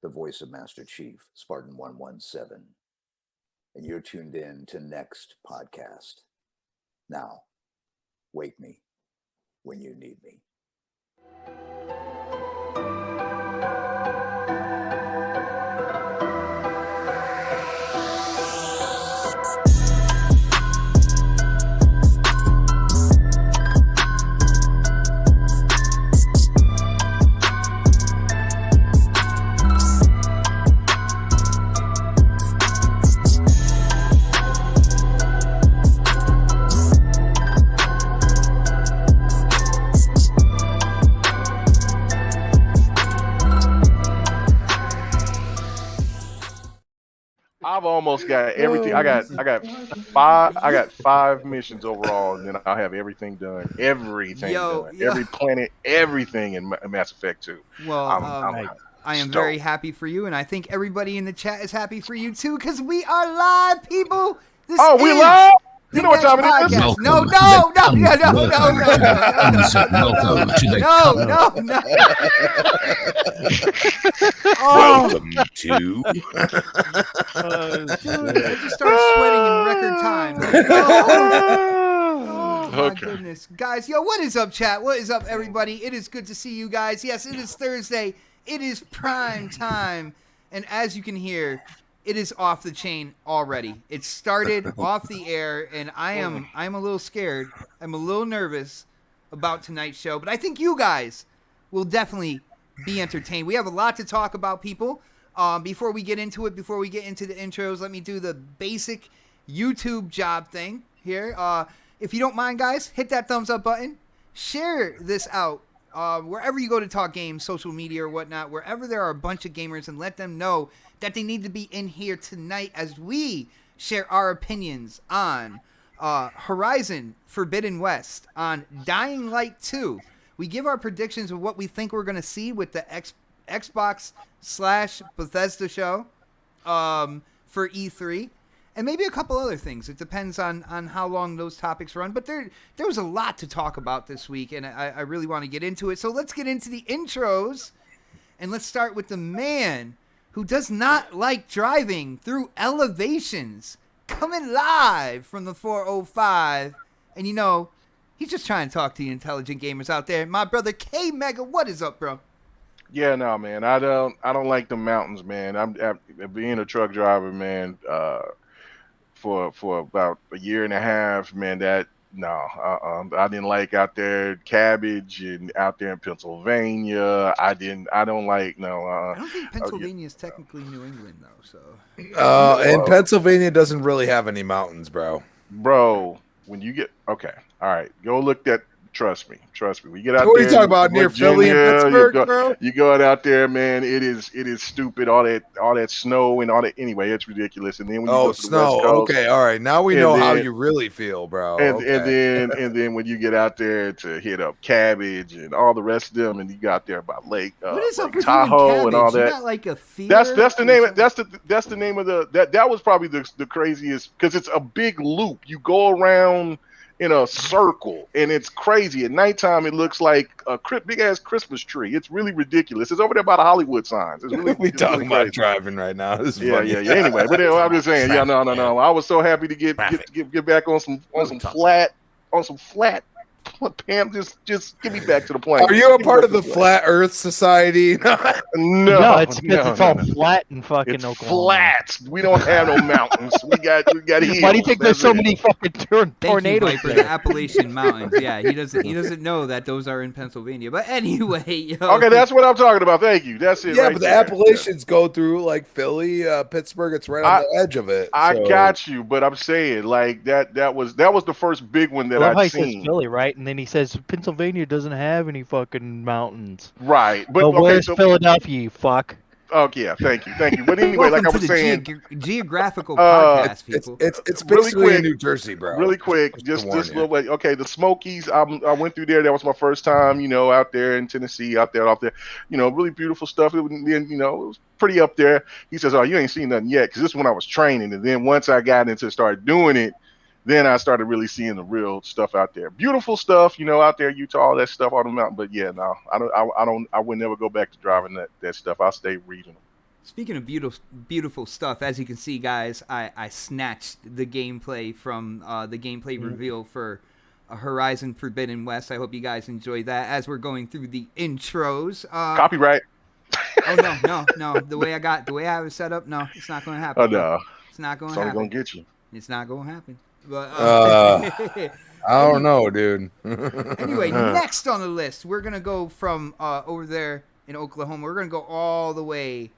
the voice of Master Chief, Spartan 117. And you're tuned in to Next Podcast. Now, wake me when you need me. I've almost got everything. I got five missions overall, and then I'll have everything done. Everything done. Yeah. Every planet, everything in Mass Effect 2. Well, I am stoked. very happy for you, and I think everybody in the chat is happy for you too, because we are live, people. We live? You know what time it is? Welcome No. Welcome to. Dude, I just started sweating in record time. Oh my goodness. Guys, what is up, chat? What is up, everybody? It is good to see you guys. Yes, it is Thursday. It is prime time. And as you can hear, it is off the chain already. It started off the air, and I'm a little scared. I'm a little nervous about tonight's show, but I think you guys will definitely be entertained. We have a lot to talk about, people. Before we get into it, before we get into the intros, let me do the basic YouTube job thing here. If you don't mind, guys, hit that thumbs up button. Share this out. Wherever you go to talk games, social media or whatnot, wherever there are a bunch of gamers, and let them know that they need to be in here tonight as we share our opinions on Horizon Forbidden West, on Dying Light 2. We give our predictions of what we think we're going to see with the Xbox/Bethesda show for E3. And maybe a couple other things. It depends on how long those topics run. But there was a lot to talk about this week, and I really want to get into it. So let's get into the intros, and let's start with the man who does not like driving through elevations, coming live from the 405. And he's just trying to talk to you intelligent gamers out there. My brother K Mega, what is up, bro? Yeah, no, man. I don't like the mountains, man. I'm being a truck driver, man. For about a year and a half, man, I didn't like out there cabbage and out there in Pennsylvania. I don't like I don't think Pennsylvania is technically New England though, so. And Pennsylvania doesn't really have any mountains, bro. Bro, when you get all right, go look at. Trust me. We get out what there. What are you talking about? Near Philly and Pittsburgh, bro? You go out there, man. It is stupid. All that snow and all that. Anyway, it's ridiculous. And then when you go to the snow. West Coast, okay, all right. Now we know how you really feel, bro. And then when you get out there to hit up Cabbage and all the rest of them, and you got there by Lake what is up with Tahoe and all that. You got like a fear? That's the name. That's the name of that was probably the craziest, because it's a big loop. You go around in a circle, and it's crazy. At nighttime, it looks like a big ass Christmas tree. It's really ridiculous. It's over there by the Hollywood signs. It's really we talking about driving right now. This is funny. Yeah. Anyway, but I'm just saying. Yeah, no. I was so happy to get back on some flat. Pam, just give me back to the plane. Are you a part of the Flat Earth Society? No, it's all flat in fucking it's Oklahoma. Flat. We don't have no mountains. We got hills. Why do you think there's so many fucking tornadoes? Thank you, Viper, the Appalachian Mountains. Yeah, he doesn't know that those are in Pennsylvania. But anyway, okay, that's what I'm talking about. Thank you. That's it. Yeah, right but there. the Appalachians go through like Philly, Pittsburgh. It's right on the edge of it. I got you, but I'm saying like that was the first big one that I've seen. Says Philly, right? And then he says Pennsylvania doesn't have any fucking mountains. Right, but where's Philadelphia, you fuck? Oh yeah, thank you. But anyway, like I was saying, geographical podcast, people. It's really quick, in New Jersey, bro. Really quick, just little way. Okay, the Smokies. I went through there. That was my first time, out there in Tennessee, out there, really beautiful stuff. It was pretty up there. He says, "Oh, you ain't seen nothing yet," because this is when I was training, and then once I got into start doing it, then I started really seeing the real stuff out there. Beautiful stuff, out there, Utah, all that stuff on the mountain. But yeah, no, I would never go back to driving that stuff. I'll stay regional. Speaking of beautiful stuff, as you can see, guys, I snatched the gameplay from the gameplay reveal for Horizon Forbidden West. I hope you guys enjoy that as we're going through the intros. Copyright. Oh no! The way I have it set up, no, it's not going to happen. Oh no, it's not going it's to only happen. gonna get you. It's not going to happen. But I don't know, dude. Anyway, next on the list, we're gonna go from over there in Oklahoma. We're gonna go all the way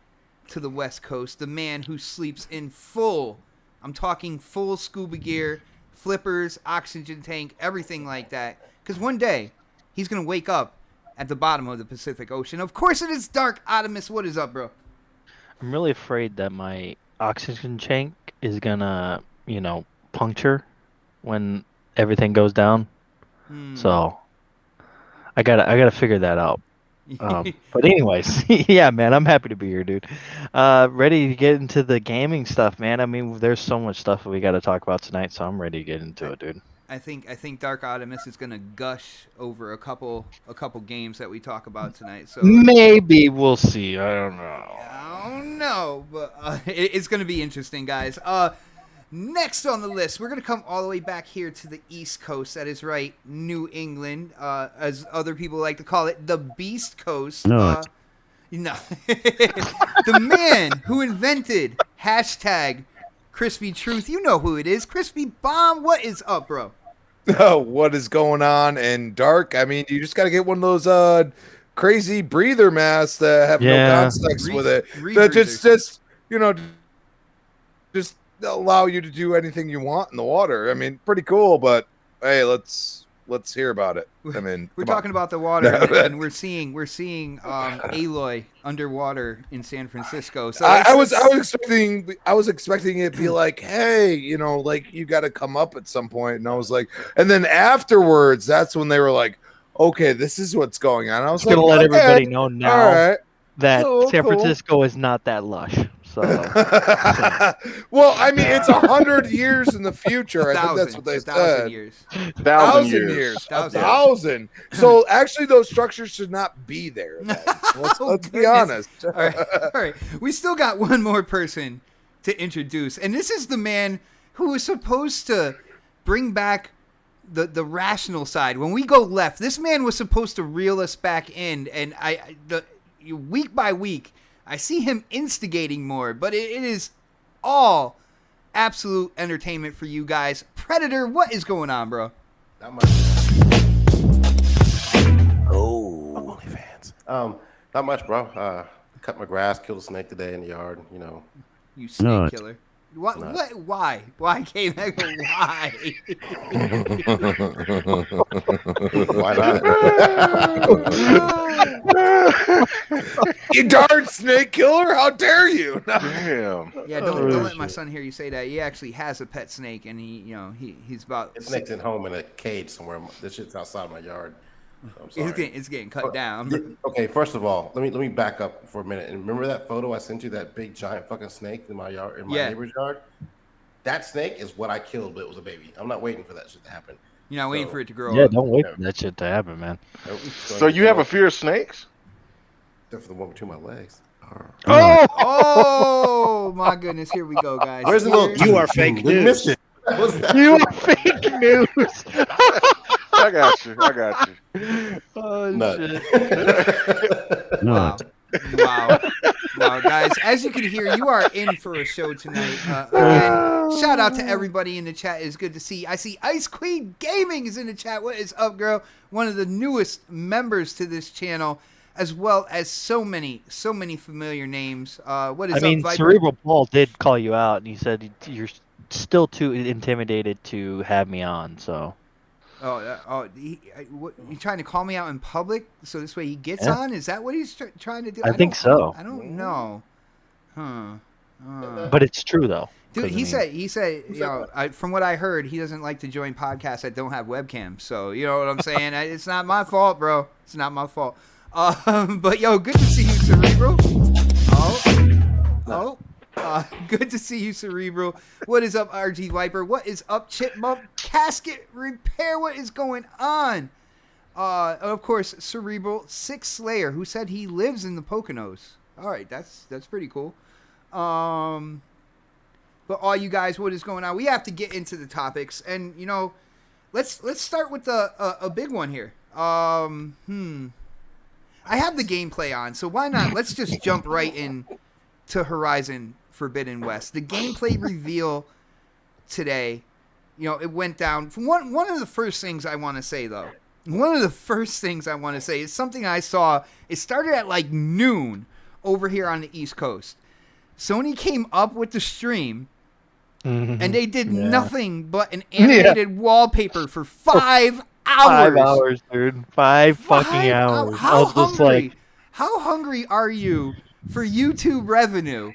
to the West Coast. The man who sleeps in full, I'm talking full scuba gear, flippers, oxygen tank, everything like that. Because one day he's gonna wake up at the bottom of the Pacific Ocean. Of course, it is Dark Optimus. What is up, bro? I'm really afraid that my oxygen tank is gonna, puncture when everything goes down. So I gotta figure that out. But anyways, yeah, man, I'm happy to be here, dude. Ready to get into the gaming stuff, man. I mean, there's so much stuff we got to talk about tonight, so I'm ready to get into it, dude. I think Dark Optimus is gonna gush over a couple games that we talk about tonight. So maybe we'll see. I don't know. But it's gonna be interesting, guys. Next on the list, we're going to come all the way back here to the East Coast. That is right, New England, as other people like to call it, the Beast Coast. No. The man who invented hashtag Crispy Truth. You know who it is. Crispy Bomb. What is up, bro? What is going on? And Dark, I mean, you just got to get one of those crazy breather masks that have no context with it. That just allow you to do anything you want in the water. I mean, pretty cool, but hey, let's hear about it. I mean, we're talking about the water, and we're seeing Aloy underwater in San Francisco. So I was expecting it to be like, hey, like you got to come up at some point, and I was like, and then afterwards, that's when they were like, okay, this is what's going on. I was gonna let everybody know now that San cool. Francisco is not that lush. So. Well, I mean, it's 100 years in the future. I think that's what they said. 1,000 years. 1,000. So actually, those structures should not be there. Let's be honest. All right. We still got one more person to introduce, and this is the man who was supposed to bring back the rational side. When we go left, this man was supposed to reel us back in, and week by week, I see him instigating more, but it is all absolute entertainment for you guys. Predator, what is going on, bro? Not much. Oh. OnlyFans. Not much, bro. Cut my grass, killed a snake today in the yard, You snake killer. What? Why? Why came back? Why? Why not? You darn snake killer! How dare you? Damn. Yeah, don't let my son hear you say that. He actually has a pet snake, and he's about. His snake's at home in a cage somewhere. This shit's outside my yard. I'm sorry. It's getting cut down. Okay, first of all, let me back up for a minute. And remember that photo I sent you, that big giant fucking snake in my yard, in my neighbor's yard? That snake is what I killed, but it was a baby. I'm not waiting for that shit to happen. You're not waiting for it to grow up. Yeah, don't wait for that shit to happen, man. Nope. So you have a fear of snakes? Except for the one between my legs. Oh my goodness! Here we go, guys. Where's the little? You are fake We news. missed it. What's that? You are fake news. I got you. Oh, Nut. shit. Wow, guys! As you can hear, you are in for a show tonight. Again, shout out to everybody in the chat. It's good to see. I see Ice Queen Gaming is in the chat. What is up, girl? One of the newest members to this channel, as well as so many familiar names. What is up, Viper? Cerebral Paul did call you out, and he said you're still too intimidated to have me on. So. You trying to call me out in public so this way he gets on? Is that what he's trying to do? I think so. I don't know. But it's true though. Dude, he said, from what I heard, he doesn't like to join podcasts that don't have webcams. So you know what I'm saying? It's not my fault, bro. It's not my fault. But good to see you, Cerebral. Good to see you, Cerebral. What is up, RG Viper? What is up, Chipmunk? Casket Repair, what is going on? Of course, Cerebral, Six Slayer, who said he lives in the Poconos. All right, that's pretty cool. But all you guys, what is going on? We have to get into the topics, and let's start with a big one here. I have the gameplay on, so why not? Let's just jump right in to Horizon Forbidden West. The gameplay reveal today, it went down. One of the first things I want to say, though, is something I saw. It started at like noon over here on the East Coast. Sony came up with the stream, and they did nothing but an animated wallpaper for 5 hours. 5 hours, dude. 5 fucking hours. How hungry are you for YouTube revenue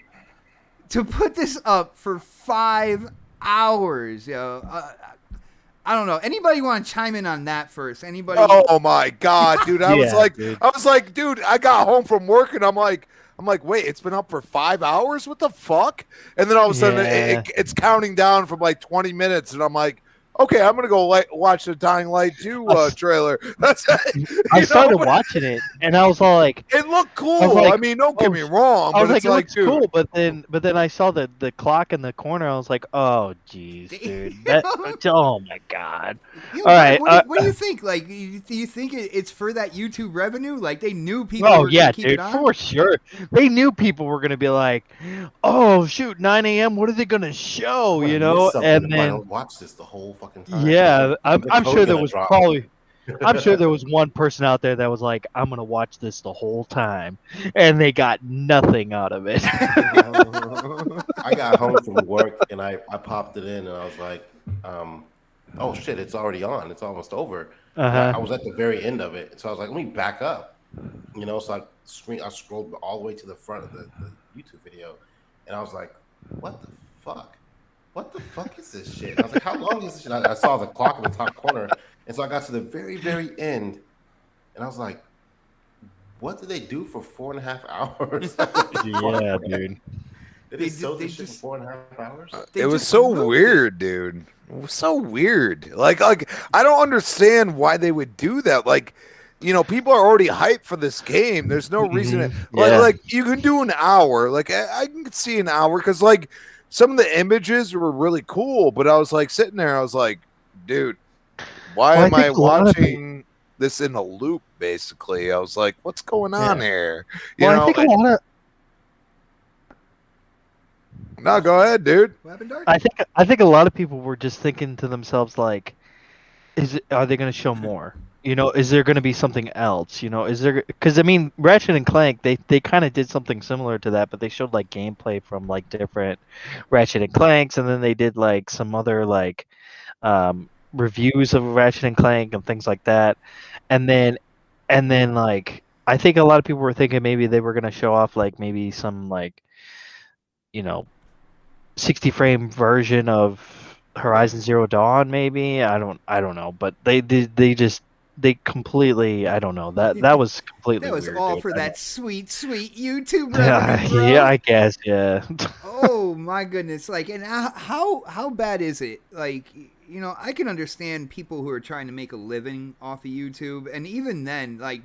to put this up for 5 hours? I don't know. Anybody want to chime in on that first? Anybody? Oh my god, dude! I was like, dude, I got home from work and I'm like, wait, it's been up for 5 hours? What the fuck? And then all of a sudden, it's counting down from like 20 minutes, and I'm like, okay, I'm gonna go watch the Dying Light 2 trailer. That's it. I started watching it, and I was all like, it looked cool. I mean, don't get me wrong. I was but like, it looks cool, but then I saw the clock in the corner. I was like, oh, jeez, dude. Oh my god. All right. What do you think? Like, do you think it's for that YouTube revenue? Like, they knew people were going to keep it on? For sure. They knew people were going to be like, oh, shoot, 9 a.m., what are they going to show, And then watch this the whole fucking time. Yeah, I'm sure there was I'm sure there was one person out there that was like, I'm going to watch this the whole time. And they got nothing out of it. I got home from work and I popped it in and I was like, oh shit, it's already on. It's almost over. I was at the very end of it. So I was like, let me back up. So I scrolled all the way to the front of the YouTube video. And I was like, what the fuck? What the fuck is this shit? And I was like, how long is this shit? I saw the clock in the top corner. And so I got to the very, very end. And I was like, what did they do for 4.5 hours? Yeah, dude. Did they sell this shit for 4.5 hours? It was so weird, dude. It was so weird. Like I don't understand why they would do that. Like, people are already hyped for this game. There's no reason like you can do an hour. Like I can see an hour because like some of the images were really cool, but I was like sitting there, I was like, dude, why am I watching this in a loop, basically? I was like, what's going on here? I think a lot of... No, go ahead, dude. I think a lot of people were just thinking to themselves, like, are they going to show more? Is there going to be something else? Is there? Because I mean, Ratchet and Clank, they kind of did something similar to that, but they showed like gameplay from like different Ratchet and Clanks, and then they did like some other like reviews of Ratchet and Clank and things like that, and then like I think a lot of people were thinking maybe they were going to show off like maybe some like 60 frame version of Horizon Zero Dawn, maybe. I don't know, but they completely, I don't know, that was completely that was weird, all dude. For that sweet YouTube revenue, bro. Yeah, I guess, yeah. Oh my goodness. Like, and how bad is it? Like, I can understand people who are trying to make a living off of YouTube, and even then, like,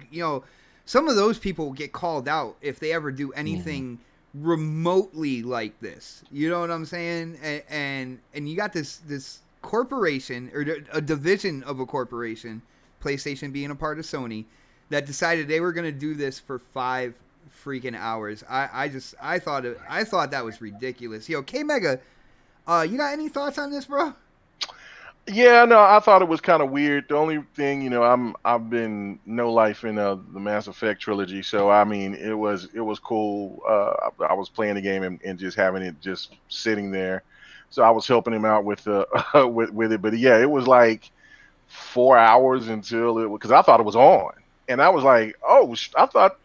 some of those people get called out if they ever do anything remotely like this. You know what I'm saying? And you got this corporation, or a division of a corporation, PlayStation being a part of Sony, that decided they were going to do this for 5 freaking hours. I thought that was ridiculous. K-Mega, you got any thoughts on this, bro? Yeah, no, I thought it was kind of weird. The only thing, I've been no life in the Mass Effect trilogy, so I mean, it was cool. I was playing the game and just having it just sitting there, so I was helping him out with with it. But yeah, it was like 4 hours until it, because I thought it was on, and I was like, oh, I thought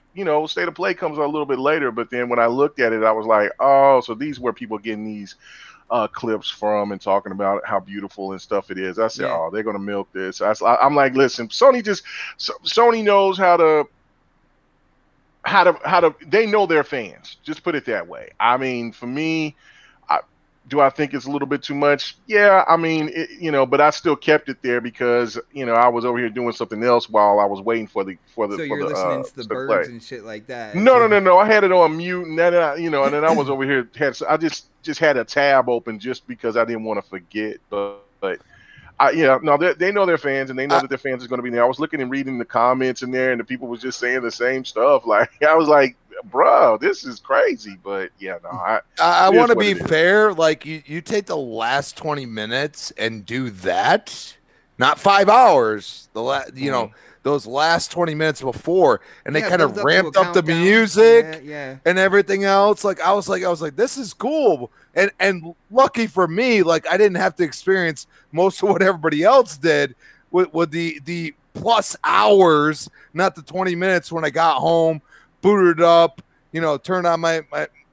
State of Play comes a little bit later, but then when I looked at it, I was like, oh, so these were people getting these clips from and talking about how beautiful and stuff it is. I said, oh, they're gonna milk this. I'm like, listen, Sony knows how to. They know their fans. Just put it that way. I mean, for me, Do I think it's a little bit too much? Yeah, I mean, but I still kept it there because I was over here doing something else while I was waiting for the So you're listening to the birds and shit like that. No. I had it on mute, and then and then I was over here. I just had a tab open just because I didn't want to forget. But they know their fans, and they know that their fans is going to be there. I was looking and reading the comments in there, and the people was just saying the same stuff. Like I was like, bro, this is crazy. But yeah, no, I want to be fair. Like you take the last 20 minutes and do that, not 5 hours. Those last 20 minutes before, and they kind of ramped up the music and everything else. Like I was like, this is cool. And lucky for me, like I didn't have to experience most of what everybody else did with the plus hours, not the 20 minutes when I got home, booted up, turned on my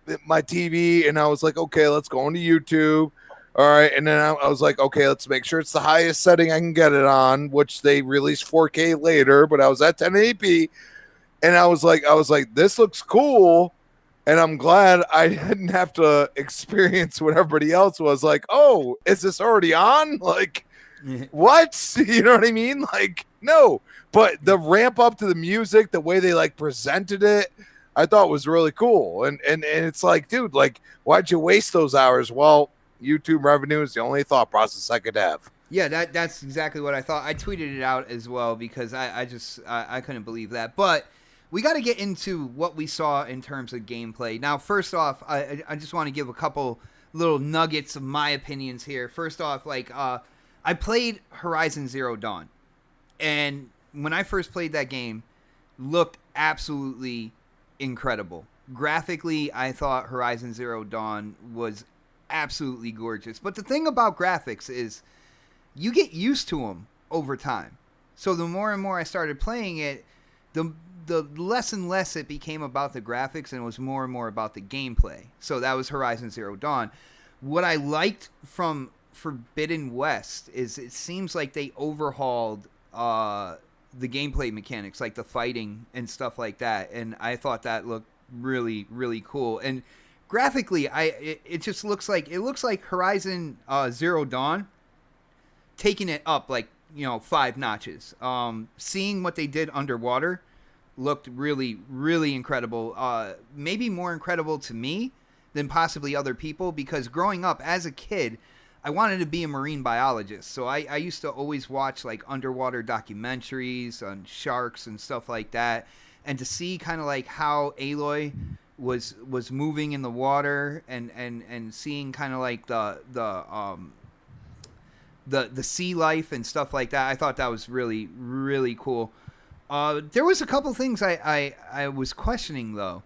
TV, and I was like, okay, let's go into YouTube. All right, and then I was like, okay, let's make sure it's the highest setting I can get it on, which they released 4K later, but I was at 1080p, and I was like, this looks cool, and I'm glad I didn't have to experience what everybody else was like. Oh, is this already on? Like, what? You know what I mean? Like, no, but the ramp up to the music, the way they like presented it, I thought was really cool, and it's like, dude, like, why'd you waste those hours? Well, YouTube revenue is the only thought process I could have. Yeah, that's exactly what I thought. I tweeted it out as well because I couldn't believe that. But we got to get into what we saw in terms of gameplay. Now, first off, I just want to give a couple little nuggets of my opinions here. First off, like I played Horizon Zero Dawn, and when I first played that game, looked absolutely incredible. Graphically, I thought Horizon Zero Dawn was absolutely gorgeous. But the thing about graphics is you get used to them over time. So the more and more I started playing it, the less and less it became about the graphics, and it was more and more about the gameplay. So that was Horizon Zero Dawn. What I liked from Forbidden West is it seems like they overhauled the gameplay mechanics, like the fighting and stuff like that, and I thought that looked really, really cool. And graphically, it just looks like Horizon Zero Dawn taking it up like 5 notches. Seeing what they did underwater looked really, really incredible. Maybe more incredible to me than possibly other people, because growing up as a kid, I wanted to be a marine biologist. So I used to always watch like underwater documentaries on sharks and stuff like that, and to see kind of like how Aloy was moving in the water and seeing kind of like the sea life and stuff like that. I thought that was really, really cool. There was a couple things I was questioning though,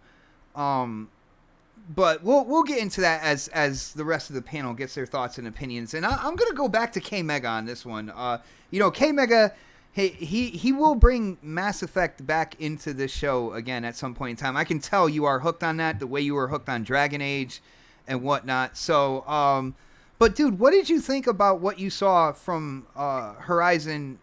but we'll get into that as the rest of the panel gets their thoughts and opinions. And I'm gonna go back to K Mega on this one. K Mega. He will bring Mass Effect back into this show again at some point in time. I can tell you are hooked on that, the way you were hooked on Dragon Age and whatnot. So, but dude, what did you think about what you saw from Horizon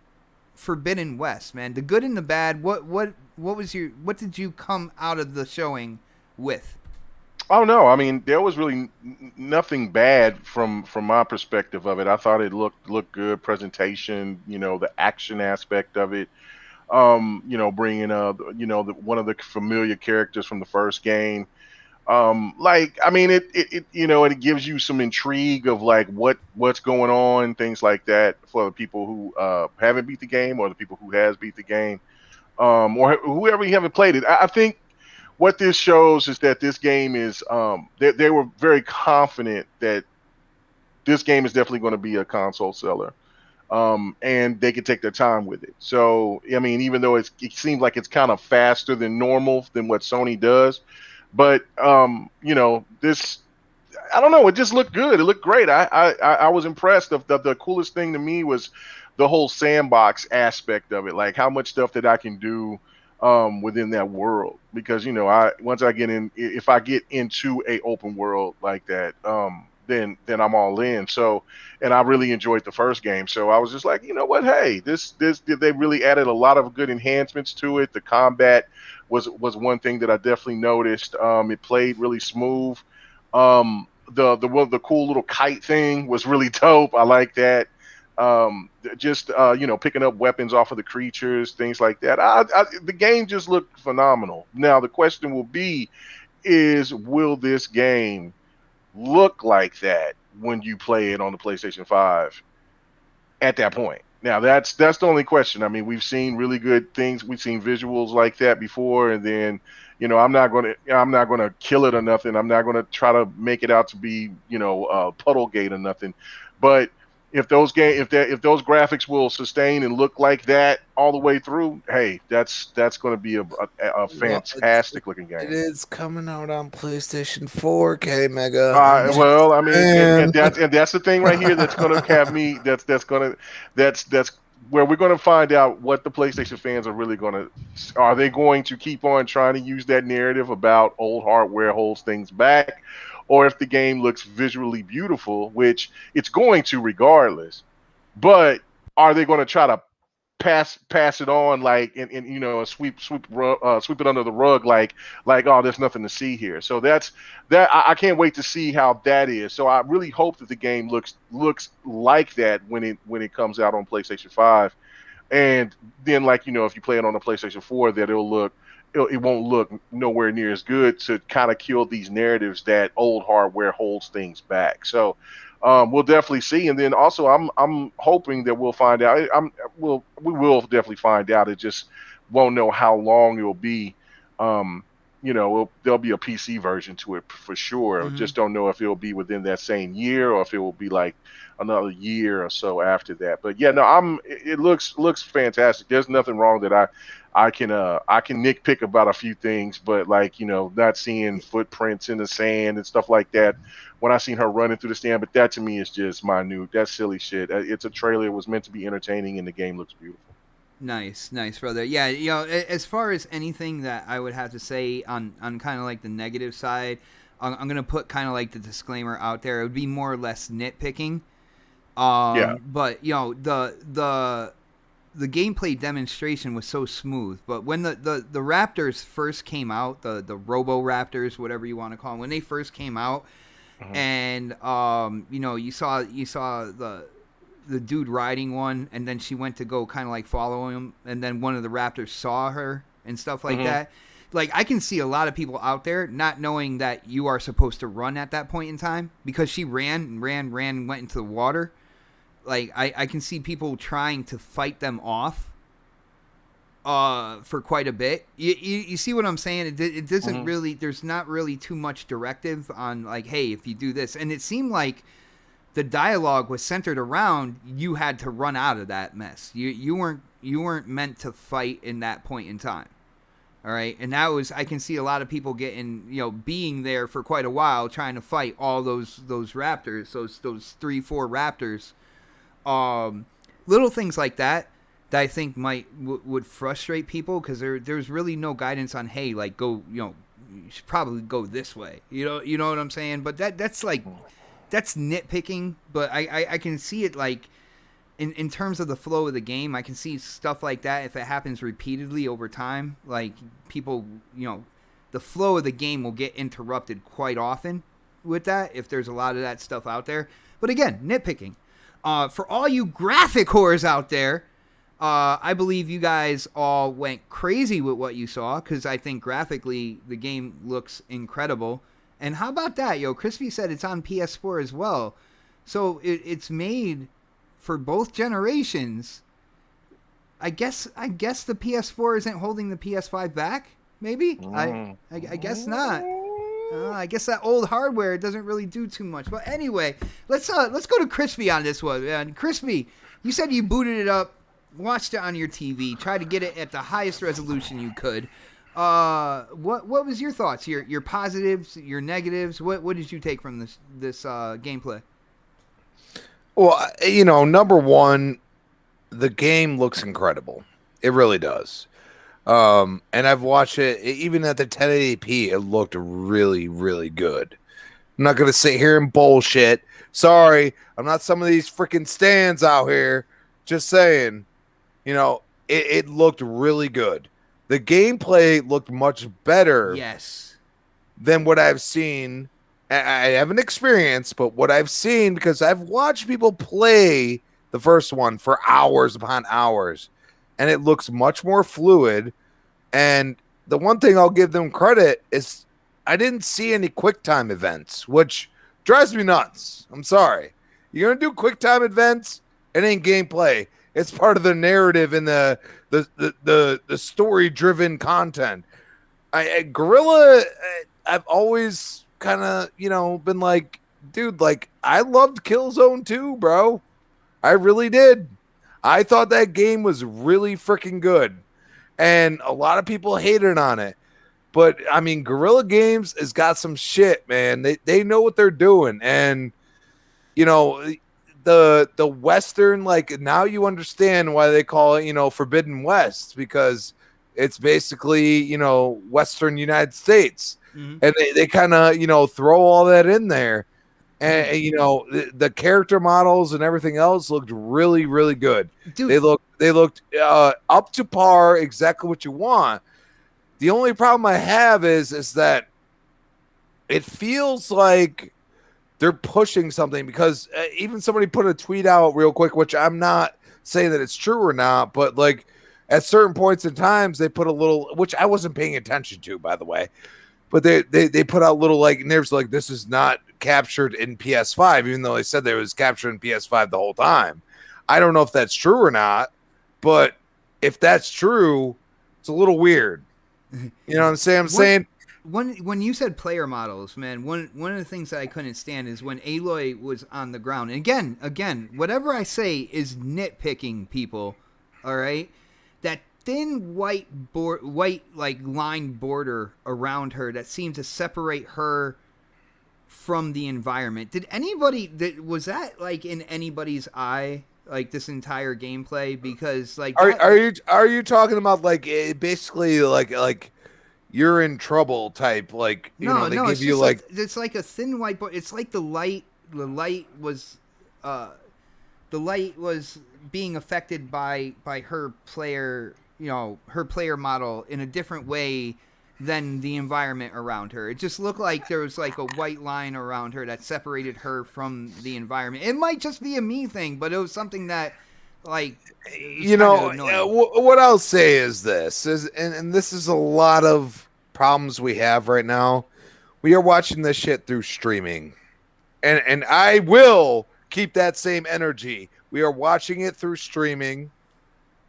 Forbidden West, man? The good and the bad. What did you come out of the showing with? Oh no, I mean there was really nothing bad from my perspective of it. I thought it looked good, presentation, the action aspect of it, bringing one of the familiar characters from the first game. It gives you some intrigue of like what's going on, things like that for the people who haven't beat the game or the people who has beat the game, or whoever you haven't played it. I think what this shows is that this game is they were very confident that this game is definitely going to be a console seller, and they could take their time with it. So I mean, even though it seems like it's kind of faster than normal than what Sony does, but this, I don't know, it just looked good. It looked great. I was impressed. The coolest thing to me was the whole sandbox aspect of it, like how much stuff that I can do within that world, because once I get in, if I get into a open world like that, then I'm all in. So, and I really enjoyed the first game, so I was just like, you know what, hey, this they really added a lot of good enhancements to it. The combat was one thing that I definitely noticed. It played really smooth. the cool little kite thing was really dope. I like that. Just picking up weapons off of the creatures, things like that. The game just looked phenomenal. Now the question will be is, will this game look like that when you play it on the PlayStation 5 at that point? Now that's the only question. I mean, we've seen really good things. We've seen visuals like that before, and then I'm not gonna kill it or nothing. I'm not gonna try to make it out to be Puddlegate or nothing. But if those graphics will sustain and look like that all the way through, hey, that's going to be a fantastic looking game. It is coming out on PlayStation 4K, Mega. Well, I mean, and that's the thing right here that's going to have me. That's where we're going to find out what the PlayStation fans are really going to. Are they going to keep on trying to use that narrative about old hardware holds things back? Or if the game looks visually beautiful, which it's going to regardless, but are they going to try to pass it on like and sweep it under the rug like oh, there's nothing to see here. So that's I can't wait to see how that is. So I really hope that the game looks like that when it comes out on PlayStation 5, and then if you play it on the PlayStation 4, that it won't look nowhere near as good to kind of kill these narratives that old hardware holds things back. So we'll definitely see. And then also I'm hoping that we'll find out. We will definitely find out. It just won't know how long it will be. There'll be a PC version to it for sure. Mm-hmm. Just don't know if it'll be within that same year or if it will be like another year or so after that. But yeah, no, it looks fantastic. There's nothing wrong that I can nitpick about a few things, but not seeing footprints in the sand and stuff like that when I seen her running through the stand. But that to me is just minute. That's silly shit. It's a trailer. It was meant to be entertaining, and the game looks beautiful. Nice, brother. Yeah, as far as anything that I would have to say on kind of like the negative side, I'm gonna put kind of like the disclaimer out there. It would be more or less nitpicking. Yeah. But the gameplay demonstration was so smooth. But when the Raptors first came out, the Robo Raptors, whatever you want to call them, when they first came out, Mm-hmm. and you saw the dude riding one, and then she went to go kind of like follow him, and then one of the Raptors saw her and stuff like Mm-hmm. that. Like, I can see a lot of people out there not knowing that you are supposed to run at that point in time, because she ran, went into the water. Like, I can see people trying to fight them off for quite a bit. You see what I'm saying? It doesn't Mm-hmm. really, there's not really too much directive on, like, hey, if you do this. And it seemed like the dialogue was centered around you had to run out of that mess. You weren't meant to fight in that point in time. All right, and that was, I can see a lot of people getting, being there for quite a while trying to fight all those raptors, those 3-4 raptors. Little things like that I think would frustrate people, because there's really no guidance on, hey, like, go, you should probably go this way. You know what I'm saying? But that's nitpicking. But I can see it, like, in terms of the flow of the game. I can see stuff like that if it happens repeatedly over time. Like, people, the flow of the game will get interrupted quite often with that if there's a lot of that stuff out there. But again, nitpicking. For all you graphic whores out there, I believe you guys all went crazy with what you saw, because I think graphically the game looks incredible. And how about that, Crispy said it's on PS4 as well. So it's made for both generations. I guess the PS4 isn't holding the PS5 back. Maybe I guess not. I guess that old hardware doesn't really do too much. But anyway, let's go to Crispy on this one. And Crispy, you said you booted it up, watched it on your TV, tried to get it at the highest resolution you could. What was your thoughts? Your positives, your negatives. What did you take from this gameplay? Well, number one, the game looks incredible. It really does. And I've watched it, even at the 1080p, it looked really, really good. I'm not going to sit here and bullshit. Sorry, I'm not some of these freaking stands out here. Just saying, it looked really good. The gameplay looked much better yes, than what I've seen I haven't experienced, but what I've seen, because I've watched people play the first one for hours upon hours, and it looks much more fluid. And the one thing I'll give them credit is I didn't see any QuickTime events, which drives me nuts. I'm sorry. You're gonna do QuickTime events, it ain't gameplay. It's part of the narrative and the story-driven content. Guerrilla, I've always kind of, been like, dude, like, I loved Killzone 2, bro. I really did. I thought that game was really freaking good. And a lot of people hated on it. But, I mean, Guerrilla Games has got some shit, man. They know what they're doing. And, the Western, like, now you understand why they call it, Forbidden West, because it's basically, Western United States. Mm-hmm. And they kind of, throw all that in there. And, the character models and everything else looked really, really good. Dude. They looked up to par, exactly what you want. The only problem I have is that it feels like they're pushing something, because even somebody put a tweet out real quick, which I'm not saying that it's true or not, but like at certain points in times they put a little, which I wasn't paying attention to, by the way, but they put out little like nerves like this is not captured in PS5, even though they said that it was captured in PS5 the whole time. I don't know if that's true or not, but if that's true, it's a little weird. You know what I'm saying? When you said player models, man, one of the things that I couldn't stand is when Aloy was on the ground. And again, whatever I say is nitpicking, people. All right, that thin white like line border around her that seemed to separate her from the environment. Was that like in anybody's eye? Like this entire gameplay, because like are you talking about like basically like you're in trouble type, like they give you like it's like a thin white, but it's like the light was being affected by her player model in a different way than the environment around her. It just looked like there was like a white line around her that separated her from the environment. It might just be a me thing, but it was something that, like, what I'll say is this and this is a lot of problems we have right now. We are watching this shit through streaming, and I will keep that same energy. We are watching it through streaming.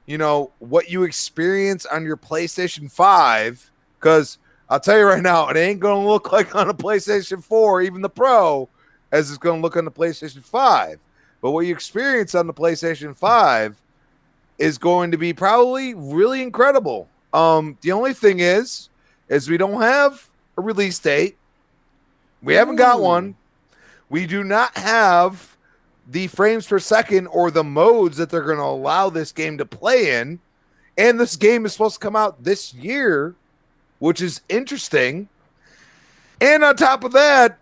What you experience on your PlayStation 5. Because I'll tell you right now, it ain't going to look like on a PlayStation 4, even the Pro, as it's going to look on the PlayStation 5. But what you experience on the PlayStation 5 is going to be probably really incredible. The only thing is we don't have a release date. We haven't got one. We do not have the frames per second or the modes that they're going to allow this game to play in. And this game is supposed to come out this year, which is interesting. And on top of that,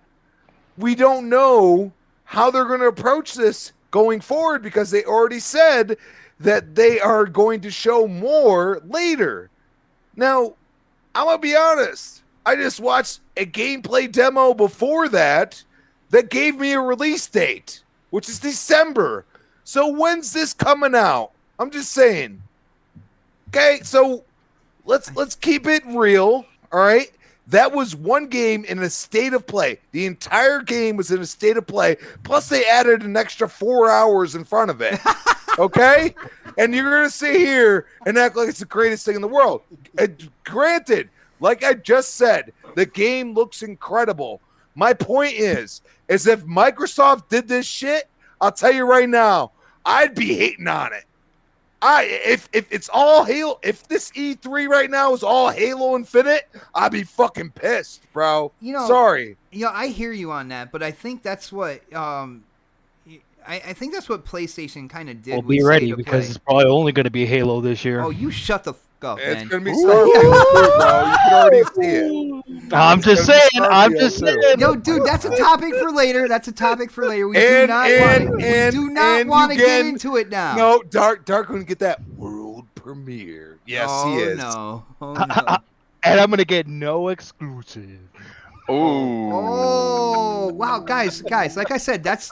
we don't know how they're going to approach this going forward, because they already said that they are going to show more later. Now, I'm going to be honest. I just watched a gameplay demo before that gave me a release date, which is December. So when's this coming out? I'm just saying. Okay, so let's keep it real, all right? That was one game in a state of play. The entire game was in a state of play. Plus, they added an extra 4 hours in front of it, okay? And you're going to sit here and act like it's the greatest thing in the world. Granted, like I just said, the game looks incredible. My point is if Microsoft did this shit, I'll tell you right now, I'd be hating on it. If it's all Halo, if this E3 right now is all Halo Infinite, I'd be fucking pissed, bro. Sorry. I hear you on that, but I think that's what I think that's what PlayStation kind of did. Well, be ready, because it's probably only going to be Halo this year. Oh, you shut the fuck up, man. It's going to be Starfield too, bro. You can already see it. I'm just saying. Yo, dude, that's a topic for later. We do not want to get into it now. No, Dark going to get that world premiere. Yes, he is. Oh, no. And I'm going to get no exclusive. Oh, wow, guys, like I said, that's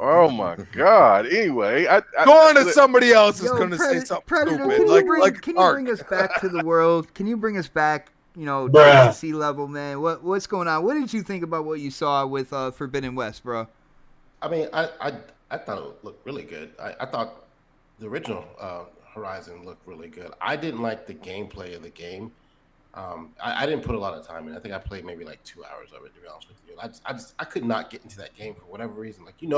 Oh my God! Anyway, go on to somebody else is going to say something Predator, stupid. Can you bring us back to the world? Can you bring us back? To sea level, man. What's going on? What did you think about what you saw with Forbidden West, bro? I mean, I thought it looked really good. I thought the original Horizon looked really good. I didn't like the gameplay of the game. I didn't put a lot of time in. I think I played maybe like 2 hours of it, to be honest with you. I could not get into that game for whatever reason. Like if you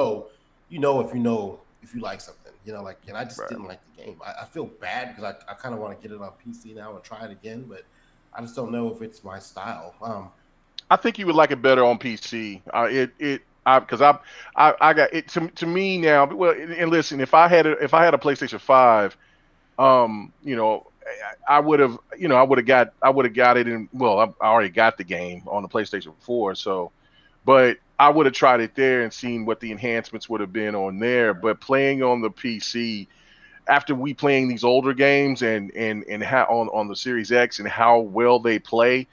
like something, and I just didn't like the game. I feel bad because I kind of want to get it on PC now and try it again, but I just don't know if it's my style. I think you would like it better on PC. Because I got it to me now. Well, and listen, if I had a PlayStation 5, I would have got it in. Well, I already got the game on the PlayStation 4, so, but I would have tried it there and seen what the enhancements would have been on there. But playing on the PC, after we playing these older games and how on the Series X and how well they play,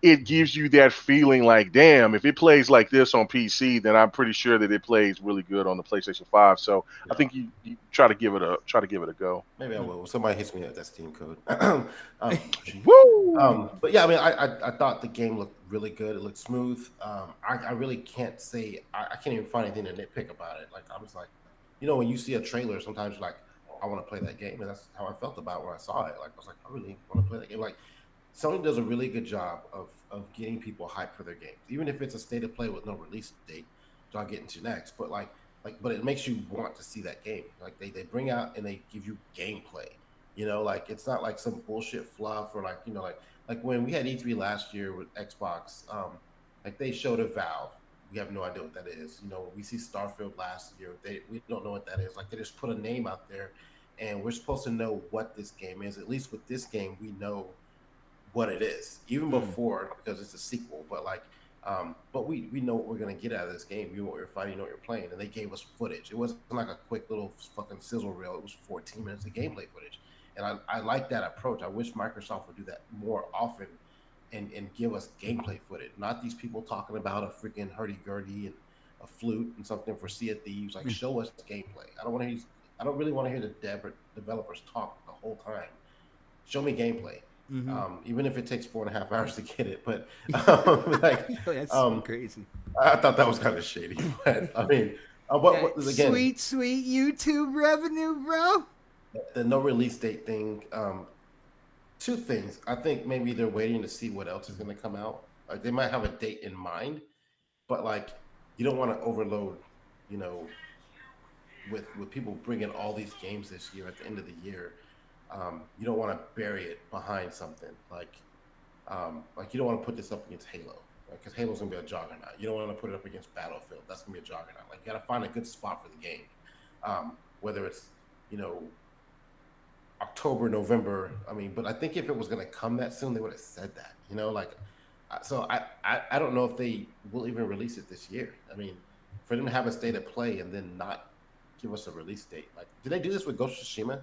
it gives you that feeling like, damn, if it plays like this on PC, then I'm pretty sure that it plays really good on the PlayStation 5. So yeah. I think you try to give it a go. Maybe I will. Somebody hits me with that Steam code. Woo! But yeah, I mean, I thought the game looked really good. It looked smooth. I really can't say I can't even find anything to nitpick about it. Like I was like, when you see a trailer, sometimes you're like, I want to play that game, and that's how I felt about when I saw it. Like I was like, I really want to play that game. Like Sony does a really good job of getting people hyped for their games, even if it's a state of play with no release date, which I'll get into next. But but it makes you want to see that game. Like they bring out and they give you gameplay. Like it's not like some bullshit fluff or like when we had E3 last year with Xbox, like they showed a Valve. We have no idea what that is. We see Starfield last year. We don't know what that is. Like they just put a name out there, and we're supposed to know what this game is. At least with this game, we know what it is, even before, because it's a sequel. But we know what we're gonna get out of this game. You know what you're fighting, you know what you're playing, and they gave us footage. It wasn't like a quick little fucking sizzle reel. It was 14 minutes of gameplay footage, and I like that approach. I wish Microsoft would do that more often. And give us gameplay footage, not these people talking about a freaking hurdy-gurdy and a flute and something for Sea of Thieves. Like, show us gameplay. I don't really want to hear the developers talk the whole time. Show me gameplay, even if it takes 4.5 hours to get it. But that's so crazy. I thought that was kind of shady. But I mean, again, sweet YouTube revenue, bro. The no release date thing. Two things. I think maybe they're waiting to see what else is going to come out. Like they might have a date in mind, but like you don't want to overload, with people bringing all these games this year at the end of the year. You don't want to bury it behind something like you don't want to put this up against Halo, because Halo's going to be a juggernaut. You don't want to put it up against Battlefield. That's going to be a juggernaut. Like you got to find a good spot for the game, whether it's October, November. I mean, but I think if it was going to come that soon, they would have said that, so I don't know if they will even release it this year. I mean, for them to have a state of play and then not give us a release date. Like, did they do this with Ghost of Tsushima?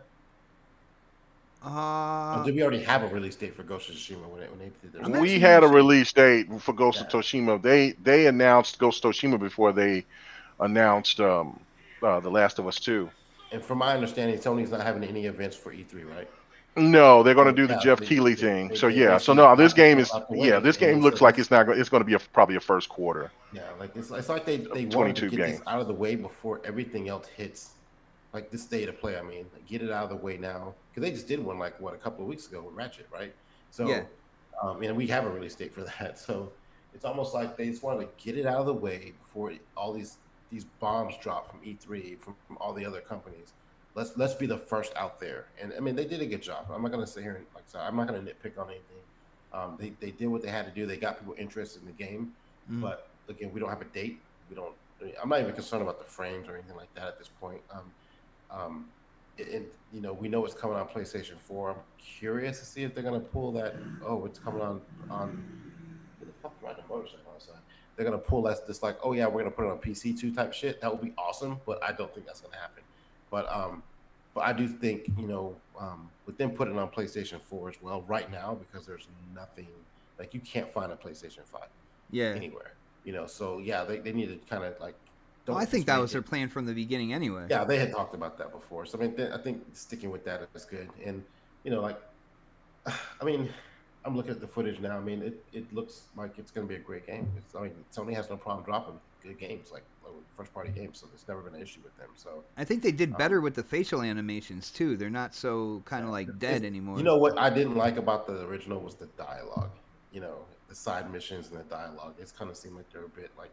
Or did we already have a release date for Ghost of Tsushima when they did their We had a release date for Ghost of Tsushima. They announced Ghost of Tsushima before they announced The Last of Us 2. And from my understanding, Sony's not having any events for E3, right? No, they're going to do the Jeff Keighley thing. This game looks like it's going to be probably a first quarter. Yeah, like it's like they wanted to get this out of the way before everything else hits. Like this state of play, I mean, get it out of the way now, because they just did one a couple of weeks ago with Ratchet, right? So, yeah. And we have a release date for that. So it's almost like they just wanted to get it out of the way before all these bombs drop from E3, from all the other companies. Let's be the first out there. And I mean, they did a good job. I'm not going to sit here and I'm not going to nitpick on anything. They did what they had to do. They got people interested in the game. But again, we don't have a date. I'm not even concerned about the frames or anything like that at this point. We know it's coming on PlayStation 4. I'm curious to see if they're going to pull that. Oh, it's coming on. What the fuck? Riding a motorcycle outside. They're going to pull this like, oh yeah, we're going to put it on PC too type shit. That would be awesome, but I don't think that's going to happen. But But I do think, with them putting on PlayStation 4 as well right now, because there's nothing, like you can't find a Playstation 5 anywhere. So yeah, they need to kind of like. I think that was their plan from the beginning anyway. Yeah, they had talked about that before. So I think sticking with that is good. And I'm looking at the footage now. I mean, it looks like it's going to be a great game. Sony has no problem dropping good games, like first party games, so there's never been an issue with them. So I think they did better with the facial animations too. They're not so kind of like dead anymore. You know what I didn't like about the original was the dialogue. The side missions and the dialogue. It's kind of seemed like they're a bit like,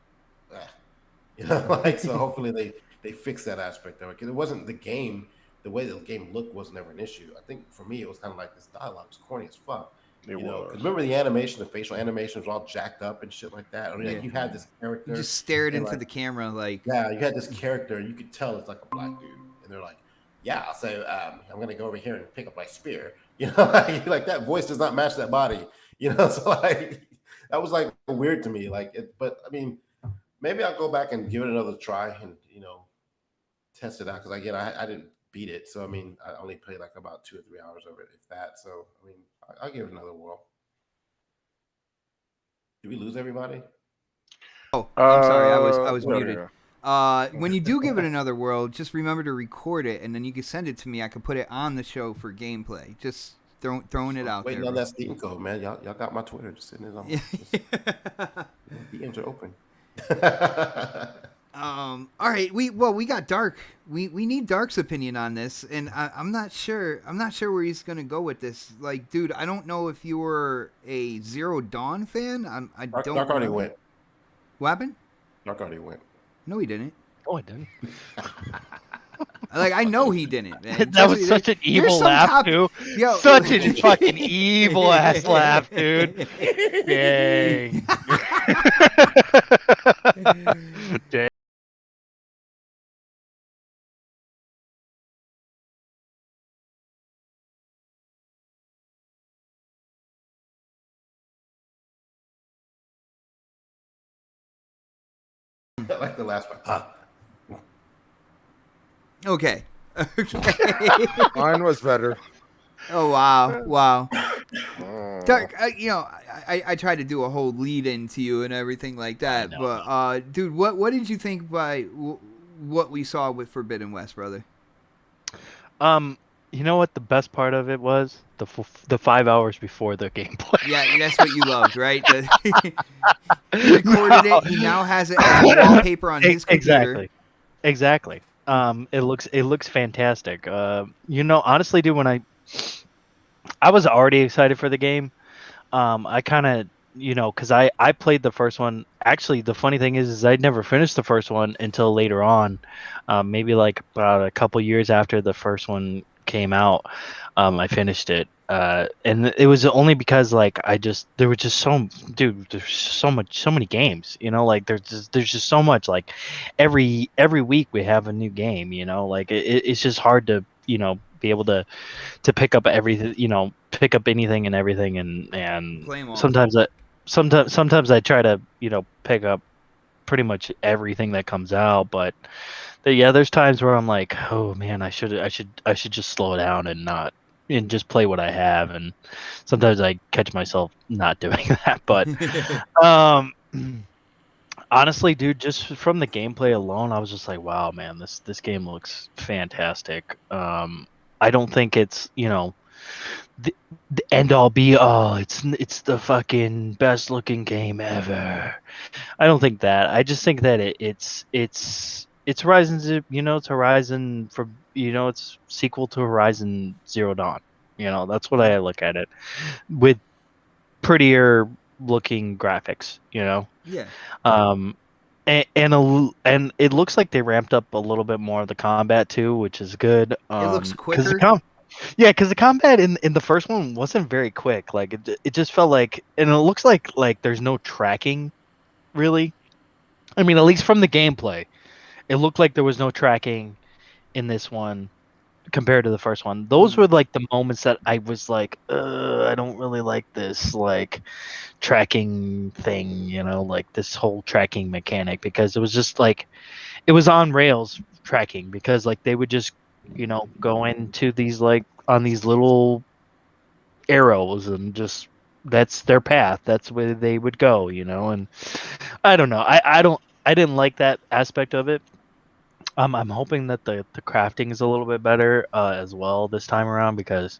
so hopefully they fix that aspect of it. Because it wasn't the game. The way the game looked was never an issue. I think for me, it was kind of like this dialogue was corny as fuck. Because remember the animation, the facial animation was all jacked up and shit like that. I mean, like you had this character. You just stared into the camera like. Yeah, you had this character, and you could tell it's like a black dude. And they're like, yeah, so I'm going to go over here and pick up my spear. Like that voice does not match that body. So like that was like weird to me. But I mean, maybe I'll go back and give it another try and, test it out. Because again, I didn't beat it. So, I mean, I only played like about 2 or 3 hours of it, if that. So, I mean, I'll give it another whirl. Did we lose everybody? Oh, I'm sorry. I was muted. When you do give it another whirl, just remember to record it, and then you can send it to me. I can put it on the show for gameplay. Just throwing it out there. Waiting on that Steam code, man. Y'all got my Twitter. Just sitting it on. DMs are open. All right, we got Dark. We need Dark's opinion on this, and I'm not sure where he's gonna go with this. Like, dude, I don't know if you were a Zero Dawn fan. Dark already went. What happened? Dark already went. No, he didn't. Oh, I didn't. Like, I know he didn't, man. That was such an evil laugh, too. Yo. Such a fucking evil ass laugh, dude. Dang. Dang. Like the last one. Okay. Mine was better. Oh wow. Dark, I tried to do a whole lead into you and everything like that, but dude, what did you think by what we saw with Forbidden West, brother? You know what the best part of it was? The 5 hours before the gameplay. Yeah, that's what you loved, right? He recorded it. He now has it as wallpaper on his computer. Exactly. It looks fantastic. Honestly, dude, when I was already excited for the game. I kind of, because I played the first one. Actually, the funny thing is I'd never finished the first one until later on, maybe like about a couple years after the first one came out. I finished it, and it was only because like there was just so many games, like there's just so much, like every week we have a new game, like it's just hard to be able to pick up everything, pick up anything and everything, and sometimes I try to pick up pretty much everything that comes out, but yeah, there's times where I'm like, oh man, I should just slow down and just play what I have, and sometimes I catch myself not doing that. But honestly, dude, just from the gameplay alone, I was just like, wow, man, this game looks fantastic. I don't think it's the end all be all. It's the fucking best looking game ever. I don't think that. I just think that it's Horizon, it's Horizon for, it's sequel to Horizon Zero Dawn. That's what I look at it, with prettier looking graphics, Yeah. And it looks like they ramped up a little bit more of the combat too, which is good. It looks quicker. Because the combat in the first one wasn't very quick. Like it just felt like, and it looks like there's no tracking, really. I mean, at least from the gameplay, it looked like there was no tracking in this one compared to the first one. Those were like the moments that I was like, I don't really like this like tracking thing, like this whole tracking mechanic, because it was just like, it was on rails tracking, because like they would just go into these like on these little arrows and just that's their path. That's where they would go, and I don't know. I didn't like that aspect of it. I'm hoping that the crafting is a little bit better as well this time around, because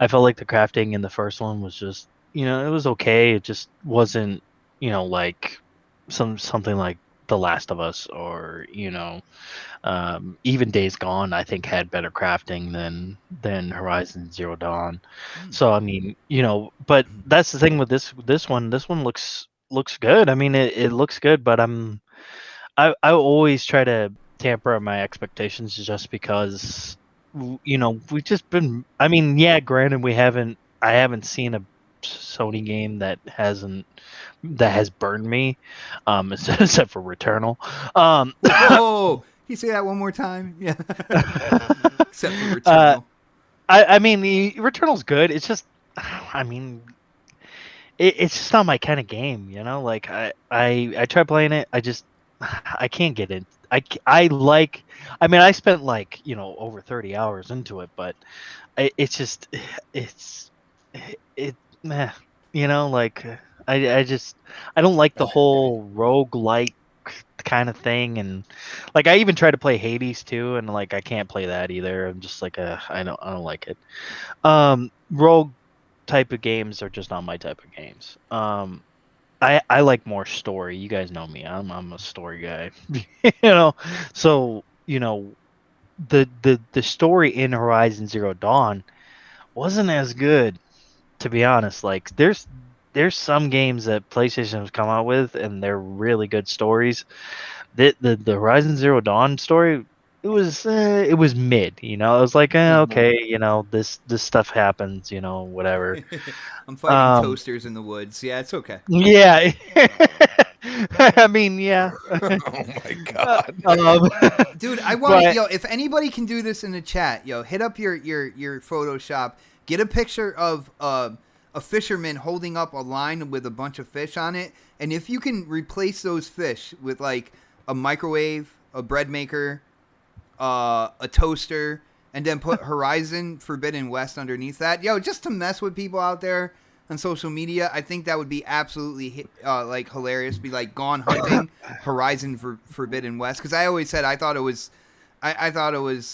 I felt like the crafting in the first one was just, it was okay. It just wasn't, like something like The Last of Us or, even Days Gone, I think had better crafting than Horizon Zero Dawn. So I mean, but that's the thing with this one. This one looks good. I mean, it looks good, but I always try to tamper my expectations just because we've just been. I mean, yeah, granted, I haven't seen a Sony game that has burned me, except for Returnal. Oh, can you say that one more time? Yeah. Except for Returnal. I mean, the Returnal's good. It's just, I mean, it's just not my kind of game, Like I try playing it, I can't get in. I mean, I spent like over 30 hours into it, but it's just meh, like I don't like the whole roguelike kind of thing, and like I even tried to play Hades too, and like I can't play that either. I'm just like I don't like it. Rogue type of games are just not my type of games. I like more story. You guys know me. I'm a story guy. So the story in Horizon Zero Dawn wasn't as good, to be honest. Like there's some games that PlayStation has come out with and they're really good stories. The Horizon Zero Dawn story, it was mid. It was like okay, this stuff happens, whatever. I'm fighting toasters in the woods. Yeah, it's okay. Yeah. I mean, yeah. Oh my god. Dude, I want if anybody can do this in the chat, hit up your Photoshop, get a picture of a fisherman holding up a line with a bunch of fish on it, and if you can replace those fish with like a microwave, a bread maker, a toaster, and then put Horizon Forbidden West underneath that, just to mess with people out there on social media, I think that would be absolutely like hilarious. Be like Gone Hunting, Horizon Forbidden West, because I always said I thought it was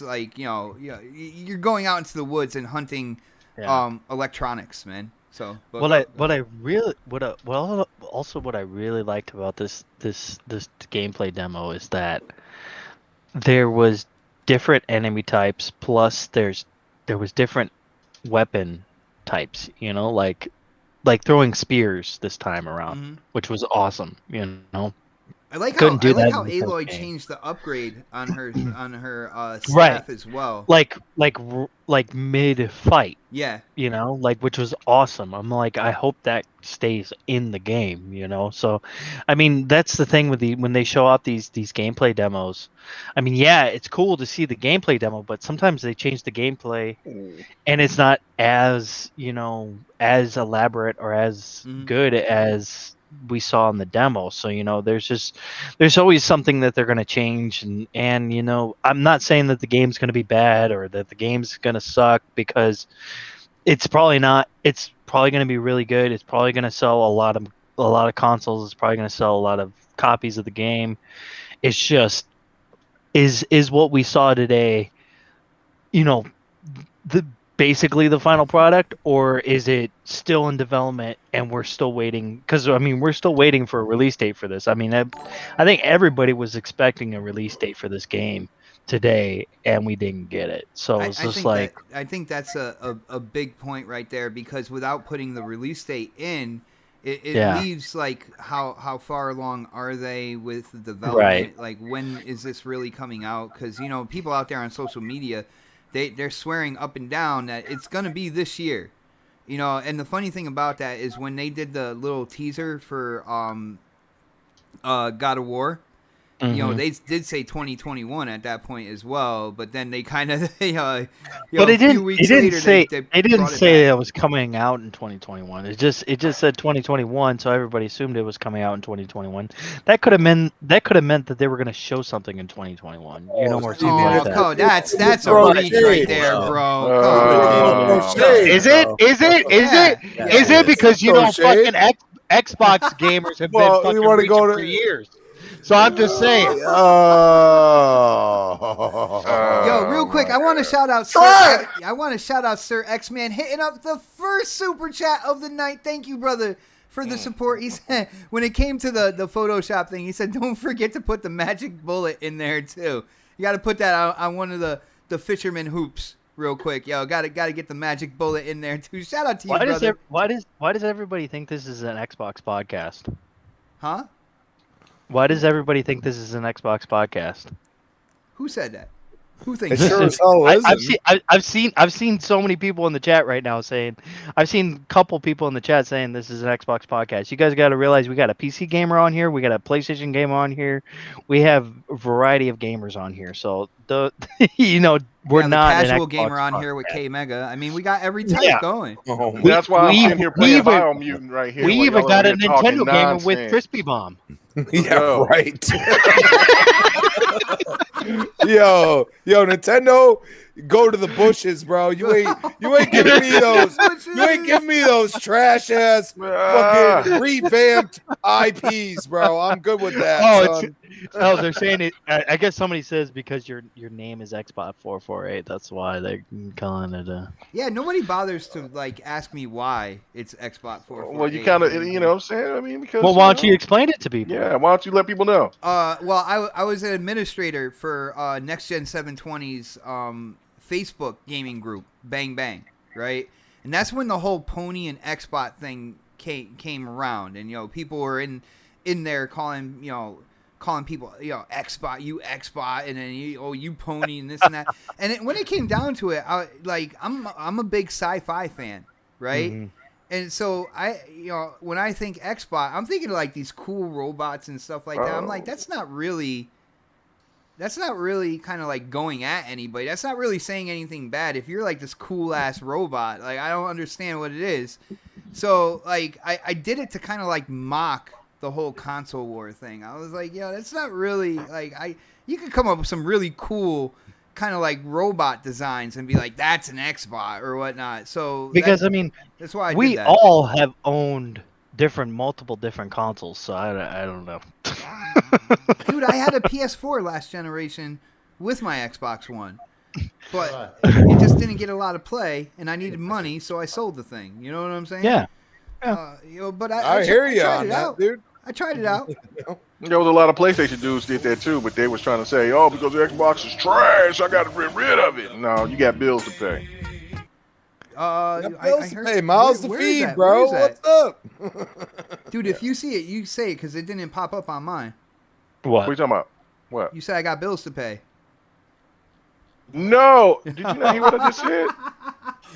like you're going out into the woods and hunting electronics, man. So what I really liked about this gameplay demo is that there was different enemy types, plus there was different weapon types, like throwing spears this time around, which was awesome, I like how Aloy changed the upgrade on her staff right. as well. Like mid fight. Yeah. Which was awesome. I'm like, I hope that stays in the game, So I mean, that's the thing with when they show off these gameplay demos. I mean, yeah, it's cool to see the gameplay demo, but sometimes they change the gameplay and it's not as, as elaborate or as good as we saw in the demo. So there's always something that they're going to change, and I'm not saying that the game's going to be bad or that the game's going to suck, because it's probably not. It's probably going to be really good. It's probably going to sell a lot of consoles. It's probably going to sell a lot of copies of the game. It's just is what we saw today, basically the final product, or is it still in development and we're still waiting? Because I mean, we're still waiting for a release date for this. I mean, I think everybody was expecting a release date for this game today, and we didn't get it. So it's just like I think that's a big point right there, because without putting the release date in, it leaves like how far along are they with the development? Right. Like, when is this really coming out? Because people out there on social media, they're swearing up and down that it's going to be this year. And the funny thing about that is when they did the little teaser for God of War, You know, they did say 2021 at that point as well, but then they kind of, but a it few didn't. weeks It didn't later, say. they It didn't brought say back. it was coming out in 2021. It just said 2021, so everybody assumed it was coming out in 2021. That could have meant that they were going to show something in 2021. You know, or something like that. Oh, that's a Throwing reach shade, right there, bro. bro. Is it because you know fucking Xbox gamers have been Well, fucking you wanna reaching go to- for years? So I'm just saying. Yo, real quick, I want to shout out Sir X-Man hitting up the first super chat of the night. Thank you, brother, for the support. He said when it came to the Photoshop thing, he said don't forget to put the magic bullet in there too. You got to put that on one of the fisherman hoops real quick. Yo, got to get the magic bullet in there too. Shout out to you, brother. Why does everybody think this is an Xbox podcast? Huh? Why does everybody think this is an Xbox podcast? Who said that? Who thinks It sure as hell isn't. I've seen so many people in the chat right now saying, I've seen a couple people in the chat saying this is an Xbox podcast. You guys got to realize we got a PC gamer on here, we got a PlayStation gamer on here, we have a variety of gamers on here. So we're not the casual an Xbox gamer on podcast. here with K Mega. I mean, we got every type going. That's why I'm sitting here playing Biomutant right here. We while even y'all got over a here talking Nintendo gamer with nonsense. Crispy Bomb. Yeah, right. Yo, Nintendo, go to the bushes, bro. You ain't giving me those. You ain't giving me those trash ass fucking revamped IPs, bro. I'm good with that. They're saying it. I guess somebody says because your name is Xbox 448. That's why they're calling it a. Yeah, nobody bothers to ask me why it's Xbox 448. Well, you kind of, you know what I'm saying? I mean, because. Well, why don't you explain it to people? Yeah, why don't you let people know? Well, I was an administrator for Next Gen 720's Facebook gaming group, Bang Bang, right? And that's when the whole Pony and Xbot thing came around, and people were in there calling people Xbot, you Xbot, and then you Pony and this and that. And when it came down to it, I'm a big sci-fi fan, right? Mm-hmm. And so when I think Xbot, I'm thinking of these cool robots and stuff like that. I'm like, that's not really kind of going at anybody. That's not really saying anything bad. If you're this cool ass robot, I don't understand what it is. So I did it to kind of mock the whole console war thing. I was like, that's not really you could come up with some really cool kind of robot designs and be like, that's an Xbot or whatnot. So because that's why we did that. all have owned multiple different consoles, so I don't know. Dude, I had a PS4 last generation with my Xbox One, but it just didn't get a lot of play, and I needed money, so I sold the thing. You know what I'm saying? Yeah. But I hear you on that, dude. I tried it out. There was a lot of PlayStation dudes did that too, but they was trying to say, because the Xbox is trash, I got to get rid of it. No, you got bills to pay. Hey, miles to feed, bro. What's up? Dude, if you see it, you say it because it didn't pop up on mine. What are you talking about? What? You said I got bills to pay. No. Did you not hear what I just said?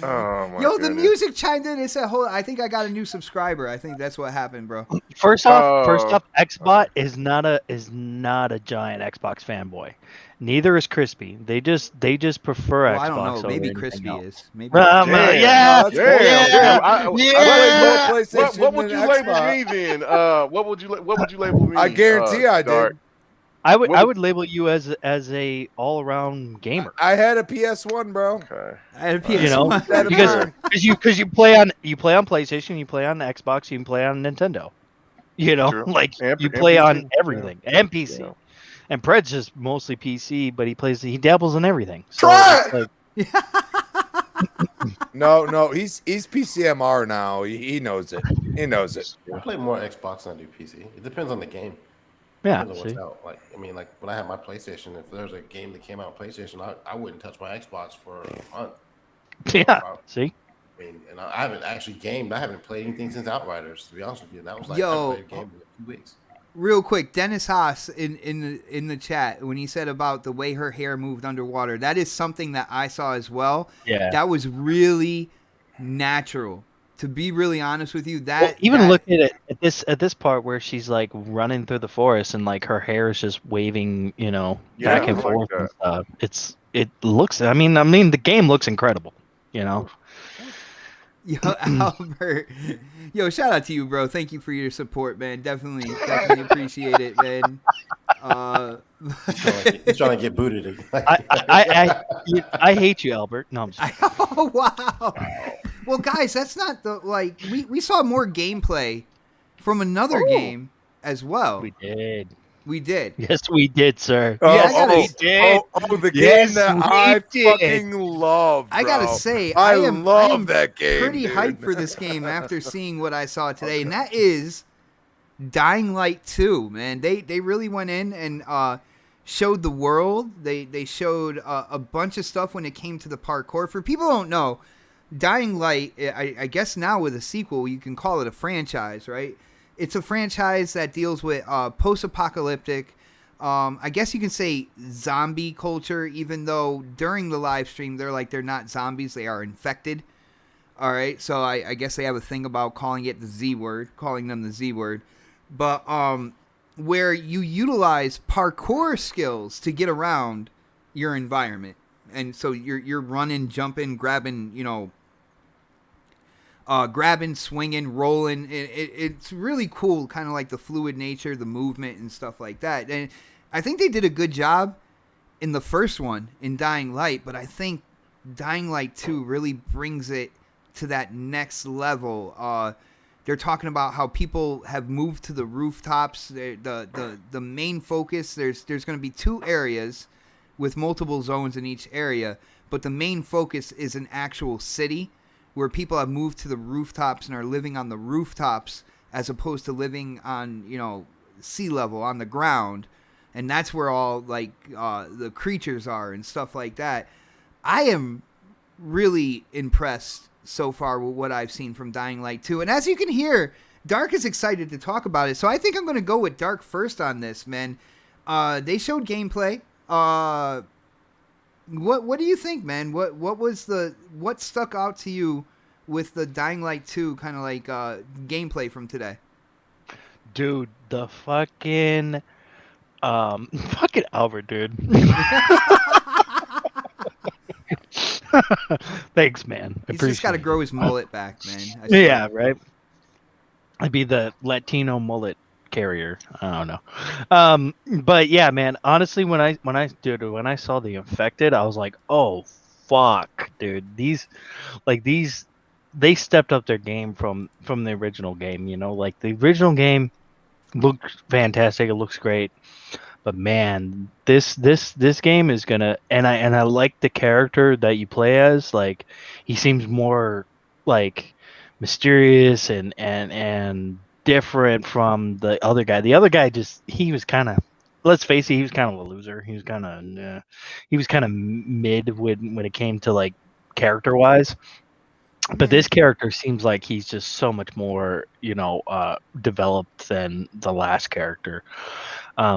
Oh, my Yo, the music chimed in and said, I think I got a new subscriber. I think that's what happened, bro. First off, Xbot is not a giant Xbox fanboy. Neither is Crispy. They just prefer Xbox. I don't know. Over Maybe Crispy else. is. Maybe. What would you Xbox. label me then? What would you label me? I guarantee I did. I would label you as a all around gamer. I had a PS1, bro. Okay. I had a PS1. because you play on PlayStation, you play on Xbox, you can play on Nintendo. True. You play on everything and PC. Yeah. And Pred's just mostly PC, but he dabbles in everything. So Try it. No, he's PCMR now. He knows it. He knows it. I play more Xbox than I do PC. It depends on the game. Yeah. What's out. When I had my PlayStation, if there's a game that came out on PlayStation, I wouldn't touch my Xbox for a month. Yeah. See? And I haven't actually gamed. I haven't played anything since Outriders, to be honest with you. That was I played a game in 2 weeks. Real quick, Dennis Haas in the chat, when he said about the way her hair moved underwater, that is something that I saw as well. Yeah. That was really natural. To be really honest with you, look at it at this part where she's like running through the forest and like her hair is just waving, back and forth and stuff. It looks. I mean, the game looks incredible. Yo, Albert. Yo, shout out to you, bro. Thank you for your support, man. Definitely appreciate it, man. He's trying to get booted. I hate you, Albert. No, I'm just oh wow. Well, guys, that's not the we saw more gameplay from another game as well. We did. Yes, we did, sir. We did. The game that I fucking love. I gotta say, I love that game. Pretty hyped for this game after seeing what I saw today, and that is Dying Light 2. Man, they really went in and showed the world. They showed a bunch of stuff when it came to the parkour. For people who don't know, Dying Light, I guess now with a sequel, you can call it a franchise, right? It's a franchise that deals with post-apocalyptic, I guess you can say zombie culture, even though during the live stream, they're not zombies, they are infected. All right, so I guess they have a thing about calling them the Z word. But where you utilize parkour skills to get around your environment. And so you're running, jumping, grabbing, swinging, rolling. It's really cool, kind of like the fluid nature, the movement and stuff like that. And I think they did a good job in the first one, in Dying Light, but I think Dying Light 2 really brings it to that next level. They're talking about how people have moved to the rooftops. The main focus, there's going to be 2 areas with multiple zones in each area, but the main focus is an actual city where people have moved to the rooftops and are living on the rooftops as opposed to living on, sea level, on the ground. And that's where all, the creatures are and stuff like that. I am really impressed so far with what I've seen from Dying Light 2. And as you can hear, Dark is excited to talk about it. So I think I'm going to go with Dark first on this, man. They showed gameplay. What do you think, man? What stuck out to you with the Dying Light 2 kind of gameplay from today? Dude, the fucking Albert, dude. Thanks, man. He's just got to grow his mullet back, man. Yeah, right. I'd be the Latino mullet carrier. I don't know. But yeah, man, honestly, when I saw the infected, I was like, oh fuck, dude. These they stepped up their game from the original game, like the original game looked fantastic, it looks great. But man, this game is gonna, and I like the character that you play as. Like, he seems more like mysterious and different from the other guy. The other guy he was kind of, let's face it, he was kind of a loser. He was kind of mid when it came to character wise. But this character seems like he's just so much more, developed than the last character.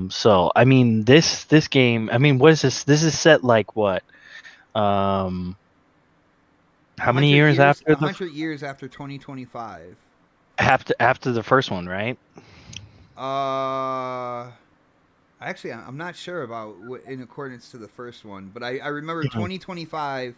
So I mean, this game. I mean, what is this? This is set what? How many years after? 100 years after 2025. After the first one, right? Actually, I'm not sure about in accordance to the first one, but I remember 2025.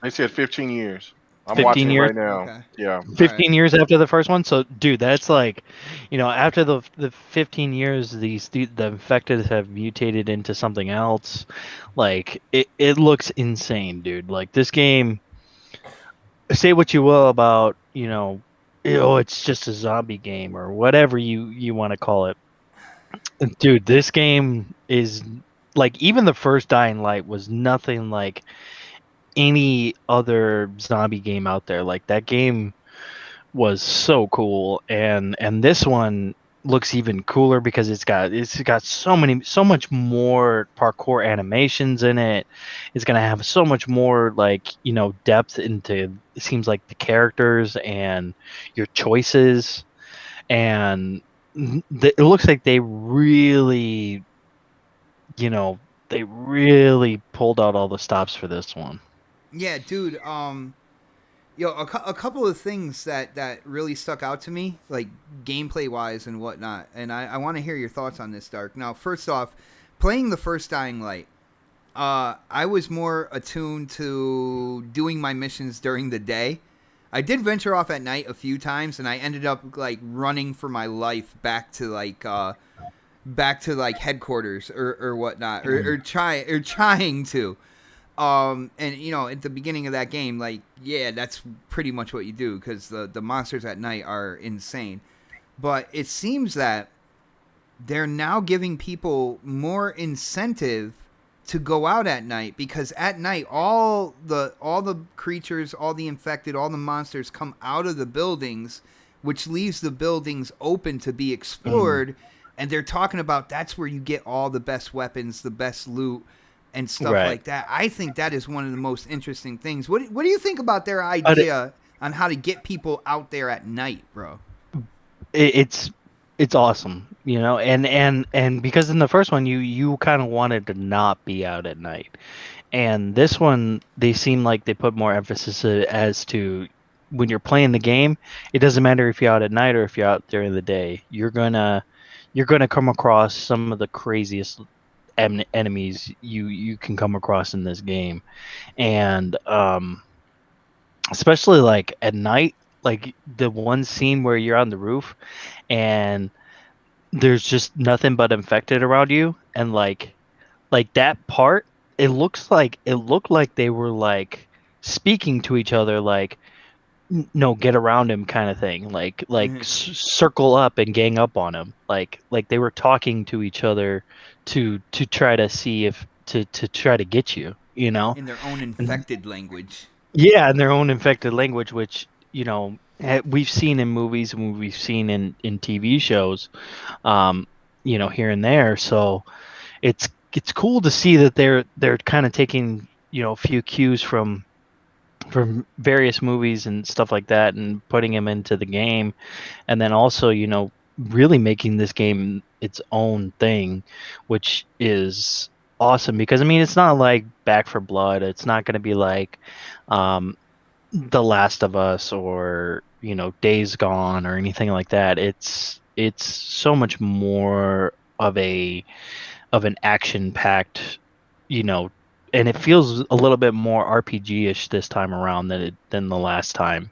They said 15 years. I'm 15 watching years? It right now. Okay. Yeah. 15 years after the first one. So, dude, that's after the 15 years, the infected have mutated into something else. It looks insane, dude. This game. Say what you will about it's just a zombie game or whatever you want to call it. Dude, this game is even the first Dying Light was nothing like any other zombie game out there. That game was so cool, and this one looks even cooler because it's got so much more parkour animations in it. It's gonna have so much more depth into, it seems like, the characters and your choices, and it looks like they really pulled out all the stops for this one. Yeah, dude. A couple of things that really stuck out to me, like gameplay wise and whatnot, and I want to hear your thoughts on this, Dark. Now, first off, playing the first Dying Light, I was more attuned to doing my missions during the day. I did venture off at night a few times, and I ended up like running for my life back to headquarters or whatnot, or trying to. And at the beginning of that game, like, yeah, that's pretty much what you do, because the monsters at night are insane. But it seems that they're now giving people more incentive to go out at night, because at night all the creatures, all the infected, all the monsters come out of the buildings, which leaves the buildings open to be explored. And they're talking about that's where you get all the best weapons, the best loot, and stuff like that. I think that is one of the most interesting things. What do you think about their idea on how to get people out there at night, bro? It's awesome, and because in the first one you kind of wanted to not be out at night, and this one they seem like they put more emphasis as to when you're playing the game, it doesn't matter if you're out at night or if you're out during the day. You're gonna come across some of the craziest enemies you can come across in this game, and especially like at night, like the one scene where you're on the roof and there's just nothing but infected around you, and like that part, it looked like they were like speaking to each other, like, no, get around him kind of thing, like circle up and gang up on him, like they were talking to each other to try to see if to try to get you, in their own infected language. Yeah, in their own infected language, which we've seen in movies and we've seen in TV shows, here and there. So it's cool to see that they're kind of taking a few cues from various movies and stuff like that and putting them into the game, and then also really making this game its own thing, which is awesome, because it's not like Back 4 Blood. It's not going to be like The Last of Us or Days Gone or anything like that. It's so much more of an action packed, and it feels a little bit more RPG-ish this time around than the last time.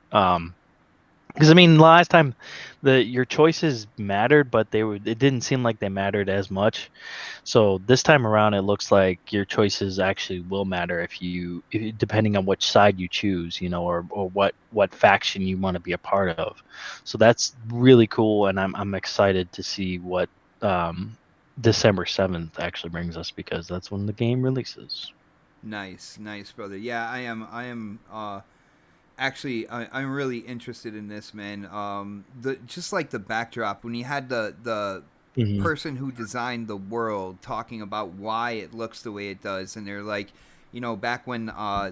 Because last time your choices mattered, but it didn't seem like they mattered as much. So this time around, it looks like your choices actually will matter if depending on which side you choose, or what faction you want to be a part of. So that's really cool, and I'm excited to see what December 7th actually brings us, because that's when the game releases. Nice, brother. Yeah, I am. Actually, I'm really interested in this, man. Just like the backdrop, when you had the person who designed the world talking about why it looks the way it does, and they're like, back when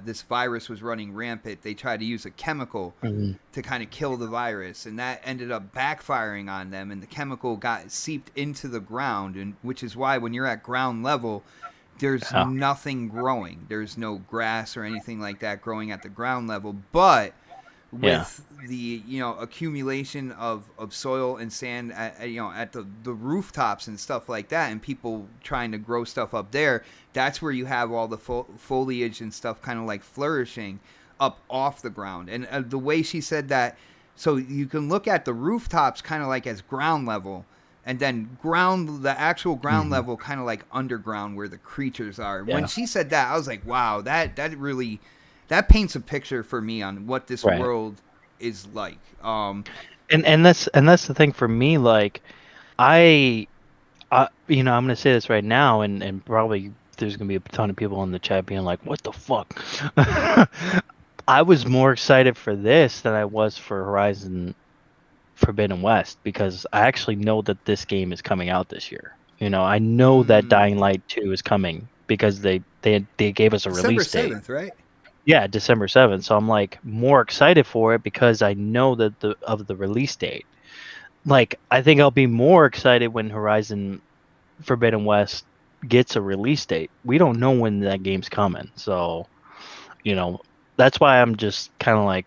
this virus was running rampant, they tried to use a chemical to kind of kill the virus, and that ended up backfiring on them, and the chemical got seeped into the ground, and which is why when you're at ground level, there's nothing growing. There's no grass or anything like that growing at the ground level. But with the accumulation of soil and sand at the rooftops and stuff like that, and people trying to grow stuff up there, that's where you have all the foliage and stuff kind of like flourishing up off the ground. And the way she said that, so you can look at the rooftops kind of like as ground level, and then the actual ground level kind of like underground where the creatures are. Yeah. When she said that, I was like, wow, that really paints a picture for me on what this world is like. And that's the thing for me. Like, I'm going to say this right now, and probably there's going to be a ton of people in the chat being like, what the fuck? I was more excited for this than I was for Horizon Forbidden West, because I actually know that this game is coming out this year. I know that Dying Light 2 is coming, because they gave us a release date. December 7th, right? Yeah, December 7th. So I'm like more excited for it because I know that of the release date. Like, I think I'll be more excited when Horizon Forbidden West gets a release date. We don't know when that game's coming. So, that's why I'm just kind of like,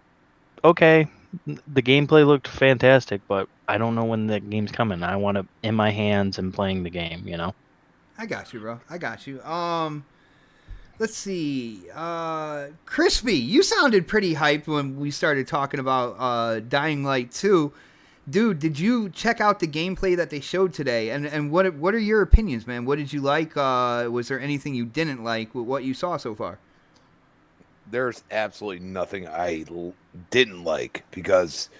okay, the gameplay looked fantastic, but I don't know when the game's coming. I want it in my hands and playing the game, you know? I got you, bro. I got you. Let's see. Crispy, you sounded pretty hyped when we started talking about Dying Light 2. Dude, did you check out the gameplay that they showed today? And what are your opinions, man? What did you like? Was there anything you didn't like with what you saw so far? There's absolutely nothing I didn't like, because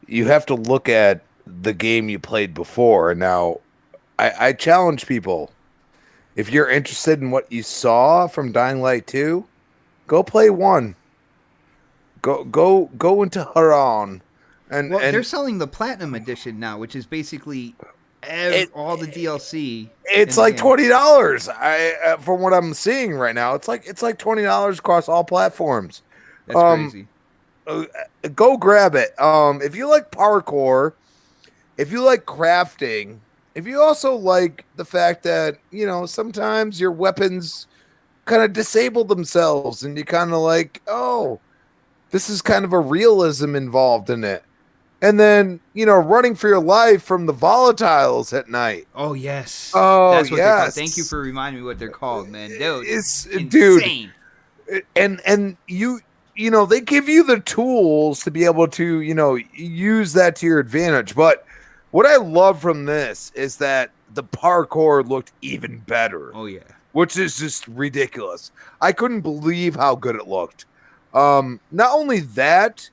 you have to look at the game you played before. And now I challenge people, if you're interested in what you saw from Dying Light 2, go play 1. Go into Haran. And they're selling the Platinum Edition now, which is basically all the DLC. It's like $20. From what I'm seeing right now, it's like $20 across all platforms. That's crazy. Go grab it. If you like parkour, if you like crafting, if you also like the fact that, you know, sometimes your weapons kind of disable themselves and you kind of like, oh, this is kind of a realism involved in it. And then, you know, running for your life from the volatiles at night. Oh, yes. Oh, that's what yes. They're called. Thank you for reminding me what they're called, man. It's insane. Dude. And you know, they give you the tools to be able to, you know, use that to your advantage. But what I love from this is that the parkour looked even better. Oh, yeah. Which is just ridiculous. I couldn't believe how good it looked. Not only that,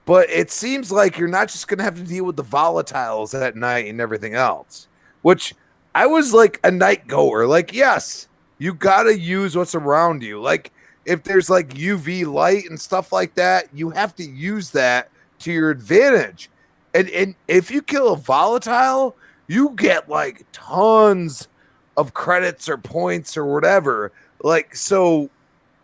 but it seems like you're not just going to have to deal with the volatiles at night and everything else, which I was like a night goer. Like, yes, you got to use what's around you. Like, if there's like UV light and stuff like that, you have to use that to your advantage. And if you kill a volatile, you get like tons of credits or points or whatever. Like, so,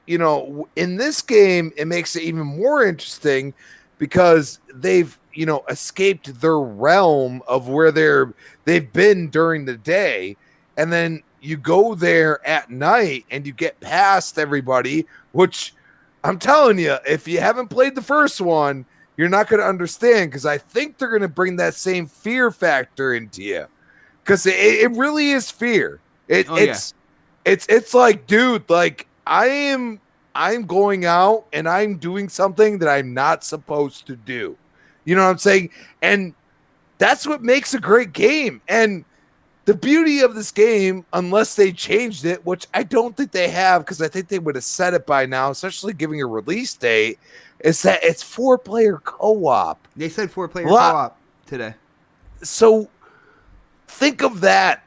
you know, in this game, it makes it even more interesting because they've, you know, escaped their realm of where they've been during the day. And then you go there at night and you get past everybody, which I'm telling you, if you haven't played the first one, you're not going to understand, because I think they're going to bring that same fear factor into you, because it really is fear. It's like, dude, like I'm going out and I'm doing something that I'm not supposed to do. You know what I'm saying? And that's what makes a great game. And the beauty of this game, unless they changed it, which I don't think they have, because I think they would have said it by now, especially giving a release date, is that it's 4-player co-op. They said 4-player co-op today. So think of that.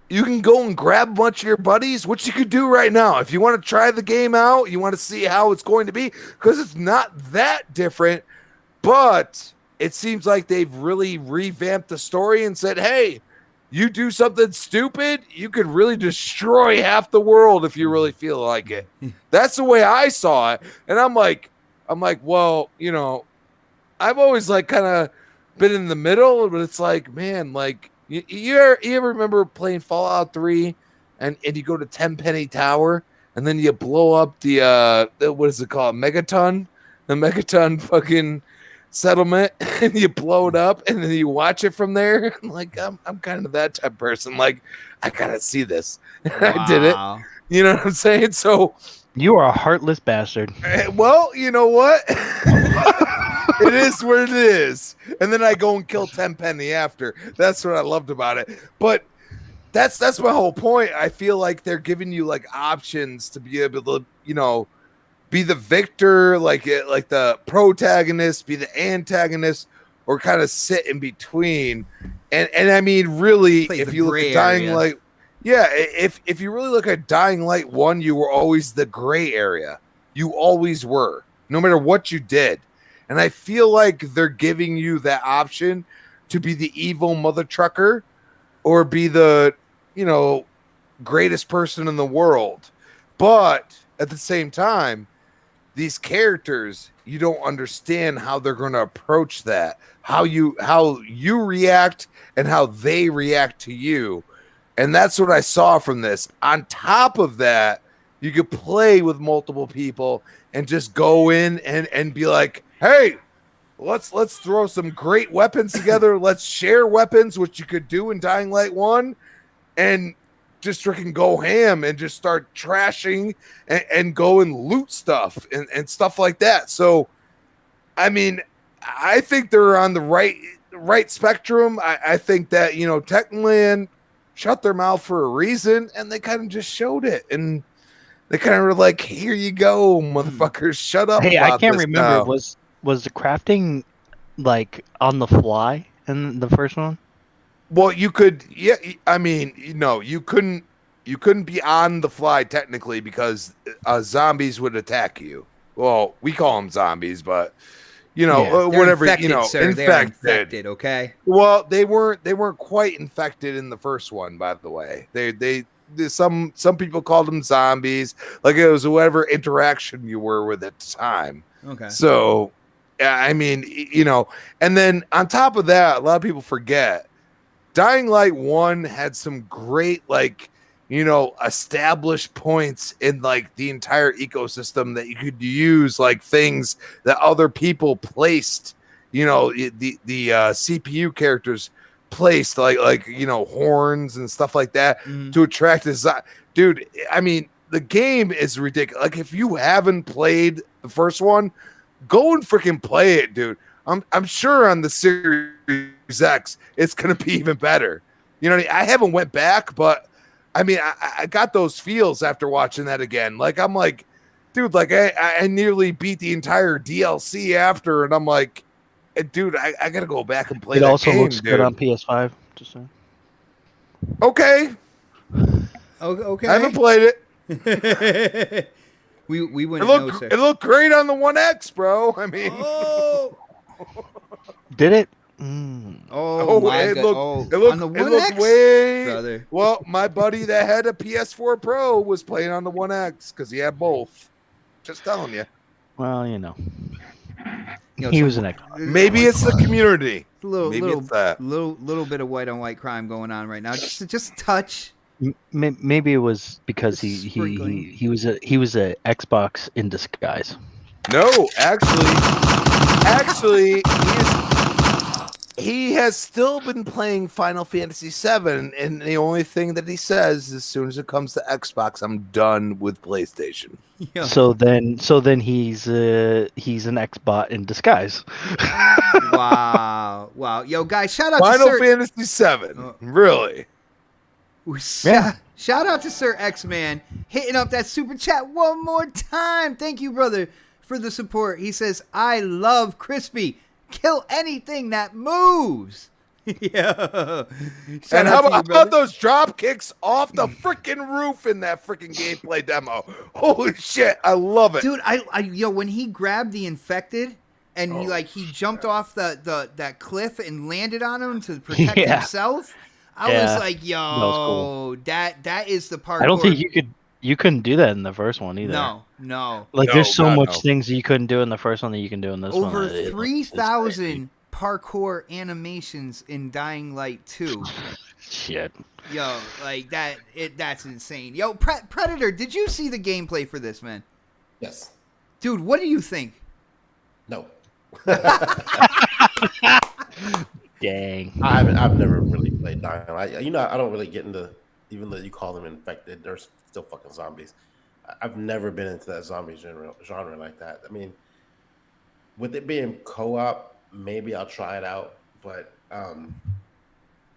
You can go and grab a bunch of your buddies, which you could do right now. If you want to try the game out, you want to see how it's going to be, because it's not that different, but it seems like they've really revamped the story and said, hey, you do something stupid, you could really destroy half the world if you really feel like it. That's the way I saw it. And I'm like, well, you know, I've always like kind of been in the middle, but it's like, man, like, you ever remember playing Fallout 3 and you go to Tenpenny Tower and then you blow up the what is it called? The Megaton fucking settlement, and you blow it up and then you watch it from there. Like, I'm kind of that type of person. Like, I gotta see this. Wow. I did it. You know what I'm saying? So you are a heartless bastard. Well, you know what? It is what it is. And then I go and kill Tenpenny after. That's what I loved about it. But that's my whole point. I feel like they're giving you like options to be able to, you know, be the victor, like the protagonist, be the antagonist, or kind of sit in between. And I mean, really, if you look at Dying Light, yeah, if you really look at Dying Light 1, you were always the gray area. You always were, no matter what you did. And I feel like they're giving you that option to be the evil mother trucker or be the, you know, greatest person in the world. But at the same time, these characters, you don't understand how they're going to approach that, how you react and how they react to you. And that's what I saw from this. On top of that, you could play with multiple people and just go in and be like, hey, let's throw some great weapons together. Let's share weapons, which you could do in Dying Light 1, and just freaking go ham and just start trashing and go and loot stuff and stuff like that. So, I mean, I think they're on the right spectrum. I think that, Techland shut their mouth for a reason, and they kind of just showed it. And they kind of were like, here you go, motherfuckers, shut up. Hey, I can't remember. Was the crafting like on the fly in the first one? Well, you could, yeah. I mean, you couldn't be on the fly technically because zombies would attack you. Well, we call them zombies, but whatever. Infected, sir. They're infected. Okay. Well, they weren't quite infected in the first one, by the way. They some people called them zombies, like it was whatever interaction you were with at the time. Okay. So, I mean, and then on top of that, a lot of people forget. Dying Light 1 had some great, established points in like the entire ecosystem that you could use, like things that other people placed, the CPU characters placed like horns and stuff like that to attract this. Dude, I mean, the game is ridiculous. Like if you haven't played the first one, go and freaking play it, dude. I'm sure on the Series X, it's going to be even better. I haven't went back, but I mean, I got those feels after watching that again. Like, I'm like, dude, like I nearly beat the entire DLC after, and I'm like, dude, I got to go back and play that game. It also looks good on PS5, just saying. Okay. Okay. I haven't played it. We wouldn't know, sir. It looked great on the One X, bro. I mean... Did it? Oh my it God! Looked, on the One X, brother. Well, my buddy that had a PS4 Pro was playing on the One X because he had both. Just telling you. Well, he was an Xbox. Maybe it's the community. Little bit of white on white crime going on right now. Just a touch. Maybe it was because he was a Xbox in disguise. No, actually, he has still been playing Final Fantasy VII, and the only thing that he says, as soon as it comes to Xbox, I'm done with PlayStation. Yeah. So then he's an Xbot in disguise. Wow. Yo, guys, shout out Final to Fantasy VII. Really? Shout out to Sir X-Man hitting up that super chat one more time. Thank you, brother, for the support. He says, I love Crispy. Kill anything that moves. Yeah. And how about those drop kicks off the freaking roof in that freaking gameplay demo? Holy shit, I love it. Dude, when he grabbed the infected and he jumped off that cliff and landed on him to protect himself, I was like, yo, that was cool. That is the part. I don't think you couldn't do that in the first one either. No. There's so much things that you couldn't do in the first one that you can do in this one. Over 3,000 parkour animations in Dying Light 2. Shit. Yo, that's insane. Yo, Predator, did you see the gameplay for this, man? Yes. Dude, what do you think? No. Dang. I've never really played Dying Light. I don't really get into, even though you call them infected, they're still fucking zombies. I've never been into that zombie genre like that. I mean, with it being co-op, maybe I'll try it out, but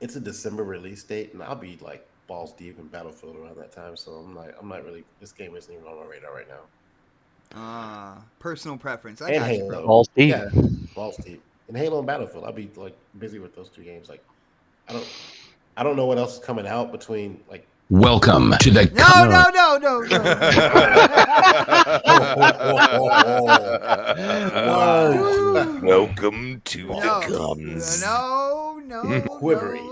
it's a December release date, and I'll be like balls deep in Battlefield around that time. So I'm not really. This game isn't even on my radar right now. Personal preference. And Halo, balls deep. Yeah, balls deep. And Halo and Battlefield, I'll be like busy with those two games. Like, I don't know what else is coming out between like. Welcome to the No. Welcome to the guns. No. Quivering.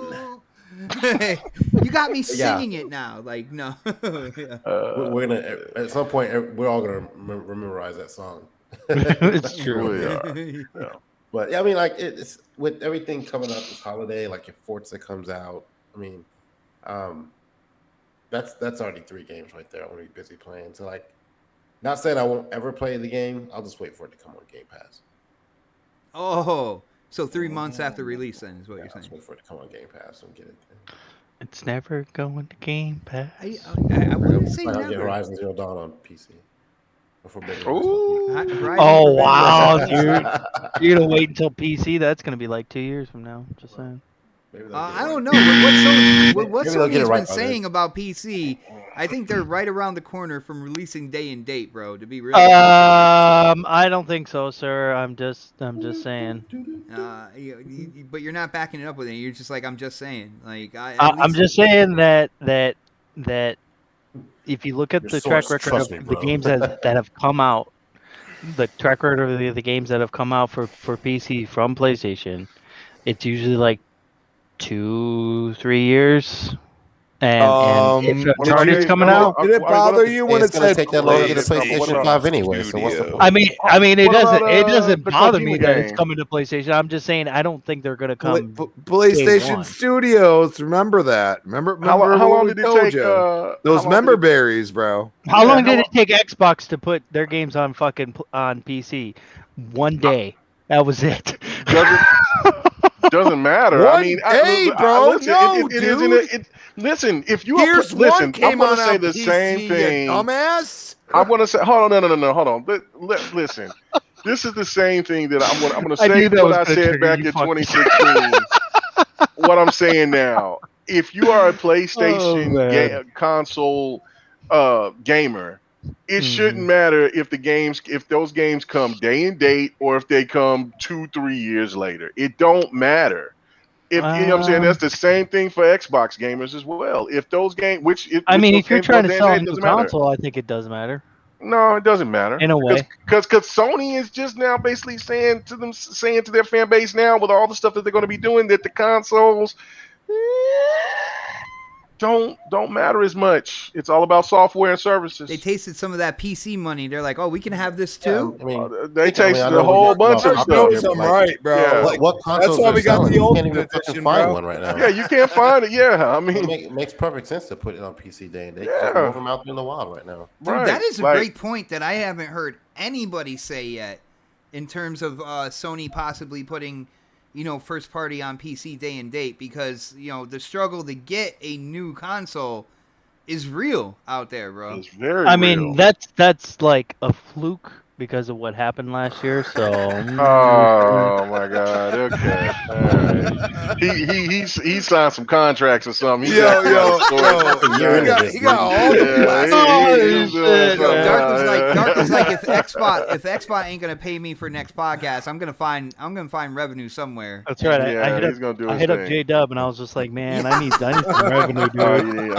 You got me singing it now. Like, no. We're gonna at some point we're all gonna memorize that song. It's true. Yeah. But yeah, I mean, like it's with everything coming up this holiday, like if Forza comes out. I mean, that's already 3 games right there. I'm gonna be busy playing. So like, not saying I won't ever play the game. I'll just wait for it to come on Game Pass. Oh, so 3 months after release, then is what you're saying. Just wait for it to come on Game Pass and get it. Then. It's never going to Game Pass. I wouldn't say I'll never. get Horizon Zero Dawn on PC. Oh wow, dude! You're gonna wait until PC? That's gonna be like 2 years from now. Just saying. I don't know. What Sony's been saying about PC, I think they're right around the corner from releasing day and date, bro. To be real. I don't think so, sir. I'm just saying. But you're not backing it up with it. You're just like, I'm just saying. Like I'm just saying that if you look at the track record of the games that have come out, the track record of the games that have come out for PC from PlayStation, it's usually like 2-3 years. And if Uncharted's coming out, did it bother you when it said take that long to get a PlayStation 5 anyway? So what's the point? I mean, it doesn't bother me that it's coming to PlayStation. I'm just saying I don't think they're gonna come. PlayStation Studios, remember that? Remember how long did it take? Those member berries, bro. How long did it take Xbox to put their games on on PC? 1 day. That was it. Doesn't matter. I mean, bro. Listen, if you listen, I'm going to say the same thing. Dumbass. I'm going to say, hold on, no, hold on. Listen, this is the same thing that I'm going to say what I said back in 2016. What I'm saying now, if you are a PlayStation console gamer, it shouldn't matter if those games come day and date or if they come 2-3 years later. It don't matter. You know what I'm saying? That's the same thing for Xbox gamers as well. If those games, if you're trying to sell a new console, I think it does matter. No, it doesn't matter. In a way, because Sony is just now basically saying to their fan base now with all the stuff that they're going to be doing that the consoles don't matter as much. It's all about software and services. They tasted some of that PC money. They're like, oh, we can have this too. Yeah, I mean, they tasted a whole bunch of stuff. Right, bro. Yeah. What consoles That's why we got the Ultimate Edition, find bro. one right now. Yeah, you can't find it. Yeah, I mean, it makes perfect sense to put it on PC day and date. Just move them out in the wild right now. Dude, right. That is a great point that I haven't heard anybody say yet in terms of Sony possibly putting, first party on PC day and date, because, the struggle to get a new console is real out there, bro. It's very I real. mean, that's like a fluke because of what happened last year. So. Oh my God. Okay. All right. He signed some contracts or something. He got all the shit. Dark was like, if Xbox ain't gonna pay me for next podcast, I'm gonna find revenue somewhere. That's right. Yeah, I hit up J-Dub and I was just like, man, I need some revenue, dude.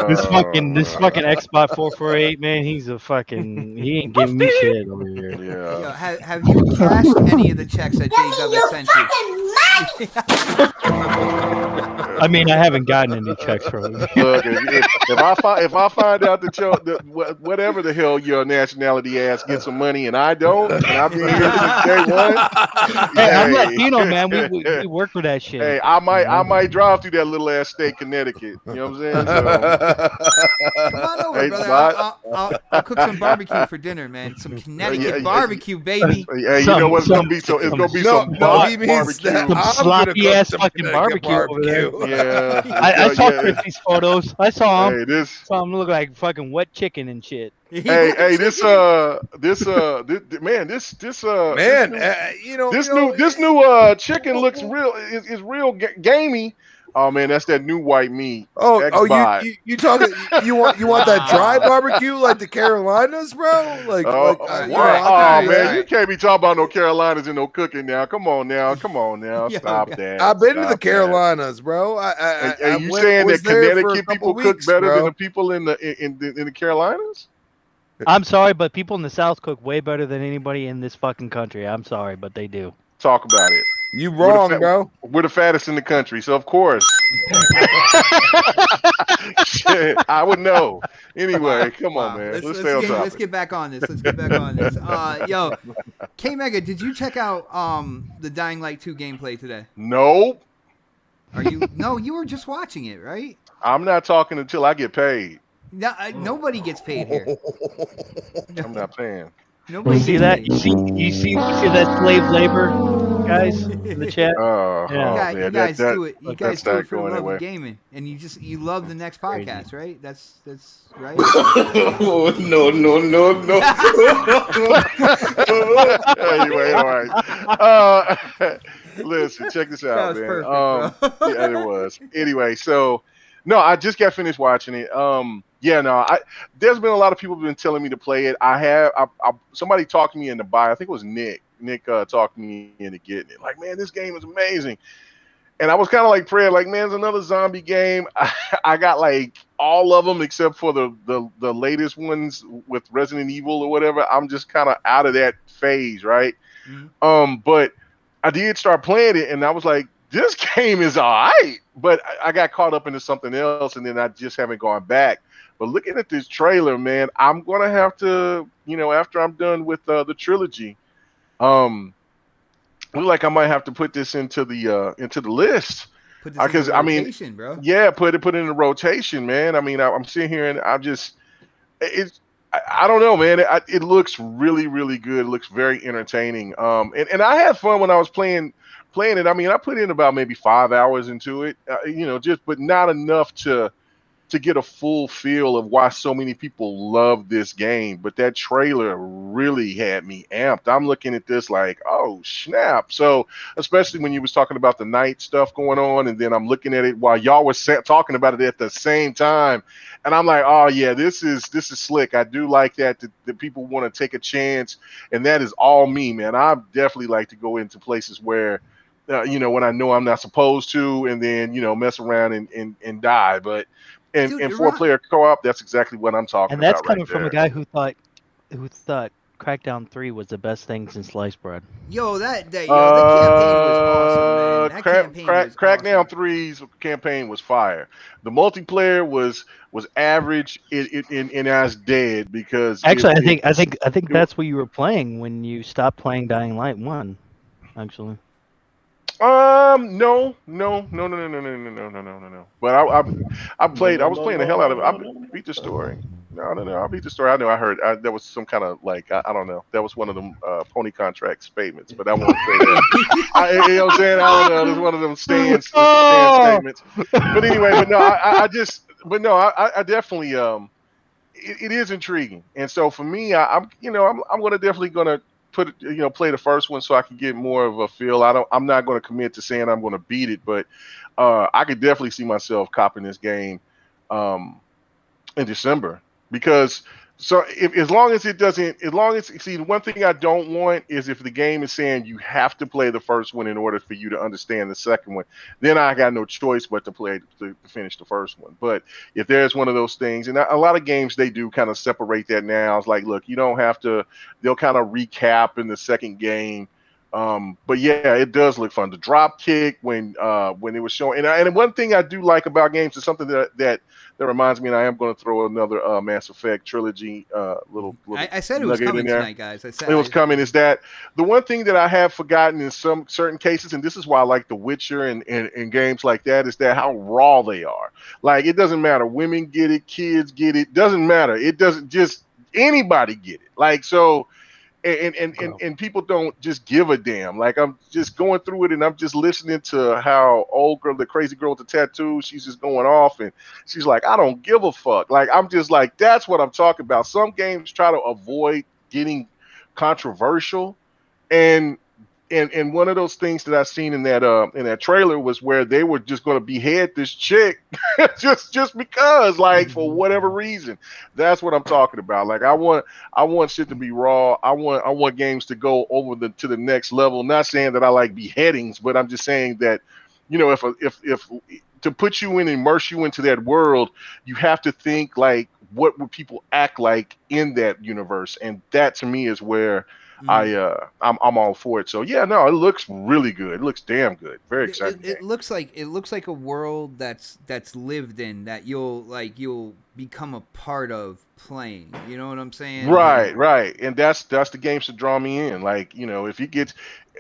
This fucking Xbox 448, man, he ain't giving me shit over here. Yeah. Have you cashed any of the checks that J-Dub has sent you? I mean, I haven't gotten any checks from him. Look, if I find out that whatever the hell your nationality ass gets some money and I don't, and I've been here since day one. Hey, I'm Latino, man. We work for that shit. Hey, I might drive through that little ass state, Connecticut. You know what I'm saying? Come on over, brother. I'll cook some barbecue for dinner, man. Some Connecticut barbecue, baby. Hey, you know what's gonna be? So it's gonna be some barbecue. Some sloppy ass fucking barbecue over there. Yeah, I saw Chrissy's photos. I saw him. Hey, saw him look like fucking wet chicken and shit. Hey, this new chicken looks real. Is real gamey. Oh man, that's that new white meat. You talking? You want that dry barbecue like the Carolinas, bro? Man, you can't be talking about no Carolinas and no cooking now. Come on now, stop that. I've been to the Carolinas, bro. Are you saying that Connecticut people cook better than the people in the Carolinas? I'm sorry, but people in the South cook way better than anybody in this fucking country. I'm sorry, but they do. Talk about it. You wrong, bro. We're the fattest in the country, so of course. Shit, I would know. Anyway, come on, man. Let's get back on this. Yo, K-Mega, did you check out the Dying Light 2 gameplay today? Nope. No, you were just watching it, right? I'm not talking until I get paid. No, nobody gets paid here. I'm not paying. Nobody you see that? You see that slave labor, guys, in the chat? You guys do it. You guys do it for the love anyway. of gaming, and you love the next podcast, right? That's right. No. Anyway, all right. Listen, check this out, man. Perfect, bro. Yeah, it was. Anyway, so no, I just got finished watching it. There's been a lot of people who've been telling me to play it. Somebody talked me into buy. I think it was Nick. Nick talked me into getting it. Like, man, this game is amazing. And I was kind of like praying, like, man, it's another zombie game. I got like all of them except for the latest ones with Resident Evil or whatever. I'm just kind of out of that phase, right? Mm-hmm. But I did start playing it, and I was like, this game is all right. But I got caught up into something else, and then I just haven't gone back. But looking at this trailer, man, I'm gonna have to, after I'm done with the trilogy, look like I might have to put this into the list. Put this in the rotation, bro. Yeah, put it in the rotation, man. I mean, I'm sitting here and I'm just, I don't know, man. It looks really, really good. It looks very entertaining. And I had fun when I was playing it. I mean, I put in about maybe 5 hours into it, but not enough to get a full feel of why so many people love this game. But that trailer really had me amped. I'm looking at this like, oh, snap. So especially when you was talking about the night stuff going on, and then I'm looking at it while y'all were talking about it at the same time. And I'm like, oh, yeah, this is slick. I do like that people want to take a chance. And that is all me, man. I definitely like to go into places where, when I know I'm not supposed to, and then, mess around and die. But and 4-player co-op, that's exactly what I'm talking about. And that's coming from a guy who thought Crackdown 3 was the best thing since sliced bread. Yo, the campaign was awesome, man. Crackdown 3's campaign was fire. The multiplayer was average. And as dead because actually, I think that's what you were playing when you stopped playing Dying Light 1. Actually. No. But I was playing the hell out of it. I beat the story. No. I beat the story. I know. I heard there was some kind of like I don't know. That was one of them pony contract statements. But I won't say that. You know what I'm saying? I don't know. It was one of them stand statements. But anyway, I definitely it is intriguing. And so for me, I'm definitely gonna play the first one so I can get more of a feel. I'm not going to commit to saying I'm going to beat it, but I could definitely see myself copping this game in December because as long as the one thing I don't want is if the game is saying you have to play the first one in order for you to understand the second one, then I got no choice but to finish the first one. But if there's one of those things, and a lot of games they do kind of separate that now. It's like, look, you don't have to. They'll kind of recap in the second game. But yeah, it does look fun. The drop kick when it was showing, and one thing I do like about games is something that reminds me, and I am going to throw another Mass Effect trilogy little. I said it was coming tonight, guys. I said it was coming. Is that the one thing that I have forgotten in some certain cases, and this is why I like The Witcher and games like that, is that how raw they are. Like it doesn't matter, women get it, kids get it, doesn't matter. It doesn't just anybody get it. Like so. And people don't just give a damn. Like I'm just going through it and I'm just listening to how old girl, the crazy girl with the tattoo, she's just going off and she's like, I don't give a fuck. Like I'm just like, that's what I'm talking about. Some games try to avoid getting controversial, and one of those things that I seen in that trailer was where they were just going to behead this chick just because, like, for whatever reason. That's what I'm talking about. Like I want shit to be raw. I want games to go over to the next level. Not saying that I like beheadings, but I'm just saying that, if to put you in, immerse you into that world, you have to think like, what would people act like in that universe? And that to me is where I'm all for it. So yeah, no, it looks really good. It looks damn good. Very exciting. It looks like a world that's lived in, that you'll become a part of playing. You know what I'm saying? Right. And that's the games to draw me in. Like, if it gets,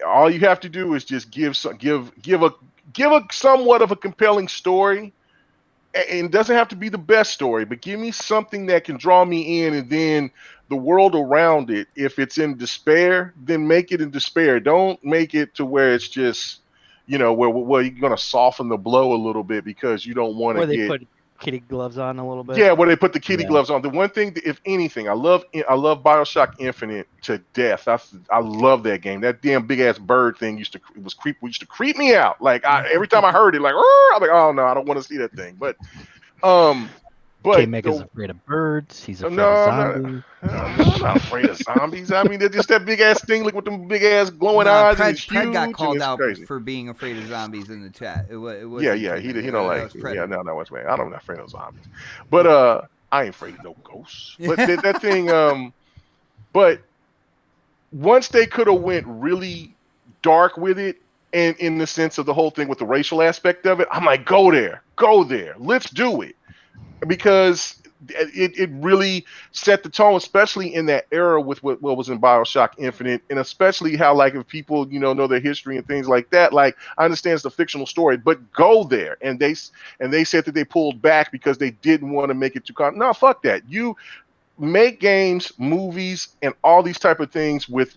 all you have to do is just give a somewhat of a compelling story, and it doesn't have to be the best story, but give me something that can draw me in, and then the world around it. If it's in despair, then make it in despair. Don't make it to where it's just, where you're gonna soften the blow a little bit because you don't want to get. Put kitty gloves on a little bit. Yeah, where they put the kitty gloves on. The one thing, if anything, I love BioShock Infinite to death. I love that game. That damn big ass bird thing used to creep me out. Like every time I heard it, like I'm like, oh no, I don't want to see that thing. But K-Mega's afraid of birds. He's afraid of zombies. I'm not afraid of zombies. I mean, they're just that big ass thing, like with them big ass glowing eyes. Pred got called out for being afraid of zombies in the chat. He don't like. Yeah, no, what's man. I'm not afraid of zombies, but I ain't afraid of no ghosts. But that thing, but once they could have went really dark with it, and in the sense of the whole thing with the racial aspect of it, I'm like, go there, let's do it. Because it really set the tone, especially in that era with what was in BioShock Infinite, and especially how, like, if people know their history and things like that. Like, I understand it's a fictional story, but go there. And they said that they pulled back because they didn't want to make it too no, fuck that. You make games, movies, and all these type of things with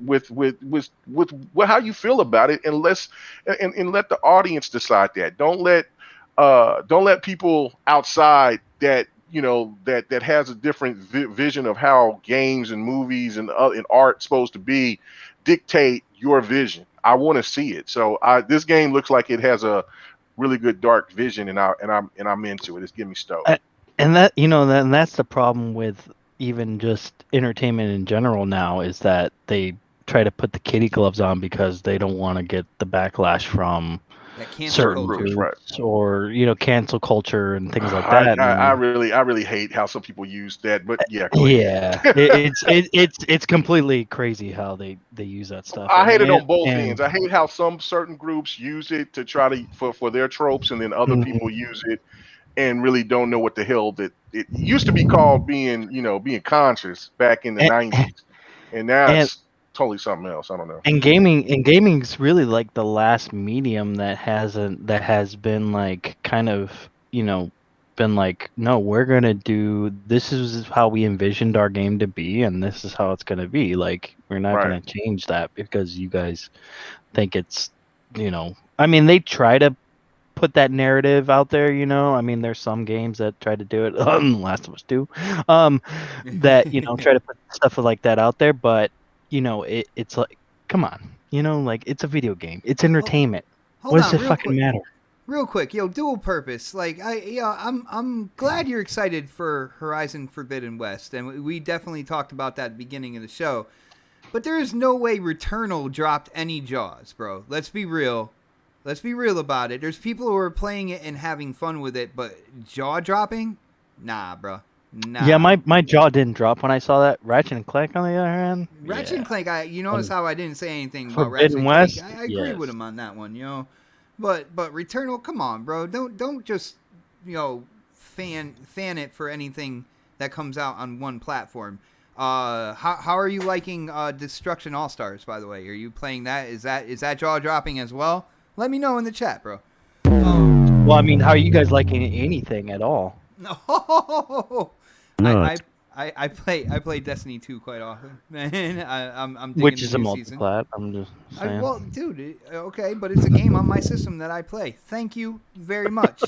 how you feel about it, and let the audience decide that. Don't let people outside that that has a different vision of how games and movies and art supposed to be dictate your vision. I want to see it. So this game looks like it has a really good dark vision, and I'm into it. It's getting me stoked. And that's the problem with even just entertainment in general now, is that they try to put the kitty gloves on because they don't want to get the backlash from certain groups, right? Or cancel culture and things like that. I really hate how some people use that, but yeah, it's completely crazy how they use that stuff. I hate it on both ends. I hate how some certain groups use it to try to for their tropes, and then other people use it and really don't know what the hell that it used to be called being conscious back in the 90s, and now it's totally something else. I don't know. And gaming's really like the last medium that has been like kind of been like, no, we're gonna do this is how we envisioned our game to be, and this is how it's gonna be. Like, we're not gonna change that because you guys think it's I mean, they try to put that narrative out there, I mean, there's some games that try to do it. Last of Us 2, that try to put stuff like that out there, but it's like, come on, like, it's a video game, it's entertainment. What does it fucking matter? Real quick, dual purpose. Like, I'm glad you're excited for Horizon Forbidden West, and we definitely talked about that at the beginning of the show. But there is no way Returnal dropped any jaws, bro. Let's be real. Let's be real about it. There's people who are playing it and having fun with it, but jaw dropping? Nah, bro. Nah. Yeah, my jaw didn't drop when I saw that. Ratchet and Clank, on the other hand. Ratchet and Clank, you notice how I didn't say anything about Ratchet and Clank. I agree with him on that one, But Returnal, come on, bro. Don't just fan it for anything that comes out on one platform. How are you liking Destruction All Stars, by the way? Are you playing that? Is that jaw dropping as well? Let me know in the chat, bro. Well, I mean, how are you guys liking anything at all? No. I play Destiny 2 quite often, man. I'm digging which is the a new multi-plat. I'm just saying. Well, dude, okay, but it's a game on my system that I play. Thank you very much.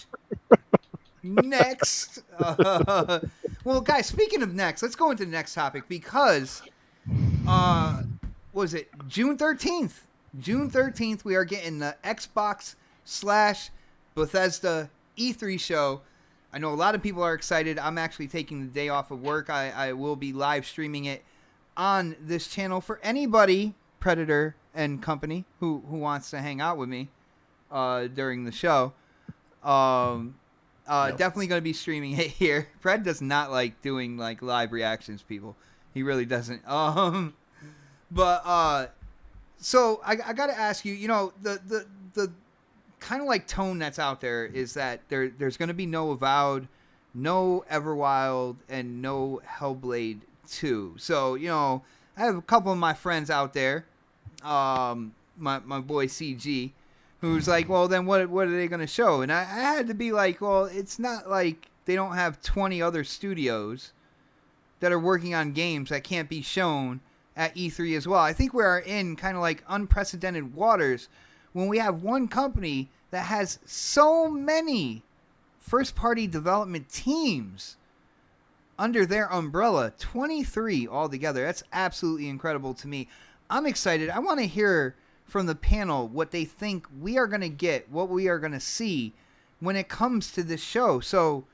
Next. Well, guys, speaking of next, let's go into the next topic because, was it June 13th? June 13th, we are getting the Xbox / Bethesda E3 show. I know a lot of people are excited. I'm actually taking the day off of work. I will be live streaming it on this channel for anybody, Predator and company, who wants to hang out with me during the show. Definitely going to be streaming it here. Fred does not like doing like live reactions, people. He really doesn't. So I got to ask you, the kind of like tone that's out there is that there's going to be no Avowed, no Everwild, and no Hellblade 2. So, I have a couple of my friends out there, my boy CG, who's like, well, then what are they going to show? And I had to be like, well, it's not like they don't have 20 other studios that are working on games that can't be shown at E3 as well. I think we are in kind of like unprecedented waters when we have one company that has so many first-party development teams under their umbrella, 23 altogether. That's absolutely incredible to me. I'm excited. I want to hear from the panel what they think we are going to get, what we are going to see when it comes to this show. So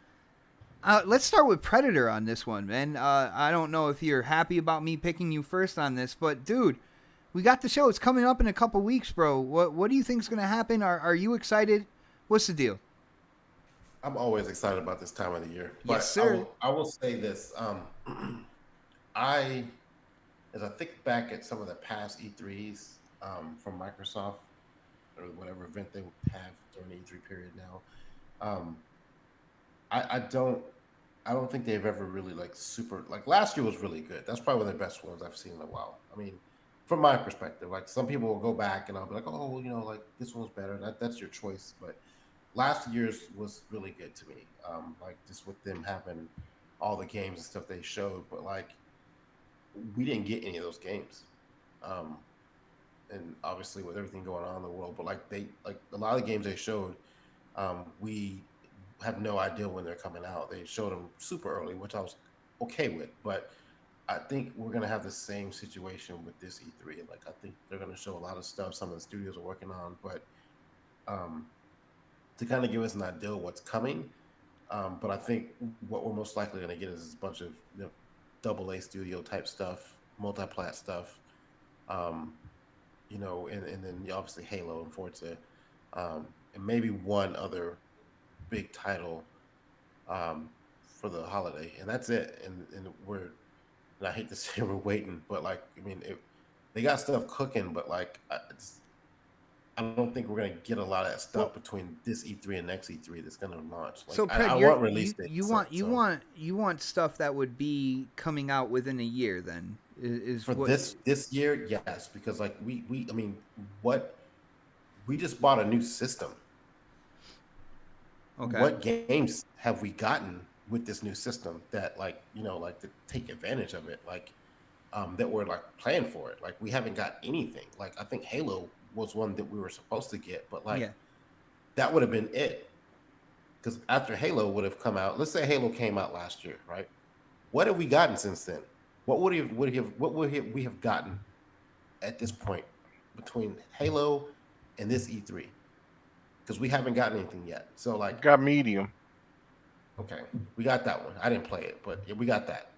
let's start with Predator on this one, man. I don't know if you're happy about me picking you first on this, but dude, we got the show. It's coming up in a couple weeks, bro. What do you think is going to happen? Are you excited? What's the deal? I'm always excited about this time of the year. But yes, sir. I will say this. As I think back at some of the past E3s from Microsoft or whatever event they have during the E3 period now, I don't think they've ever really like super like last year was really good. That's probably one of the best ones I've seen in a while. I mean, from my perspective, like some people will go back and I'll be like, oh, well, like this one's better. That's your choice, but last year's was really good to me. Like just with them having all the games and stuff they showed, but like we didn't get any of those games. And obviously with everything going on in the world, but like a lot of the games they showed, we have no idea when they're coming out. They showed them super early, which I was okay with, but I think we're going to have the same situation with this E3. Like I think they're going to show a lot of stuff some of the studios are working on, but to kind of give us an idea of what's coming. But I think what we're most likely going to get is a bunch of AA studio type stuff, multi-plat stuff, and then obviously Halo and Forza, and maybe one other big title for the holiday, and that's it. And I hate to say we're waiting, but like I mean, they got stuff cooking, but like I don't think we're gonna get a lot of that stuff between this E3 and next E3 that's gonna launch. Like, so Pred, I want release dates. You want stuff that would be coming out within a year. Then is for this year, yes, because like we just bought a new system. Okay. What games have we gotten with this new system that like to take advantage of it, like that we're like playing for it? Like we haven't got anything. Like I think Halo was one that we were supposed to get, but like that would have been it. Because after Halo would have come out, let's say Halo came out last year, right? What have we gotten since then? What would we have gotten at this point between Halo and this E3? Because we haven't gotten anything yet. So like got Medium. Okay, we got that one. I didn't play it, but yeah, we got that.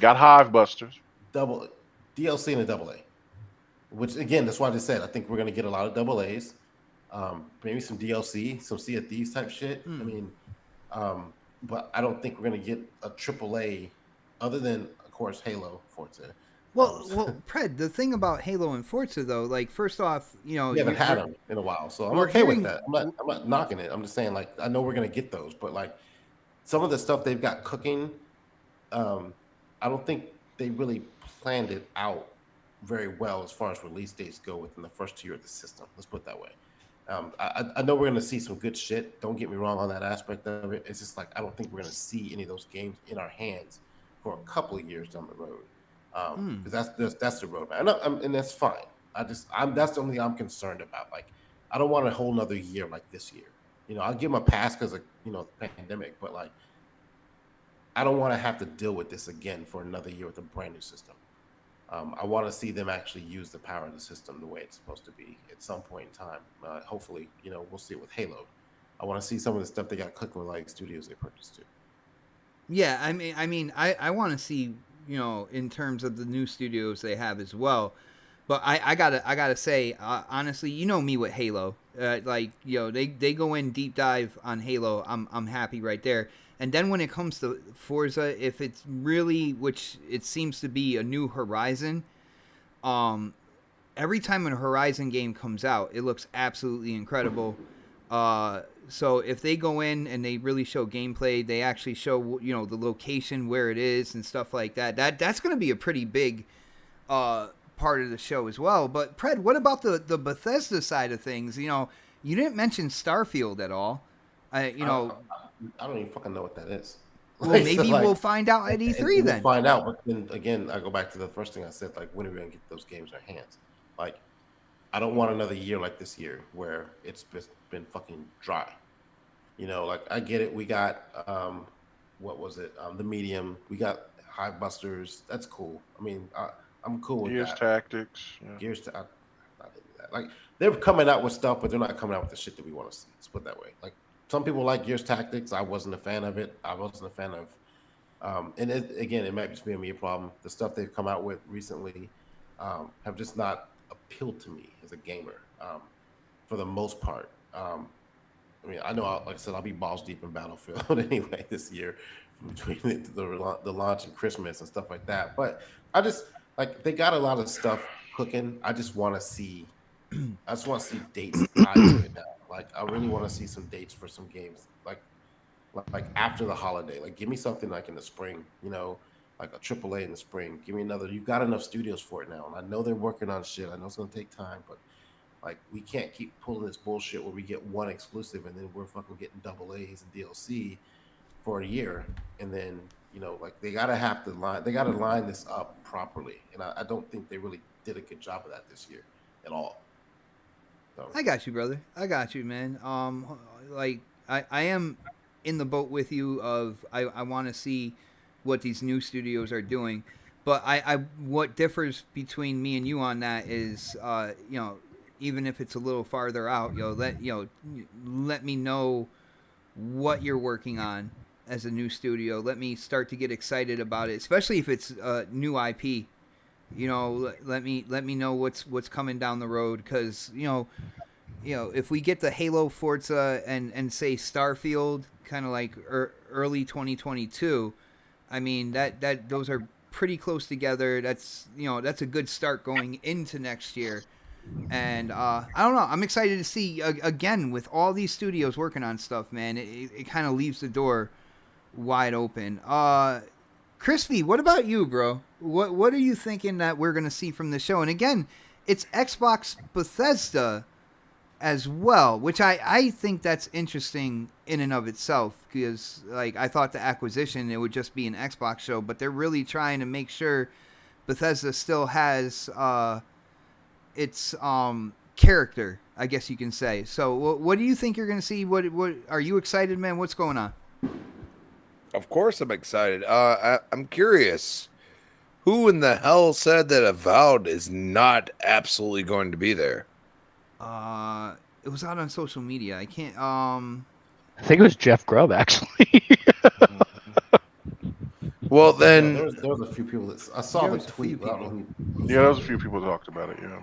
Got Hive Busters. Double DLC and a AA. Which again, that's why I just said I think we're gonna get a lot of AA's. Maybe some DLC, some Sea of Thieves type shit. I mean, but I don't think we're gonna get a AAA other than of course Halo, Forza. Well, Pred, the thing about Halo and Forza though, like first off, we haven't had them in a while, so I'm okay with that. I'm not knocking it. I'm just saying like I know we're gonna get those, but like some of the stuff they've got cooking, I don't think they really planned it out very well as far as release dates go within the first year of the system. Let's put it that way. I know we're going to see some good shit. Don't get me wrong on that aspect of it. It's just like I don't think we're going to see any of those games in our hands for a couple of years down the road. Because that's the roadmap, and that's fine. That's the only thing I'm concerned about. Like I don't want a whole nother year like this year. I'll give them a pass because of the pandemic, but like I don't want to have to deal with this again for another year with a brand new system. I want to see them actually use the power of the system the way it's supposed to be at some point in time. Hopefully, we'll see it with Halo. I want to see some of the stuff they got cooking with like studios they purchased too. Yeah, I mean, I want to see, in terms of the new studios they have as well. But I gotta say, honestly, me with Halo. They go in deep dive on Halo. I'm happy right there. And then when it comes to Forza, if it's really, which it seems to be a new Horizon, every time a Horizon game comes out, it looks absolutely incredible. So if they go in and they really show gameplay, they actually show, the location where it is and stuff like that. That's going to be a pretty big part part of the show as well. But Pred, what about the Bethesda side of things? You know, you didn't mention Starfield at all. I don't even fucking know what that is. Well, maybe we'll find out at E3 then. We'll find out, but then again, I go back to the first thing I said, like, when are we going to get those games in our hands? Like, I don't want another year like this year where it's been fucking dry. You know, like, I get it. We got, what was it? The Medium. We got Hivebusters. That's cool. I mean, I'm cool with Gears that. Tactics. Yeah. Gears Tactics. Like, they're coming out with stuff, but they're not coming out with the shit that we want to see. Let's put it that way. Like, some people like Gears Tactics. I wasn't a fan of it. I wasn't a fan of, and it might just be a problem. The stuff they've come out with recently have just not appealed to me as a gamer, for the most part. I mean, I know, like I said, I'll be balls deep in Battlefield anyway this year, between the launch and Christmas and stuff like that. But I just, like, they got a lot of stuff cooking. I just want to see dates tied to it now. Like, I really want to see some dates for some games, like after the holiday. Like, give me something like in the spring, you know, like a AAA in the spring. Give me another. You've got enough studios for it now, and I know they're working on shit. I know it's gonna take time, but like, we can't keep pulling this bullshit where we get one exclusive and then we're fucking getting double A's and DLC for a year, and then, you know, like, they gotta line this up properly, and I don't think they really did a good job of that this year at all. So. I got you, brother. I got you, man. Like, I am in the boat with you of I want to see what these new studios are doing, but what differs between me and you on that is, you know, even if it's a little farther out, let me know what you're working on as a new studio. Let me start to get excited about it, especially if it's new IP. You know, let me know what's coming down the road, because you know, if we get the Halo, Forza, and say Starfield, kind of like early 2022, I mean, that those are pretty close together. That's a good start going into next year. And I don't know, I'm excited to see again with all these studios working on stuff, man. It kind of leaves the door wide open. Crispy, what about you, bro? What are you thinking that we're going to see from the show? And again, it's Xbox Bethesda as well, which I think that's interesting in and of itself, because, like, I thought the acquisition, it would just be an Xbox show, but they're really trying to make sure Bethesda still has its character, I guess you can say. So what do you think you're going to see? What are you excited, man? What's going on? Of course I'm excited. I'm curious. Who in the hell said that Avowed is not absolutely going to be there? It was out on social media. I can't. I think it was Jeff Grubb, actually. Well, then there was a few people that I saw the tweet. Yeah, there was a few people that talked about it. Yeah.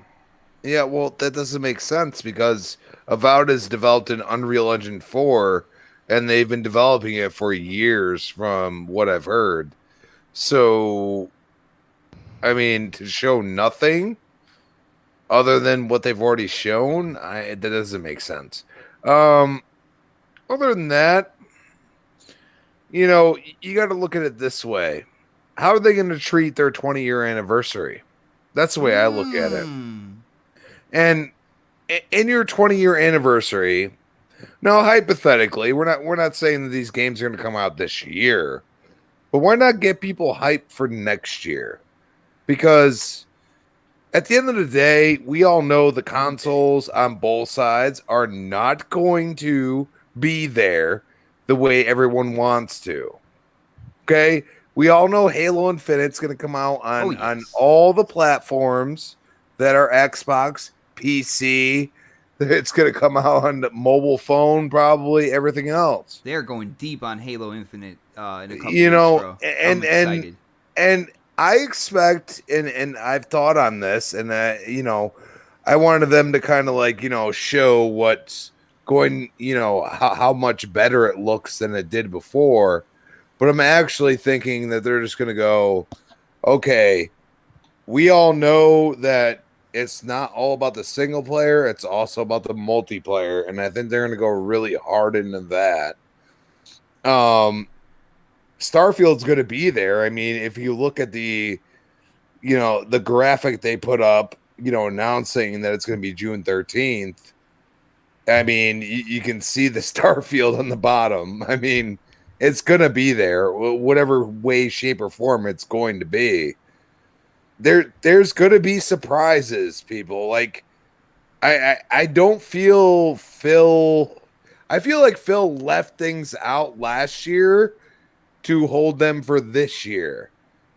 Yeah, well, that doesn't make sense, because Avowed is developed in Unreal Engine 4. And they've been developing it for years, from what I've heard. So, I mean, to show nothing other than what they've already shown, that doesn't make sense. Other than that, you know, you got to look at it this way. How are they going to treat their 20-year anniversary? That's the way I look at it. And in your 20-year anniversary... Now, hypothetically, we're not saying that these games are going to come out this year, but why not get people hyped for next year? Because at the end of the day, we all know the consoles on both sides are not going to be there the way everyone wants to. Okay? We all know Halo Infinite's going to come out on all the platforms that are Xbox, PC. It's going to come out on the mobile phone, probably everything else. They're going deep on Halo Infinite in a couple weeks, bro. And I expect, and I've thought on this, and I wanted them to kind of like, show what's going, how much better it looks than it did before. But I'm actually thinking that they're just going to go, okay, we all know that it's not all about the single player. It's also about the multiplayer. And I think they're going to go really hard into that. Starfield's going to be there. I mean, if you look at the the graphic they put up, announcing that it's going to be June 13th. I mean, you can see the Starfield on the bottom. I mean, it's going to be there, whatever way, shape, or form it's going to be. There's going to be surprises, people. Like, I don't feel Phil. I feel like Phil left things out last year to hold them for this year.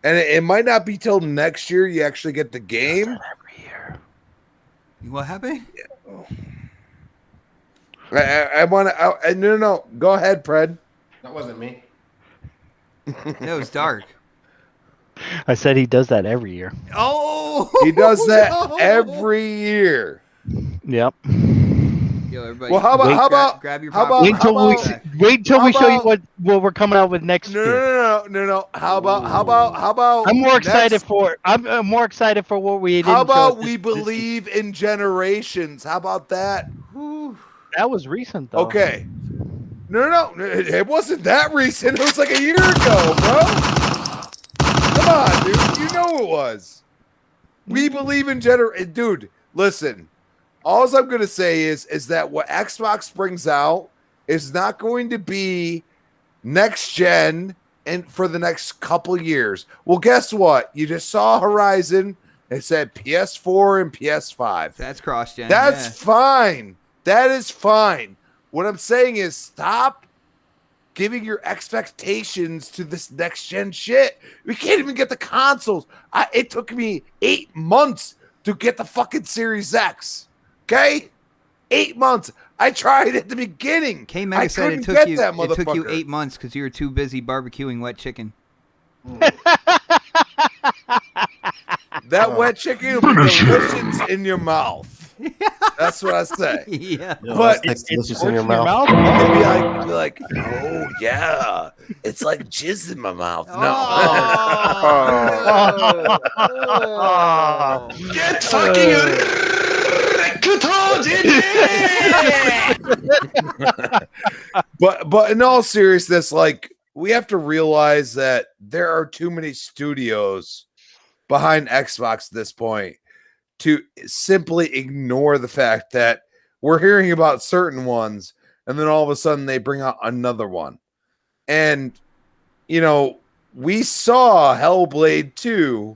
And it might not be till next year you actually get the game. Every year. What happened? I want to. No. Go ahead, Pred. That wasn't me. That was dark. I said he does that every year. Oh, he does that every year. Yep. Yo, everybody. Well, how about grab your wait till we show you what we're coming out with next year. No. How about? I'm more excited for. I'm more excited for what we did. How about we believe in generations? How about that? That was recent, though. Okay. No. It wasn't that recent. It was like a year ago, bro. Come on, dude. You know it was. We believe in dude. Listen. All I'm going to say is that what Xbox brings out is not going to be next gen and for the next couple years. Well, guess what? You just saw Horizon. It said PS4 and PS5. That's cross-gen. That's fine. That is fine. What I'm saying is stop giving your expectations to this next gen shit. We can't even get the consoles. It took me 8 months to get the fucking Series X. Okay? 8 months. I tried at the beginning. K-Mega said it took you 8 months because you were too busy barbecuing wet chicken. That wet chicken will be delicious in your mouth. That's what I say. Yeah. But it's delicious in your mouth. You'd be like, oh, yeah. It's like jizz in my mouth. Oh. Get fucking but in all seriousness, like, we have to realize that there are too many studios behind Xbox at this point to simply ignore the fact that we're hearing about certain ones and then all of a sudden they bring out another one. And, we saw Hellblade 2.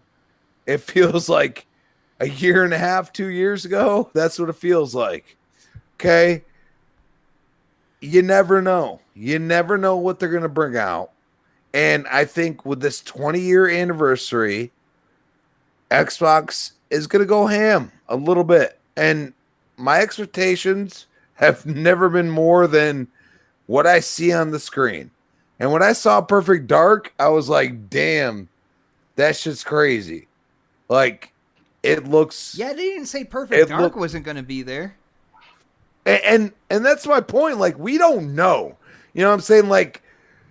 It feels like a year and a half, 2 years ago. That's what it feels like. Okay. You never know. You never know what they're going to bring out. And I think with this 20-year anniversary, Xbox is going to go ham a little bit. And my expectations have never been more than what I see on the screen. And when I saw Perfect Dark, I was like, damn, that shit's crazy. Like, it looks... Yeah, they didn't say Perfect Dark wasn't going to be there. And that's my point. Like, we don't know. You know what I'm saying? Like,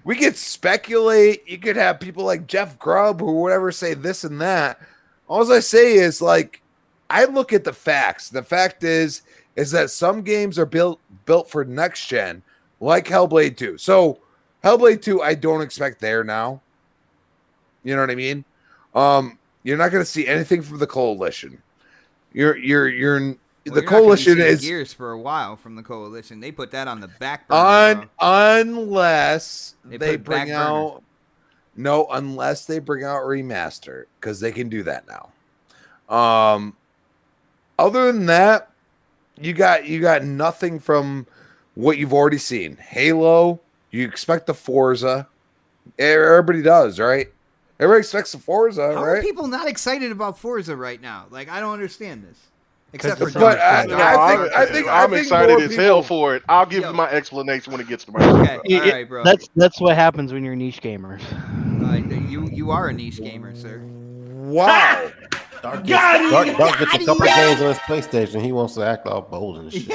we could speculate. You could have people like Jeff Grubb or whatever say this and that. All I say is, like, I look at the facts. The fact is that some games are built for next gen, like Hellblade 2. So, Hellblade 2, I don't expect there now. You know what I mean? You're not going to see anything from the Coalition. The Coalition is Gears for a while from the Coalition. They put that on the back burner. Unless they bring out remaster, because they can do that now. Other than that, you got nothing from what you've already seen. Halo, you expect the Forza. Everybody does, right? Everybody expects the Forza, right? How are people not excited about Forza right now? Like, I don't understand this. Except for I think I'm excited as hell for it. I'll give you my explanation when it gets to my okay, all right, bro. That's what happens when you're niche gamers. You are a niche gamer, sir. Wow. Dark gets a couple games on his PlayStation. He wants to act all bold and shit.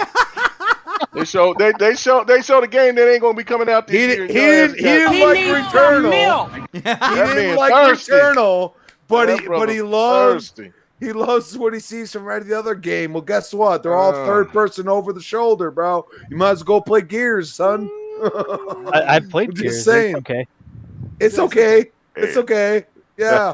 They show the game that ain't gonna be coming out this year. He didn't like Returnal. He didn't like Returnal, but he loves. He loves what he sees from the other game. Well, guess what? They're all third person over the shoulder, bro. You might as well go play Gears, son. I played Gears. Just saying. Okay. It's okay. It's okay. Yeah.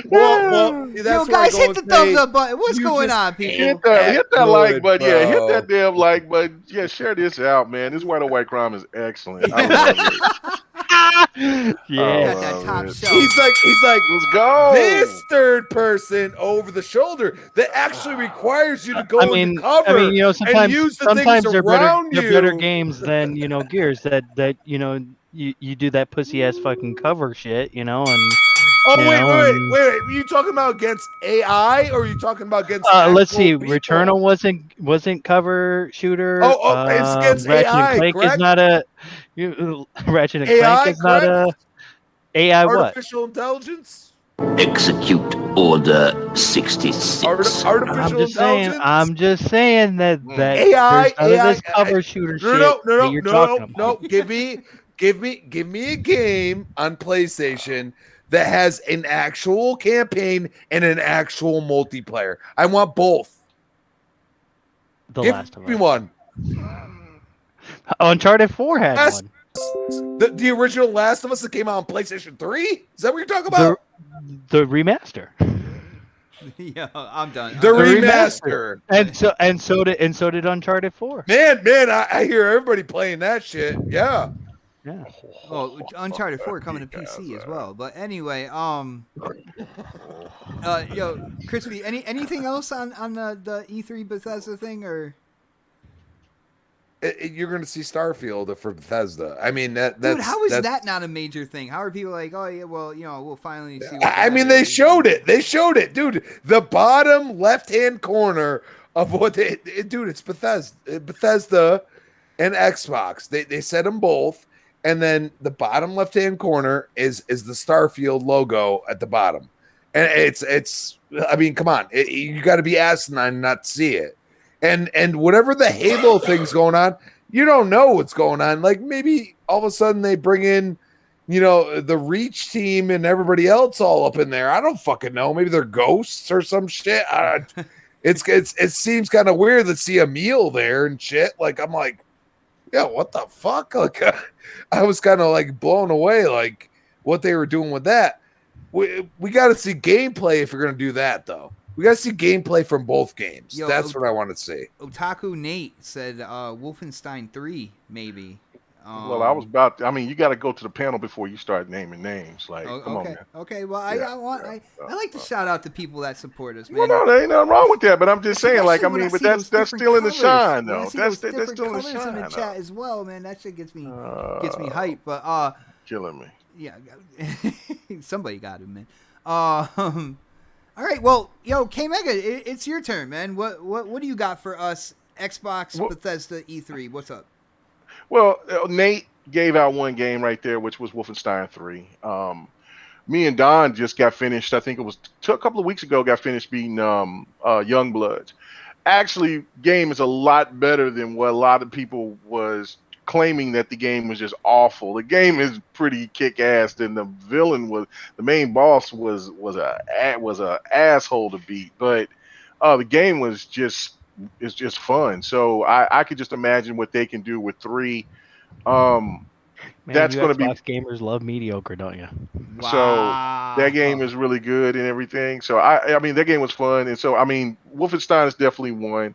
Well, yo, guys, hit the thumbs up button. What's going on, people? Hit that like button. Yeah, hit that damn like button. Yeah, share this out, man. This White on White crime is excellent. I love it. Yeah, got that top shelf. He's like, let's go. This third person over the shoulder that actually requires you to go into cover and use the things around you. They're better games than Gears that you do that pussy ass fucking cover shit, and. Wait! Are you talking about against AI or are you talking about against? Let's see. People? Returnal wasn't cover shooter. It's against Ratchet AI. And Clank correct? Is not a. Ratchet and Clank is not a. AI what? Artificial intelligence. Execute Order 66. Artificial intelligence. I'm just saying that AI. There's none of this cover shooter shit that you're talking about. No. Give me a game on PlayStation that has an actual campaign and an actual multiplayer. I want both. Last of Us. Give me one. Uncharted 4 had one. The original Last of Us that came out on PlayStation 3? Is that what you're talking about? The remaster. Yeah, I'm done. The remaster. And so did Uncharted 4. Man, I hear everybody playing that shit. Yeah. Yeah. Well, Uncharted 4 coming to PC as well. But anyway, Crispy, anything else on the E3 Bethesda thing or? You're going to see Starfield for Bethesda. I mean, that's dude. How is that not a major thing? How are people like, oh yeah, well, we'll finally see. They showed it. They showed it, dude. The bottom left-hand corner of what it's Bethesda and Xbox. They said them both, and then the bottom left-hand corner is the Starfield logo at the bottom, and it's. I mean, come on, you got to be asinine not to see it. And whatever the Halo thing's going on, you don't know what's going on. Like maybe all of a sudden they bring in, the Reach team and everybody else all up in there. I don't fucking know. Maybe they're ghosts or some shit. It seems kind of weird to see Emil there and shit. Like I'm like, yeah, what the fuck? Like I was kind of like blown away, like what they were doing with that. We got to see gameplay if you're gonna do that though. We got to see gameplay from both games. That's what I want to see. Otaku Nate said Wolfenstein 3, maybe. Well, I was about to, you got to go to the panel before you start naming names. Like, come on, man. Okay, well, I like to shout out the people that support us, man. Well, no, there ain't nothing wrong with that, but I'm just saying, but that's still in the shine, though. That's still in the shine. In the chat as well, man. That shit gets me hyped, but killing me. Yeah, somebody got him, man. All right, well, K-Mega, it's your turn, man. What do you got for us, Xbox, Bethesda, E3? What's up? Well, Nate gave out one game right there, which was Wolfenstein 3. Me and Don just got finished, I think it was a couple of weeks ago, got finished beating Youngbloods. Actually, game is a lot better than what a lot of people was claiming that the game was just awful. The game is pretty kick-ass, and the main boss was a asshole to beat, but the game was just fun. So I could just imagine what they can do with 3. That's going to be. Xbox gamers love mediocre, don't you? Wow. So that game is really good and everything. So I mean that game was fun, and so Wolfenstein is definitely one.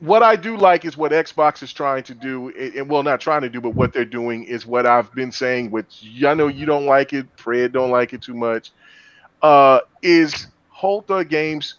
What I do like is what Xbox is trying to do, and well, not trying to do, but what they're doing is what I've been saying, which I know you don't like it, Fred don't like it too much, is hold the games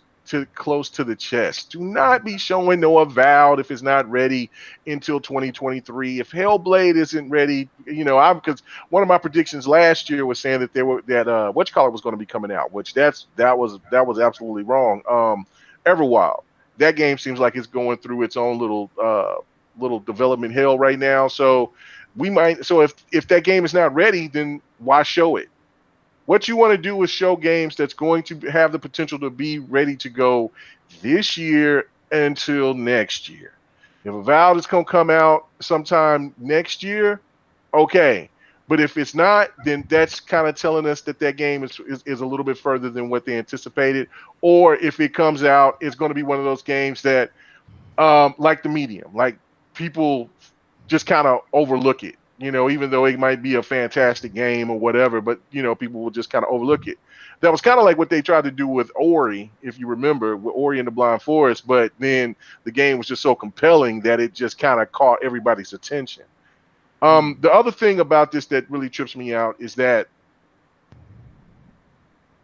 close to the chest. Do not be showing no Avowed if it's not ready until 2023. If Hellblade isn't ready, because one of my predictions last year was saying that whatchamacallit was going to be coming out, which that was absolutely wrong. Everwild. That game seems like it's going through its own little development hell right now. So if that game is not ready, then why show it? What you want to do is show games that's going to have the potential to be ready to go this year until next year. If Avowed is going to come out sometime next year, okay. But if it's not, then that's kind of telling us that game is a little bit further than what they anticipated. Or if it comes out, it's going to be one of those games that, like The Medium, like people just kind of overlook it. You know, even though it might be a fantastic game or whatever, but you know, people will just kind of overlook it. That was kind of like what they tried to do with Ori, if you remember, with Ori and the Blind Forest. But then the game was just so compelling that it just kind of caught everybody's attention. The other thing about this that really trips me out is that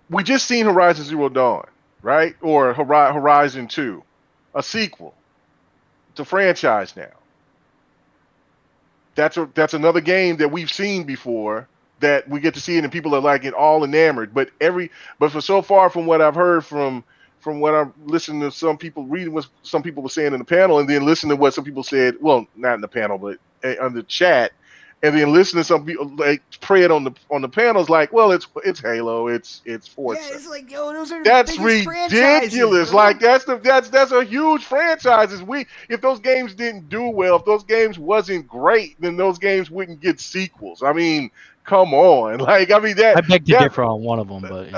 we just seen Horizon Zero Dawn, right? Or Horizon 2, a sequel. It's a franchise now. That's another game that we've seen before that we get to see it and people are like it all enamored. But for so far from what I've heard from what I'm listening to some people reading what some people were saying in the panel and then listening to what some people said, well, not in the panel, but on the chat, and then listening to some people like pray it on the panels like, well, it's Halo, it's Forza. Yeah, it's like, yo, those are that's ridiculous. Like that's a huge franchise. If those games didn't do well, if those games wasn't great, then those games wouldn't get sequels. I mean, come on. Like, I mean that. I beg to differ on one of them, but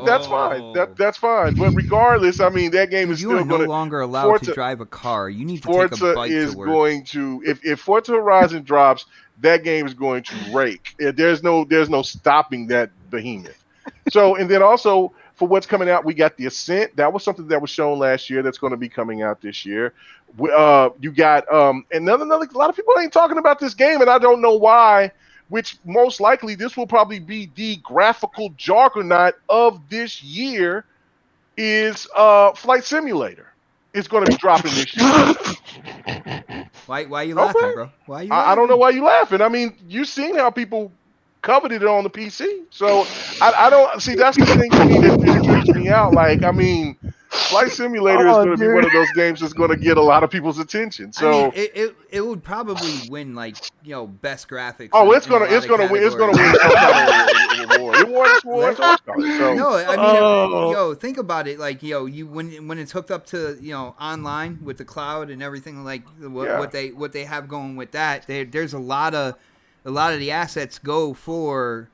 that's fine. That's fine. But regardless, I mean that game is still going to. You are no longer allowed to drive a car. You need to Forza take a bike is to work. going to if Forza Horizon drops, that game is going to rake. There's no stopping that behemoth. So, and then also for what's coming out, we got the Ascent. That was something that was shown last year. That's going to be coming out this year. You got another. A lot of people ain't talking about this game, and I don't know why. Which most likely this will probably be the graphical juggernaut of this year. Is Flight Simulator. It's going to be dropping this year. Why are you laughing, bro? Why are you laughing? I don't know why you laughing. I mean, you've seen how people coveted it on the PC. So I don't see. That's the thing to me that freaks me out. Like, I mean, Flight Simulator is going to be one of those games that's going to get a lot of people's attention. So I mean, it would probably win best graphics. Oh, it's gonna win. It's gonna win some kind of award. It won so. No, I mean, think about it. Like, you when it's hooked up to online with the cloud and everything, like what they have going with that. There's a lot of the assets go for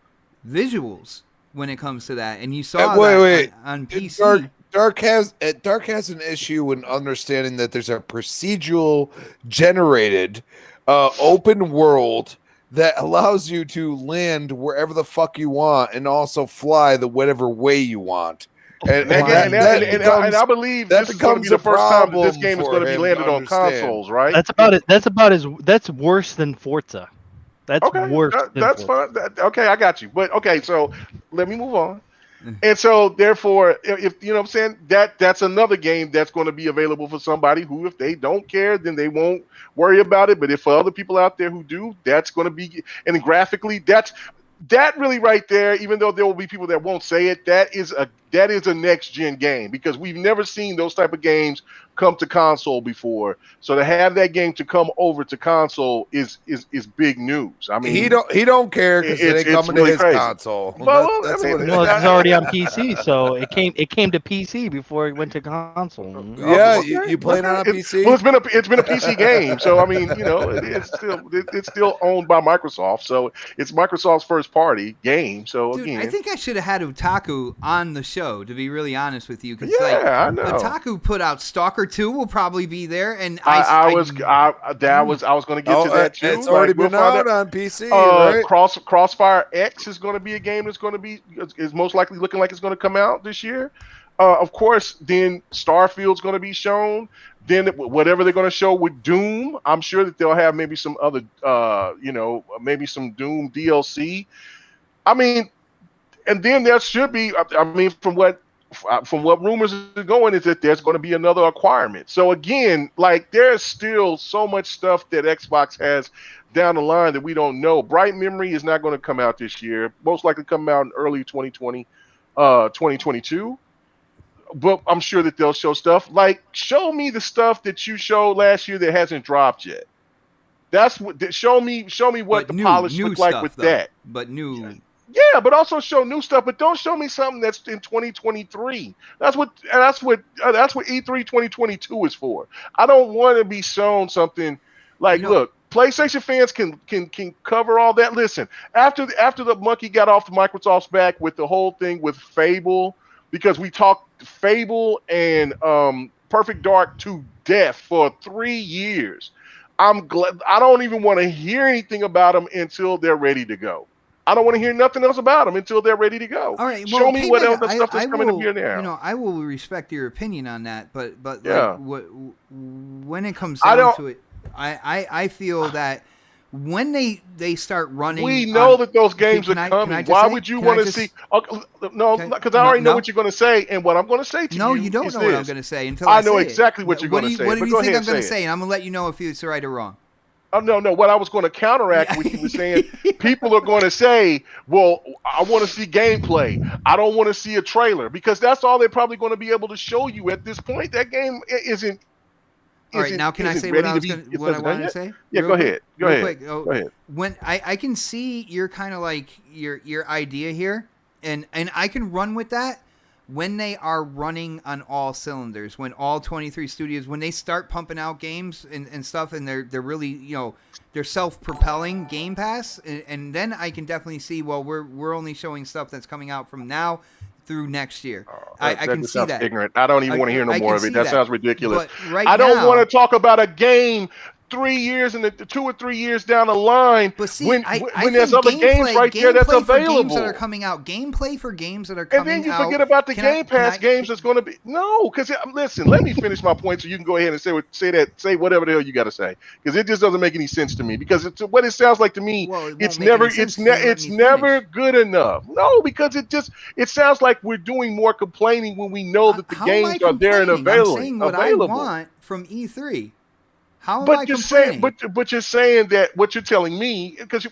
visuals when it comes to that, and you saw that on PC. Dark has an issue in understanding that there's a procedural generated open world that allows you to land wherever the fuck you want and also fly the whatever way you want. And I believe this is going to be the first time that this game is going to be landed on consoles, right? That's worse than Forza. That's worse. That's fine. Okay, I got you. But okay, so let me move on. And so, therefore, if you know what I'm saying, that's another game that's going to be available for somebody who, if they don't care, then they won't worry about it. But if for other people out there who do, that's going to be, and graphically, that really right there, even though there will be people that won't say it, that is a next gen game because we've never seen those type of games come to console before. So to have that game to come over to console is big news. I mean, he don't care because it ain't coming to his console. Well, it's already on PC, so it came to PC before it went to console. Yeah, you playing on a PC? Well, it's been a PC game, so I mean, it's still owned by Microsoft, so it's Microsoft's first party game. So dude, again, I think I should have had Otaku on the show, to be really honest with you, because I know Otaku put out Stalker 2 will probably be there, and I was going to get to that too. It's already been out on PC. Right? Crossfire X is going to be a game that's going to be is most likely looking like it's going to come out this year. Of course, then Starfield's going to be shown. Then whatever they're going to show with Doom, I'm sure that they'll have maybe some other, maybe some Doom DLC. I mean, and then there should be. I mean, from what rumors are going is that there's going to be another acquirement. So again, like there's still so much stuff that Xbox has down the line that we don't know. Bright Memory is not going to come out this year. Most likely come out in early 2022. But I'm sure that they'll show stuff. Like, show me the stuff that you showed last year that hasn't dropped yet. That's what. Show me what the polish looked like with that. But new. Yeah, but also show new stuff. But don't show me something that's in 2023. That's what E3 2022 is for. I don't want to be shown something like, look, PlayStation fans can cover all that. Listen, after the monkey got off Microsoft's back with the whole thing with Fable, because we talked Fable and Perfect Dark to death for 3 years. I'm glad. I don't even want to hear anything about them until they're ready to go. I don't want to hear nothing else about them until they're ready to go. All right, show me what else the stuff that's coming to be now. You know, I will respect your opinion on that, but yeah. like when it comes down to it, I feel that when they start running, we know that those games are coming. Why would you want to see? No, because I already know what you're going to say, and what I'm going to say to you. No, you don't know what I'm going to say until I know exactly what you're going to say. What do you think I'm going to say? And I'm going to let you know if it's right or wrong. Oh, no. What I was going to counteract what you were saying, people are going to say, well, I want to see gameplay. I don't want to see a trailer, because that's all they're probably going to be able to show you at this point. That game isn't. All right, now can I say what I wanted to say? Yeah, go ahead. Go ahead. Go ahead. When I can see your kind of like your idea here, and I can run with that. When they are running on all cylinders, when all 23 studios, when they start pumping out games and stuff, and they're really, they're self-propelling Game Pass, and then I can definitely see, well, we're only showing stuff that's coming out from now through next year. I can see that. Ignorant. I don't even want to hear no more of it. That sounds ridiculous. I don't want to talk about a game 3 years and 2 or 3 years down the line. But see, when there's other games right there that's available. Games that are coming out. Gameplay for games that are coming out. And then you forget about the Game Pass games that's going to be. No, because listen, let me finish my point so you can go ahead and say whatever the hell you got to say, because it just doesn't make any sense to me. Because what it sounds like to me, it's never good enough. No, because it sounds like we're doing more complaining when we know that the games are there and available. I'm saying what I want from E3. But you're saying that what you're telling me, because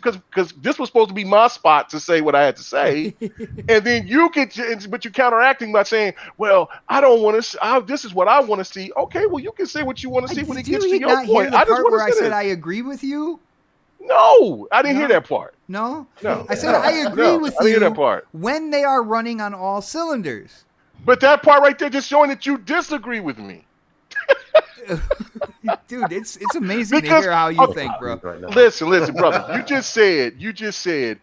this was supposed to be my spot to say what I had to say, and then but you're counteracting by saying, well, I don't want to. This is what I want to see. Okay, well, you can say what you want to see when it gets to your point. I just want to say I agree with you. No, I didn't hear that part. No. I said I agree with you. I didn't hear that part. When they are running on all cylinders. But that part right there just showing that you disagree with me. Dude, it's amazing to hear how you think, bro. Listen, brother. You just said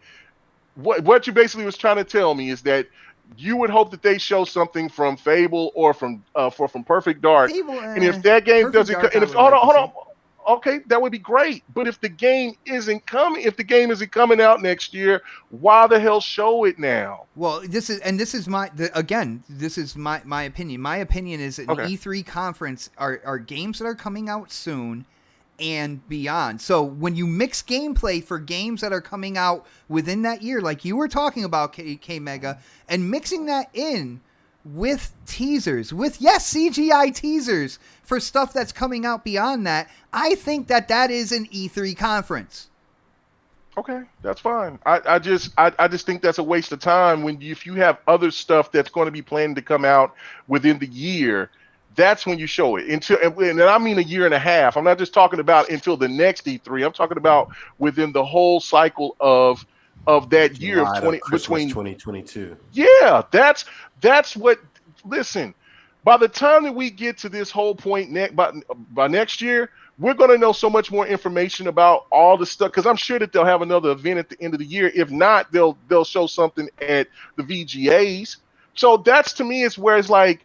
what you basically was trying to tell me is that you would hope that they show something from Fable or from Perfect Dark, and if that game doesn't, hold on. Okay, that would be great. But if the game isn't coming out next year, why the hell show it now? Well, this is my opinion. My opinion is that an E3 conference are games that are coming out soon and beyond. So when you mix gameplay for games that are coming out within that year, like you were talking about, K Mega, and mixing that in with teasers, with CGI teasers for stuff that's coming out beyond that, I think that is an E3 conference. Okay, that's fine. I just think that's a waste of time if you have other stuff that's going to be planned to come out within the year. That's when you show it. And I mean a year and a half. I'm not just talking about until the next E3. I'm talking about within the whole cycle of that year of between 2022. Yeah, that's what. Listen, by the time that we get to this whole point by next year, we're going to know so much more information about all the stuff, because I'm sure that they'll have another event at the end of the year. If not, they'll show something at the VGAs. So that's, to me, is where it's like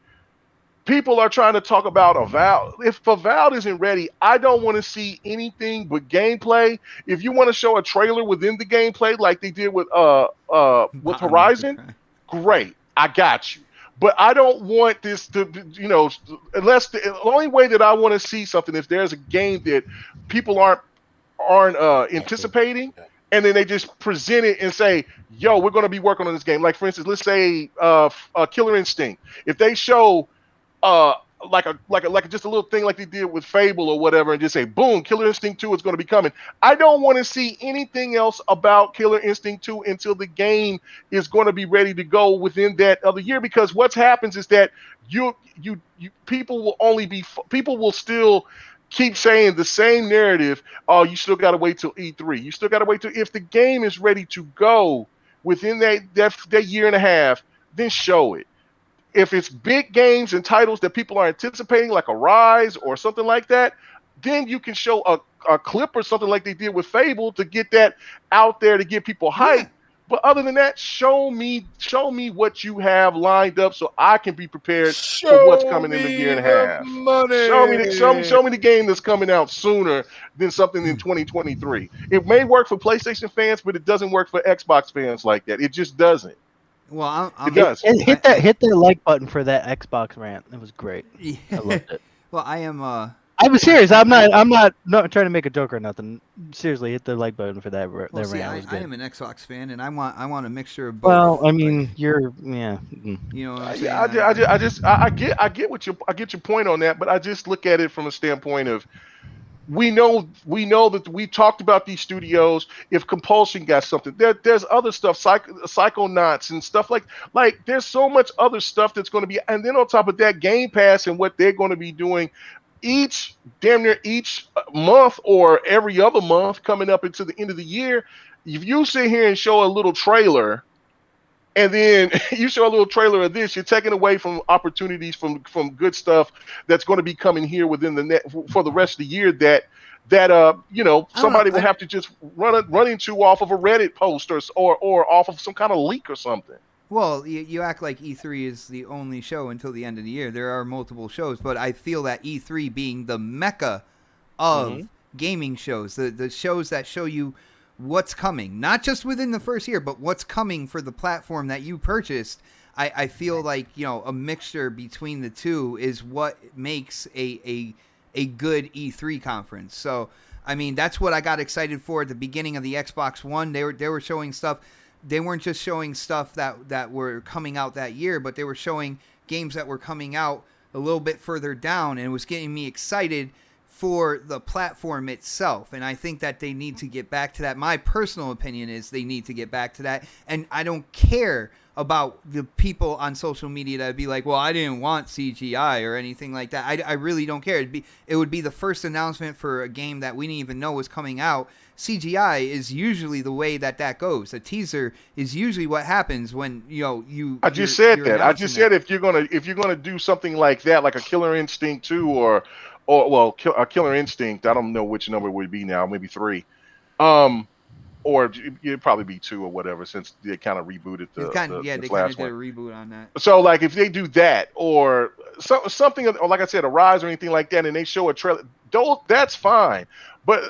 people are trying to talk about Avowed. If Avowed isn't ready, I don't want to see anything but gameplay. If you want to show a trailer within the gameplay like they did with Horizon, great, I got you. But I don't want this to, unless the only way that I want to see something is there's a game that people aren't anticipating, and then they just present it and say, yo, we're going to be working on this game. Like, for instance, let's say Killer Instinct. If they show like just a little thing like they did with Fable or whatever, and just say, boom, Killer Instinct 2 is going to be coming. I don't want to see anything else about Killer Instinct 2 until the game is going to be ready to go within that other year, because what happens is that people will still keep saying the same narrative. Oh, you still got to wait till E3. You still got to wait till, if the game is ready to go within that year and a half, then show it. If it's big games and titles that people are anticipating, like a Rise or something like that, then you can show a clip or something like they did with Fable to get that out there to get people hyped. Yeah. But other than that, show me what you have lined up so I can be prepared for what's coming in a year and a half. Money. Show me the game that's coming out sooner than something in 2023. It may work for PlayStation fans, but it doesn't work for Xbox fans like that. It just doesn't. Well, it does. Hit that like button for that Xbox rant. It was great. Yeah. I loved it. Well, I'm serious. I'm not trying to make a joke or nothing. Seriously, hit the like button for that. Well, see, I am an Xbox fan, and I want a mixture of both. Well, I mean, like, You know what I'm saying? I get your point on that, but I just look at it from a standpoint of we know that we talked about these studios. If Compulsion got something, there's other stuff, Psychonauts and stuff like there's so much other stuff that's going to be, and then on top of that, Game Pass and what they're going to be doing damn near each month or every other month coming up into the end of the year. If you sit here and show a little trailer, and then you show a little trailer of this, you're taking away from opportunities from good stuff that's going to be coming here within for the rest of the year that somebody will have to just run into off of a Reddit post or off of some kind of leak or something. Well, you act like E3 is the only show until the end of the year. There are multiple shows, but I feel that E3 being the mecca of gaming shows, the shows that show you what's coming, not just within the first year, but what's coming for the platform that you purchased. I feel like, a mixture between the two is what makes a good E3 conference. So, I mean, that's what I got excited for at the beginning of the Xbox One. They were showing stuff. They weren't just showing stuff that were coming out that year, but they were showing games that were coming out a little bit further down, and it was getting me excited for the platform itself. And I think that they need to get back to that. My personal opinion is they need to get back to that. And I don't care about the people on social media that would be like, well, I didn't want CGI or anything like that. I really don't care. It would be the first announcement for a game that we didn't even know was coming out. CGI is usually the way that goes. A teaser is usually what happens when I just said that. I just said if you're gonna do something like that, like a Killer Instinct 2 or a Killer Instinct, I don't know which number it would be now, maybe 3, or it'd probably be 2 or whatever, since they kind of rebooted the they kind of did a reboot on that. So like if they do that or something, or like I said, a Rise or anything like that, and they show a trailer, that's fine. But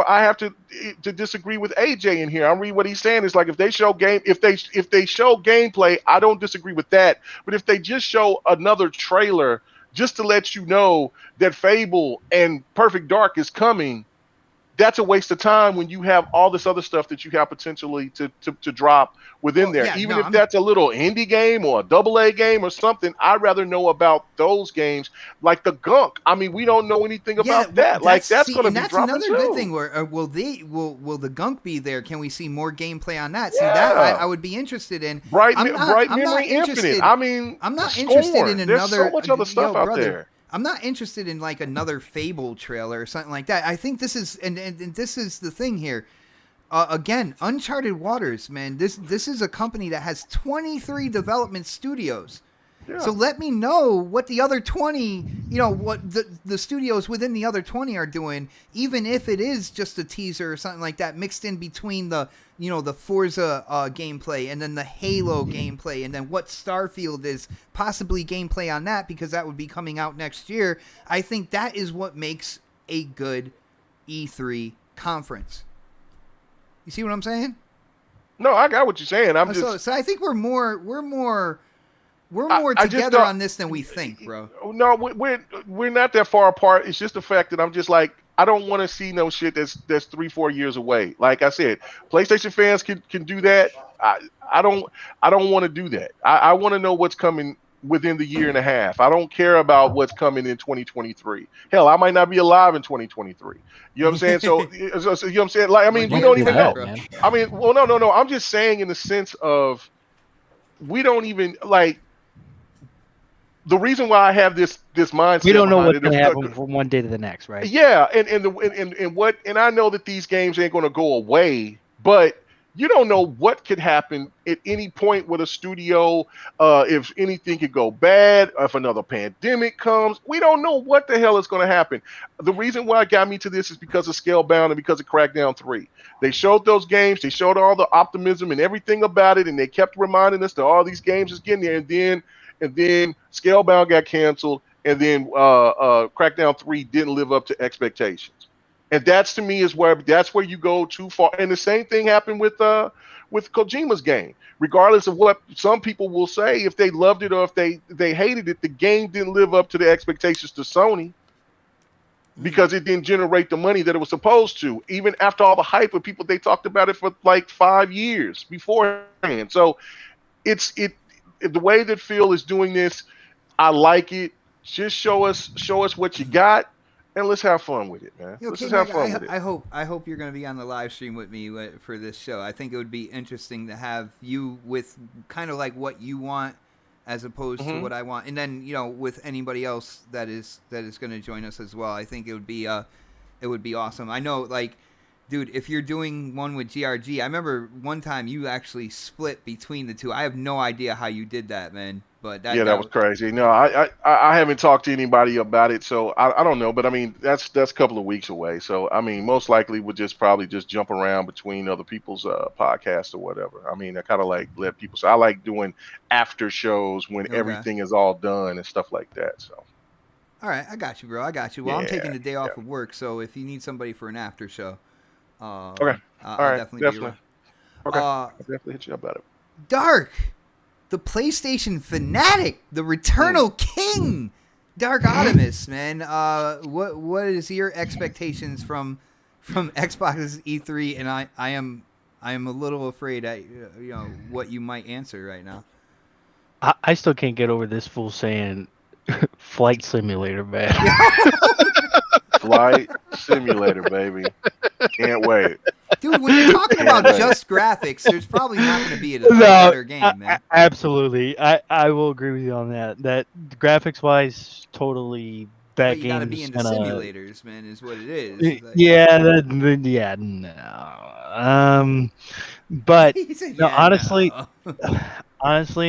I have to disagree with AJ in here. I'm reading what he's saying. It's like if they show gameplay, I don't disagree with that. But if they just show another trailer just to let you know that Fable and Perfect Dark is coming, that's a waste of time when you have all this other stuff that you have potentially to drop within there. Yeah, even if that's a little indie game or a AA game or something, I'd rather know about those games like the Gunk. I mean, we don't know anything about that. That's going to be dropping another too. Good thing. Where will the Gunk be there? Can we see more gameplay on that? See, yeah. That I would be interested in. Bright Memory Infinite. I mean, I'm not interested in another. There's so much other stuff out there. I'm not interested in like another Fable trailer or something like that. I think this is and this is the thing here. Again, Uncharted Waters, man. This is a company that has 23 development studios. Yeah. So let me know what the other 20, what the studios within the other 20 are doing, even if it is just a teaser or something like that mixed in between the Forza gameplay and then the Halo gameplay and then what Starfield is, possibly gameplay on that because that would be coming out next year. I think that is what makes a good E3 conference. You see what I'm saying? No, I got what you're saying. So I think we're more together on this than we think, bro. No, we're not that far apart. It's just the fact that I'm just like, I don't want to see no shit that's 3-4 years away. Like I said, PlayStation fans can do that. I don't want to do that. I want to know what's coming within the year and a half. I don't care about what's coming in 2023. Hell, I might not be alive in 2023. You know what I'm saying? So you know what I'm saying? Like, I mean, we don't even know. Man. I mean, well, no. I'm just saying in the sense of we don't even like. The reason why I have this mindset, we don't know what's going to happen from one day to the next, right? Yeah, and I know that these games ain't going to go away, but You don't know what could happen at any point with a studio. If anything could go bad, if another pandemic comes, we don't know what the hell is going to happen. The reason why it got me to this is because of Scalebound and because of Crackdown 3. They showed those games, they showed all the optimism and everything about it, and they kept reminding us that all these games is getting there. And then Scalebound got canceled, and then Crackdown 3 didn't live up to expectations. And that's, to me, that's where you go too far. And the same thing happened with Kojima's game. Regardless of what some people will say, if they loved it or if they hated it, the game didn't live up to the expectations to Sony because it didn't generate the money that it was supposed to, even after all the hype of people. They talked about it for like 5 years beforehand. So the way that Phil is doing this, I like it. Just show us what you got. And let's have fun with it, man. Let's just have fun with it. I hope you're going to be on the live stream with me for this show. I think it would be interesting to have you with kind of like what you want as opposed to what I want. And then, with anybody else that is going to join us as well. I think it would be awesome. I know, like, dude, if you're doing one with GRG, I remember one time you actually split between the two. I have no idea how you did that, man. But that was crazy. No, I haven't talked to anybody about it, so I don't know. But I mean, that's a couple of weeks away. So I mean, most likely we'll probably just jump around between other people's podcasts or whatever. I mean, I kind of like let people. So I like doing after shows when everything is all done and stuff like that. So. All right, I got you, bro. I got you. Well, I'm taking the day off of work, so if you need somebody for an after show, okay, I'll definitely be around. Okay, I'll definitely hit you up about it. Dark. The PlayStation fanatic, the Returnal King, Dark Optimus, man. What is your expectations from Xbox's E3? And I am a little afraid at what you might answer right now. I still can't get over this fool saying Flight Simulator, man. Flight Simulator, baby. Can't wait. Dude, when you're talking about just graphics, there's probably not going to be a better game, man. Absolutely. I will agree with you on that. That graphics-wise, totally that game. You got to be into simulators, man, is what it is. No. But no, honestly,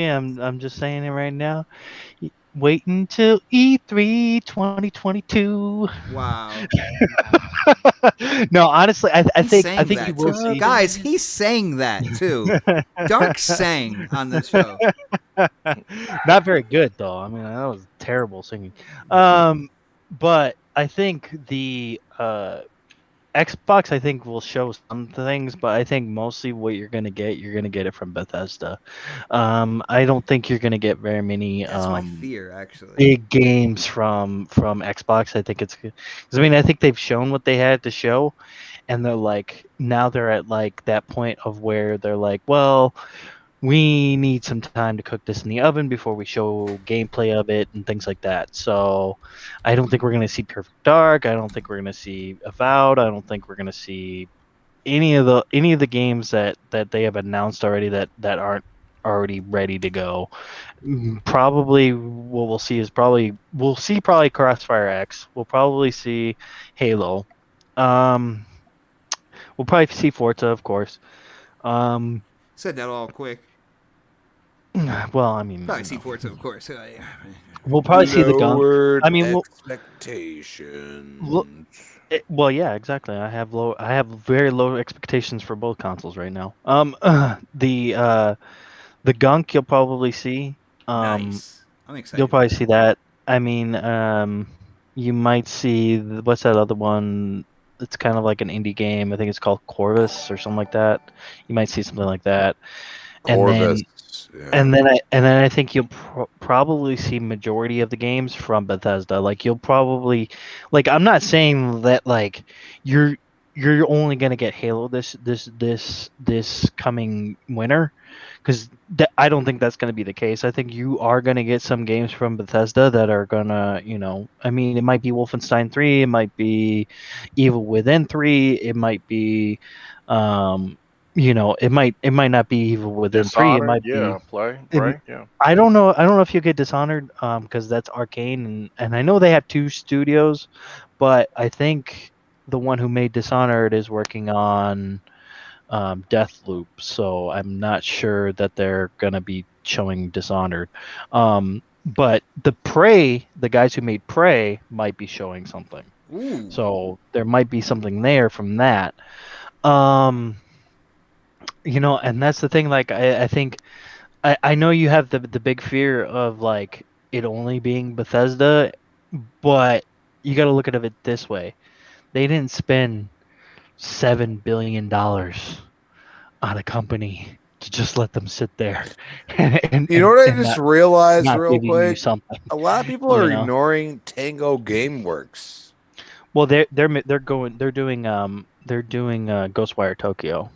I'm just saying it right now. Wait until E3 2022. Wow. No, honestly, I think you will see. Guys, he's saying that too. Dark sang on the show. Not very good though. I mean, that was terrible singing. But I think the Xbox, I think, will show some things, but I think mostly what you're gonna get it from Bethesda. I don't think you're gonna get very many. That's my fear, actually. Big games from Xbox. I think it's because I think they've shown what they had to show, and they're like now they're at like that point of where they're like, well, we need some time to cook this in the oven before we show gameplay of it and things like that. So I don't think we're going to see Perfect Dark. I don't think we're going to see Avowed. I don't think we're going to see any of the games that they have announced already that aren't already ready to go. Probably what we'll see Crossfire X. We'll probably see Halo. We'll probably see Forza, of course. Said that all quick. Well, I mean, probably see Forza, of course. We'll probably see the gun. I mean, expectations. Well, yeah, exactly. I have very low expectations for both consoles right now. The gunk you'll probably see. Nice. I'm excited. You'll probably see that. I mean, you might see what's that other one? It's kind of like an indie game. I think it's called Corvus or something like that. You might see something like that. Corvus. And then I think you'll probably see majority of the games from Bethesda. Like you'll probably, like, I'm not saying that like you're only gonna get Halo this coming winter, because I don't think that's gonna be the case. I think you are gonna get some games from Bethesda that are gonna, I mean, it might be Wolfenstein 3, it might be Evil Within 3, it might be it might not be Evil Within Dishonored, 3. It might be play, right? Yeah. I don't know if you get Dishonored, because that's Arcane, and I know they have 2 studios, but I think the one who made Dishonored is working on Deathloop, so I'm not sure that they're gonna be showing Dishonored. But the guys who made Prey might be showing something. Ooh. So there might be something there from that. And that's the thing. Like I think I know you have the big fear of like it only being Bethesda, but you got to look at it this way: they didn't spend $7 billion on a company to just let them sit there. And what I just realized real quick? Something. A lot of people are ignoring Tango Gameworks. Well, they're doing Ghostwire Tokyo.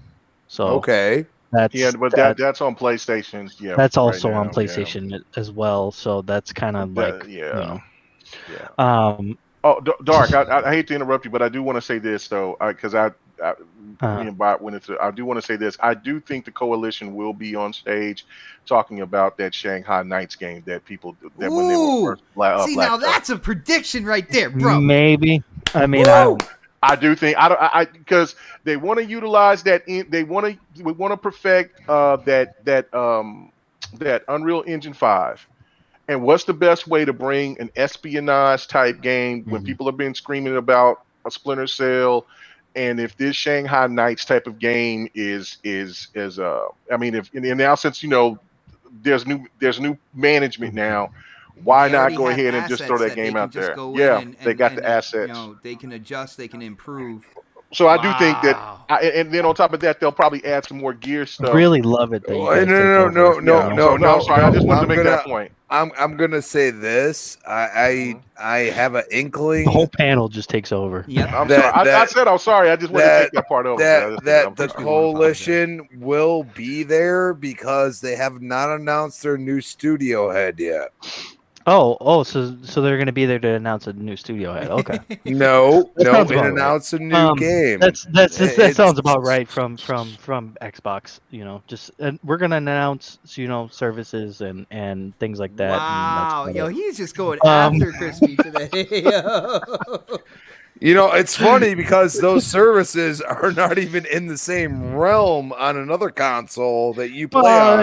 So okay. That's on PlayStation. Yeah, that's also on PlayStation as well. So that's kind of like Dark. I hate to interrupt you, but I do want to say this though, because me and Bot went into. I do want to say this. I do think the coalition will be on stage talking about that Shanghai Knights game that people that when they were first see now that's a prediction right there, bro. Maybe. I mean, I do think because they want to utilize that. We want to perfect that Unreal Engine 5. And what's the best way to bring an espionage type game when people have been screaming about a Splinter Cell? And if this Shanghai Knights type of game is I mean, if now since there's new management now, why not go ahead and just throw that game out there? Yeah, they got the assets. They can adjust, they can improve. So I do think that, and then on top of that, they'll probably add some more gear stuff. Really love it. No. I'm sorry. I just wanted to make that point. I'm gonna say this. I have an inkling. The whole panel just takes over. Yep. I'm sorry. I said I'm sorry. I just wanted to take that part over. That the coalition will be there because they have not announced their new studio head yet. So they're going to be there to announce a new studio head. Okay. No, announce a new game. That sounds about right from Xbox. We're going to announce services and things like that. Wow, he's just going after Crispy today. It's funny because those services are not even in the same realm on another console that you play on.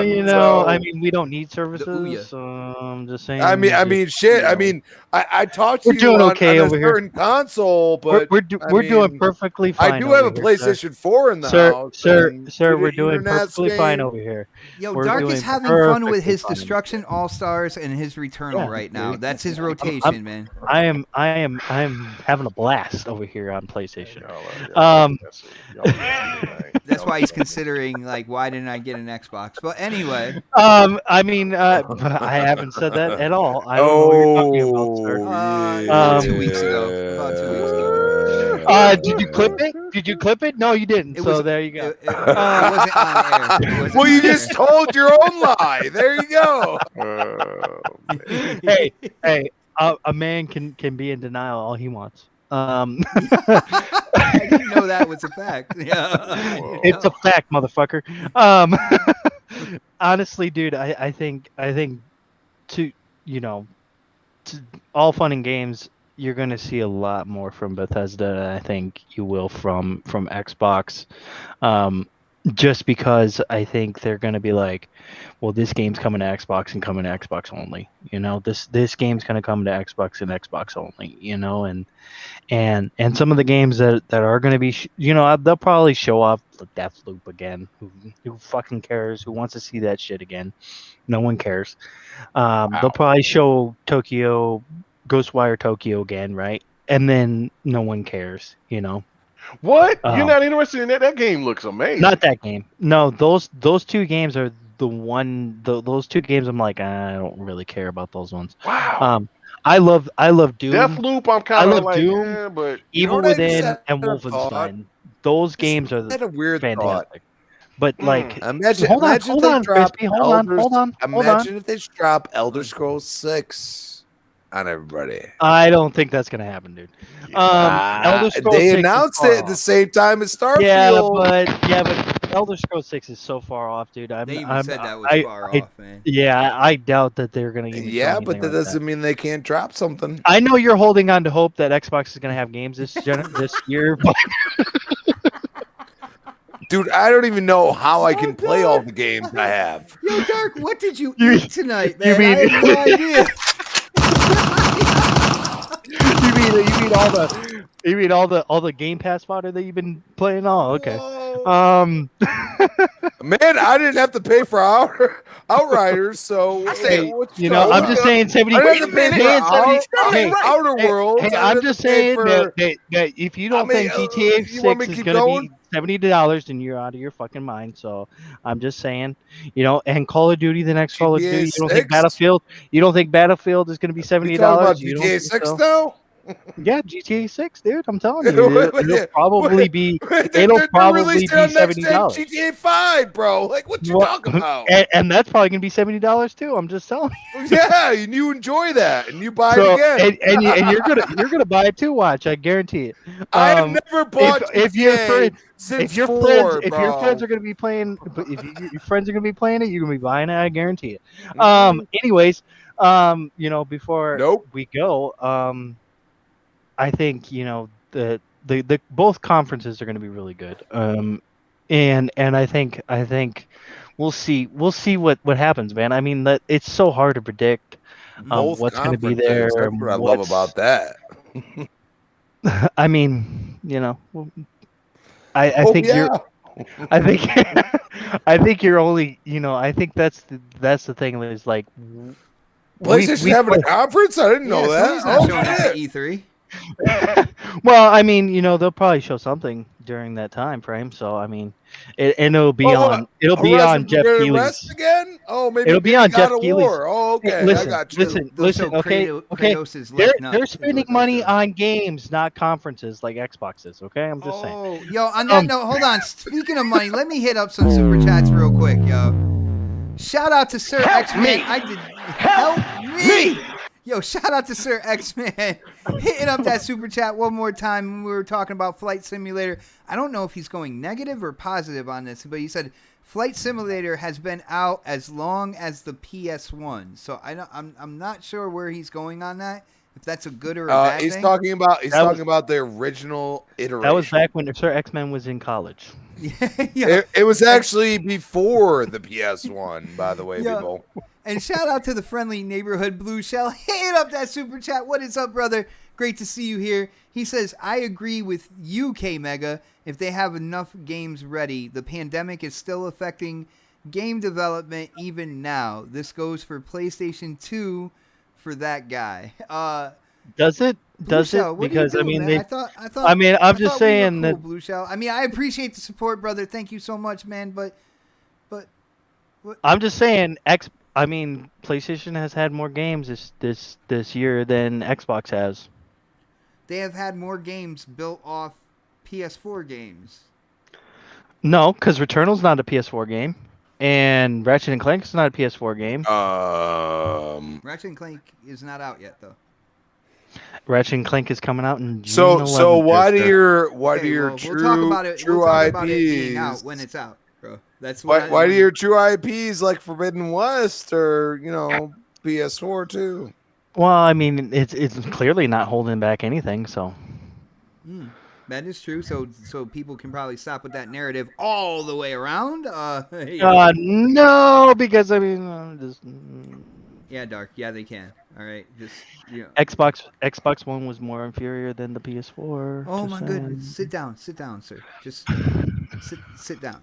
I mean, we don't need services. I'm just saying. I mean, shit. I mean, I talked to you on a certain console, but we're doing perfectly fine. I do have a PlayStation 4 in the house. Sir, we're doing perfectly fine over here. Dark is having fun with his Destruction All-Stars and his Returnal right now. That's his rotation, man. I am having a blast over here on PlayStation. That's why he's considering why didn't I get an Xbox? But anyway, I mean, I haven't said that at all. I don't know what you're talking about, sir. About 2 weeks ago. Did you clip it? Did you clip it? No, you didn't. There you go. It wasn't on air. Well, you just told your own lie. There you go. Hey, a man can be in denial all he wants. I didn't know that was a fact. Yeah, it's a fact, motherfucker. Honestly, dude, I think to all fun and games, you're gonna see a lot more from Bethesda than I think you will from Xbox. Just because I think they're gonna be like, well, this game's coming to Xbox and coming to Xbox only. This game's gonna come to Xbox and Xbox only. And some of the games that are gonna be, they'll probably show off the Deathloop again. Who fucking cares? Who wants to see that shit again? No one cares. They'll probably show Ghostwire Tokyo again, right? And then no one cares. What? You're not interested in that? That game looks amazing. Not that game. No, those two games are the one. Those two games, I'm like, I don't really care about those ones. Wow. I love Doom. Deathloop, I'm kind of like, Doom, yeah, but Evil Within and Wolfenstein. Those games are a weird fantastic. But imagine, hold on, Crispy. Hold on. Imagine if they drop Elder Scrolls 6. On everybody. I don't think that's gonna happen, dude. Elder Scrolls they announced it at the same time as Starfield. Yeah, but Elder Scrolls 6 is so far off, dude. They even said that was far off, man. Yeah, I doubt that they're gonna. But that doesn't mean they can't drop something. I know you're holding on to hope that Xbox is gonna have games this year, but Dude, I don't even know how I can play all the games I have. Yo, Dark, what did you eat tonight, man? I have no idea. You mean all the Game Pass fodder that you've been playing? Oh, okay. Man, I didn't have to pay for Outriders, so I'm just saying 70. Outer Worlds. Hey, I'm just saying that if you don't think GTA 6 is going to be $70, then you're out of your fucking mind. So I'm just saying, and Call of Duty, the next Call of Duty, you don't think Battlefield is going to be $70? You talking about GTA 6 though? Yeah, GTA 6, dude. I'm telling you, it'll probably be $70. GTA 5, bro. Like, what you talking about? And that's probably gonna be $70 too. I'm just telling you. Yeah, and you enjoy that, and you buy it again, and you're gonna buy it too. Watch, I guarantee it. I have never bought if your friends are gonna be playing, it, you're gonna be buying it. I guarantee it. Anyways, before we go, I think the both conferences are going to be really good, and I think we'll see what happens, man. I mean, it's so hard to predict what's going to be there. That's what I love about that. I mean, I think you're only, I think that's the thing that is like. PlayStation having a conference? I didn't know that. He's not showing up at E3. Well, I mean, they'll probably show something during that time frame. So, I mean, it'll be on Jeff Keighley's again. Oh, maybe it'll be on Jeff Keighley's. Oh, okay. Listen, I got you. Listen. Okay. They're spending money on games, not conferences like Xbox is. Okay, I'm just saying. Yo, on that note, hold on. Speaking of money, let me hit up some super chats real quick, yo. Shout out to Sir X-Man. Help me. Yo, shout out to Sir X-Man. Hitting up that super chat one more time when we were talking about Flight Simulator. I don't know if he's going negative or positive on this, but he said Flight Simulator has been out as long as the PS1. So I'm not sure where he's going on that. If that's a good or a bad thing. He's talking about the original iteration. That was back when Sir X-Man was in college. Yeah. It was actually before the PS1, by the way, people. And shout out to the friendly neighborhood Blue Shell. Hit up that super chat. What is up, brother? Great to see you here. He says, I agree with you, K-Mega. If they have enough games ready, the pandemic is still affecting game development even now. This goes for PlayStation 2 for that guy. Does it? Blue Shell, because doing, I mean, I'm just saying that Blue Shell. I mean, I appreciate the support, brother. Thank you so much, man. But I'm just saying, PlayStation has had more games this year than Xbox has. They have had more games built off PS4 games. No, because Returnal's not a PS4 game, and Ratchet and Clank is not a PS4 game. Ratchet and Clank is not out yet, though. Ratchet and Clank is coming out in June. So why do your true IPs being out when it's out, bro? That's why do your true IPs like Forbidden West or PS4 too? Well, I mean, it's clearly not holding back anything, so. That is true. So people can probably stop with that narrative all the way around. No, because I mean, yeah, Dark. Yeah, they can. All right, just Xbox One was more inferior than the PS4. Oh my goodness! Sit down, sir. Just sit down.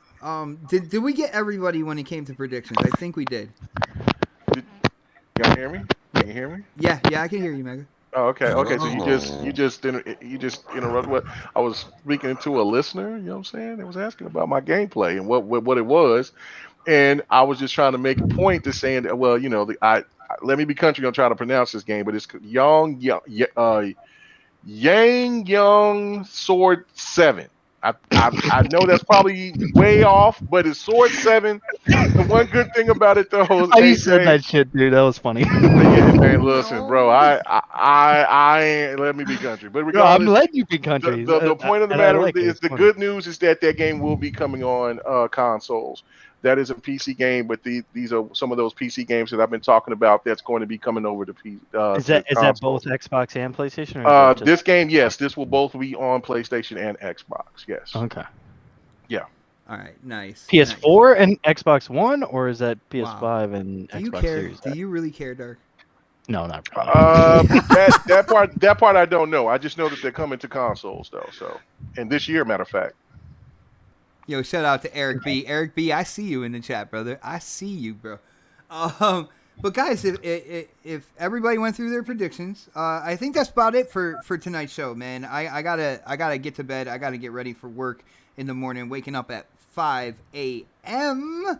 Did we get everybody when it came to predictions? I think we did. Y'all hear me? Can you hear me? Yeah, I can hear you, Mega. Oh, okay. So you just interrupted what I was speaking to a listener. You know what I'm saying? They was asking about my gameplay and what it was, and I was just trying to make a point to saying that, well, let me be country. I'm trying to pronounce this game, but it's Yang Young Sword 7. I know that's probably way off, but it's Sword 7. The one good thing about it, though, is you said that shit, dude. That was funny. Yeah, man, listen, bro. I let me be country, but regardless, I'm letting you be country. The point of the matter is the good news is that game will be coming on consoles. That is a PC game, but these are some of those PC games that I've been talking about that's going to be coming over to PC. Is that both Xbox and PlayStation? Or this game, yes. This will both be on PlayStation and Xbox, yes. Okay. Yeah. All right, nice. PS4 and Xbox One, or is that PS5 and Xbox Series? Do you really care, Dark? No, not really. that part I don't know. I just know that they're coming to consoles though. So, and this year, matter of fact. Yo, shout out to Eric B. Eric B, I see you in the chat, brother. I see you, bro. But guys, if everybody went through their predictions, I think that's about it for tonight's show, man. I gotta get to bed. I gotta get ready for work in the morning, waking up at 5 a.m.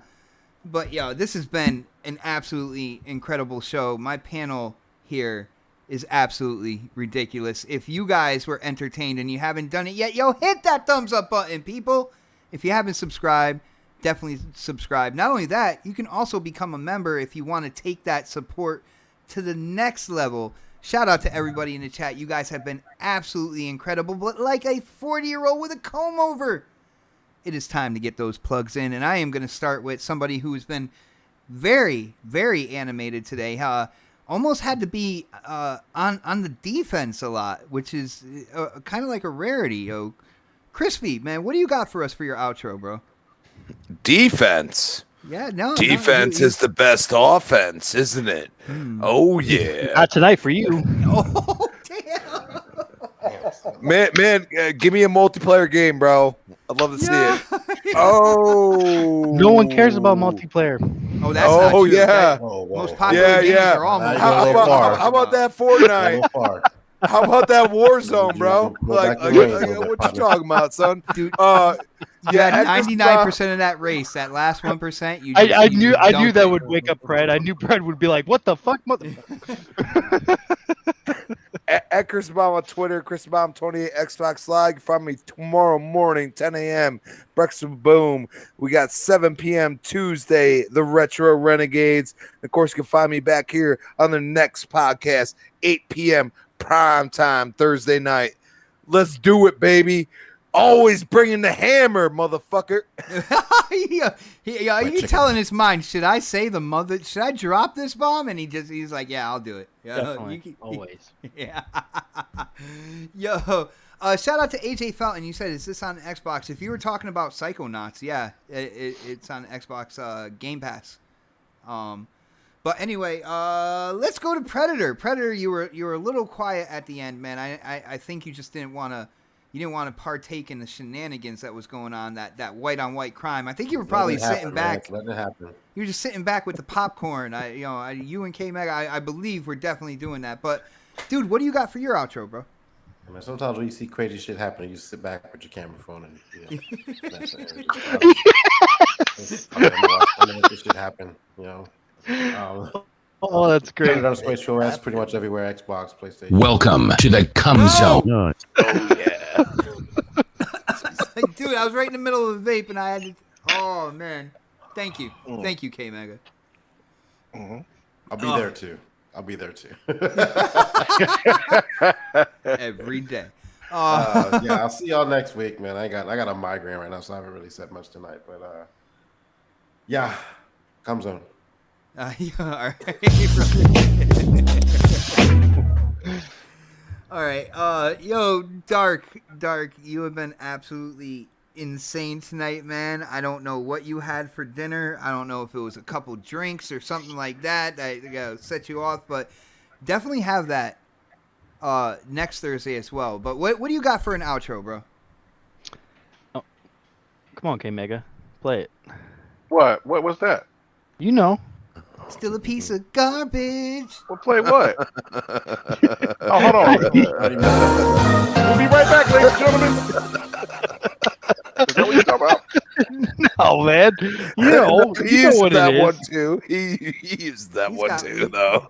But yo, this has been an absolutely incredible show. My panel here is absolutely ridiculous. If you guys were entertained and you haven't done it yet, yo, hit that thumbs up button, people. If you haven't subscribed, definitely subscribe. Not only that, you can also become a member if you want to take that support to the next level. Shout out to everybody in the chat. You guys have been absolutely incredible. But like a 40-year-old with a comb over, it is time to get those plugs in. And I am going to start with somebody who has been very, very animated today. Almost had to be on the defense a lot, which is kind of like a rarity. Yo, Crispy, man, what do you got for us for your outro, bro? Defense. Yeah, no. Defense is the best offense, isn't it? Oh, yeah. Not tonight for you. Oh, damn. Man, give me a multiplayer game, bro. I'd love to see it. Oh. No one cares about multiplayer. Oh, that's not true. Yeah. Most popular games are all multiplayer. How about that Fortnite? How about that Warzone, bro? Like what you talking about, son? Dude, yeah, 99% of that race, that last 1%. I knew that would wake up Pred. I knew Pred would be like, "What the fuck, mother?" At Chris Baum on Twitter, Chris Baum 28 Xbox Live. You can find me tomorrow morning, 10 a.m. Breakfast with Boom. We got 7 p.m. Tuesday, the Retro Renegades. Of course, you can find me back here on the next podcast, 8 p.m. prime time Thursday night. Let's do it, baby. Always bringing the hammer, motherfucker. You telling his mind, should I say the mother? Should I drop this bomb? And he's like, yeah, I'll do it. Definitely, always. Yeah. Yo, shout out to AJ Felton. You said, is this on Xbox? If you were talking about Psychonauts, yeah, it's on Xbox Game Pass. But anyway, let's go to Predator. Predator, you were a little quiet at the end, man. I think you just didn't want to. You didn't want to partake in the shenanigans that was going on, that white on white crime. I think you were probably sitting back. Let it happen. You were just sitting back with the popcorn. You and K-Mag, I believe we're definitely doing that. But dude, what do you got for your outro, bro? I mean, sometimes when you see crazy shit happening, you sit back with your camera phone and that's it. Let this shit happen. Oh, that's great. On Space Show, that's pretty much everywhere. Xbox, PlayStation. Welcome to the cum zone. Oh, yeah. Dude, I was right in the middle of the vape and I had to. Oh, man. Thank you. Thank you, K-Mega. I'll be there too. Every day. Yeah, I'll see y'all next week, man. I got a migraine right now, so I haven't really said much tonight. But yeah, cum zone. All right. All right. Yo, Dark, you have been absolutely insane tonight, man. I don't know what you had for dinner. I don't know if it was a couple drinks or something like that set you off, but definitely have that next Thursday as well. But what do you got for an outro, bro? Oh, come on, K-Mega. Play it. What was that? You know. Still a piece of garbage. Well, play what? Oh, hold on. We'll be right back, ladies and gentlemen. Is that what you're talking about? No, man. He used that one too. He used that one too, though.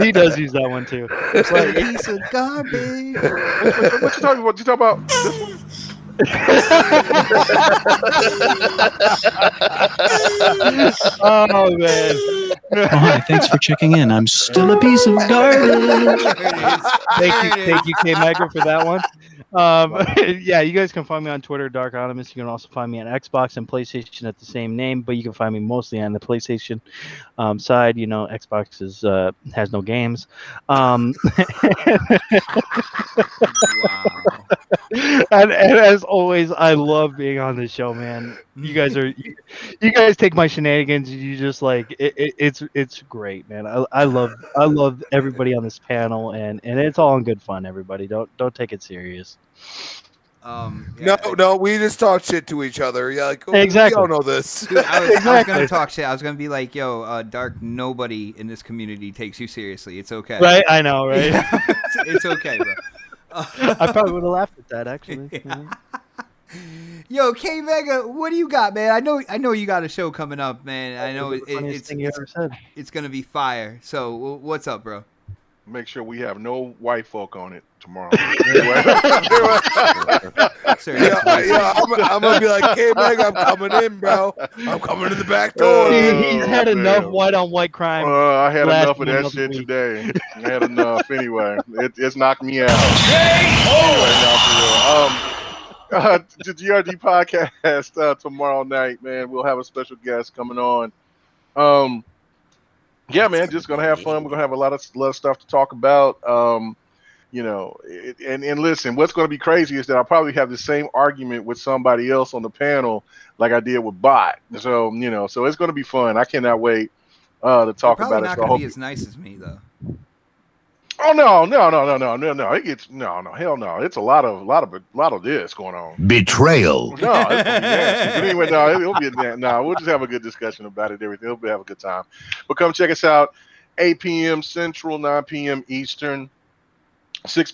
He does use that one too. It's like a piece of garbage. What you talking about? You talking about this one? Oh, man. Oh, hi, thanks for checking in. I'm still a piece of garbage. Thank you, K-Mega, for that one. Yeah, you guys can find me on Twitter, Dark Animus. You can also find me on Xbox and PlayStation at the same name, but you can find me mostly on the PlayStation side. Xbox has no games. Wow. And as always, I love being on this show, man. You guys take my shenanigans. You just like it's great, man. I love everybody on this panel, and it's all in good fun. Everybody, don't take it serious. No, we just talk shit to each other. Yeah, like, exactly. We all know this. Dude, I was gonna talk shit. I was gonna be like, "Yo, Dark, nobody in this community takes you seriously. It's okay." Right? I know, right? Yeah. It's okay, bro. I probably would have laughed at that, actually. Yeah. Yo, K Mega, what do you got, man? I know you got a show coming up, man. I know it's gonna be fire. So, what's up, bro? Make sure we have no white folk on it tomorrow. I'm gonna be like, "Hey, Meg, I'm coming in, bro. I'm coming in the back door." He's had enough white-on-white crime. I had enough of that shit today. I had enough anyway. It's knocked me out. The GRD podcast tomorrow night, man. We'll have a special guest coming on. Yeah, man, just gonna have fun. We're gonna have a lot of stuff to talk about. And listen, what's gonna be crazy is that I'll probably have the same argument with somebody else on the panel like I did with Bot. So so it's gonna be fun. I cannot wait to talk about it. Not gonna be as nice as me though. Oh no! It gets hell no! It's a lot of this going on. Betrayal. No, it's gonna be nasty. But anyway, it'll be we'll just have a good discussion about it. Everything. We'll have a good time. But come check us out. 8 p.m. Central, 9 p.m. Eastern, 6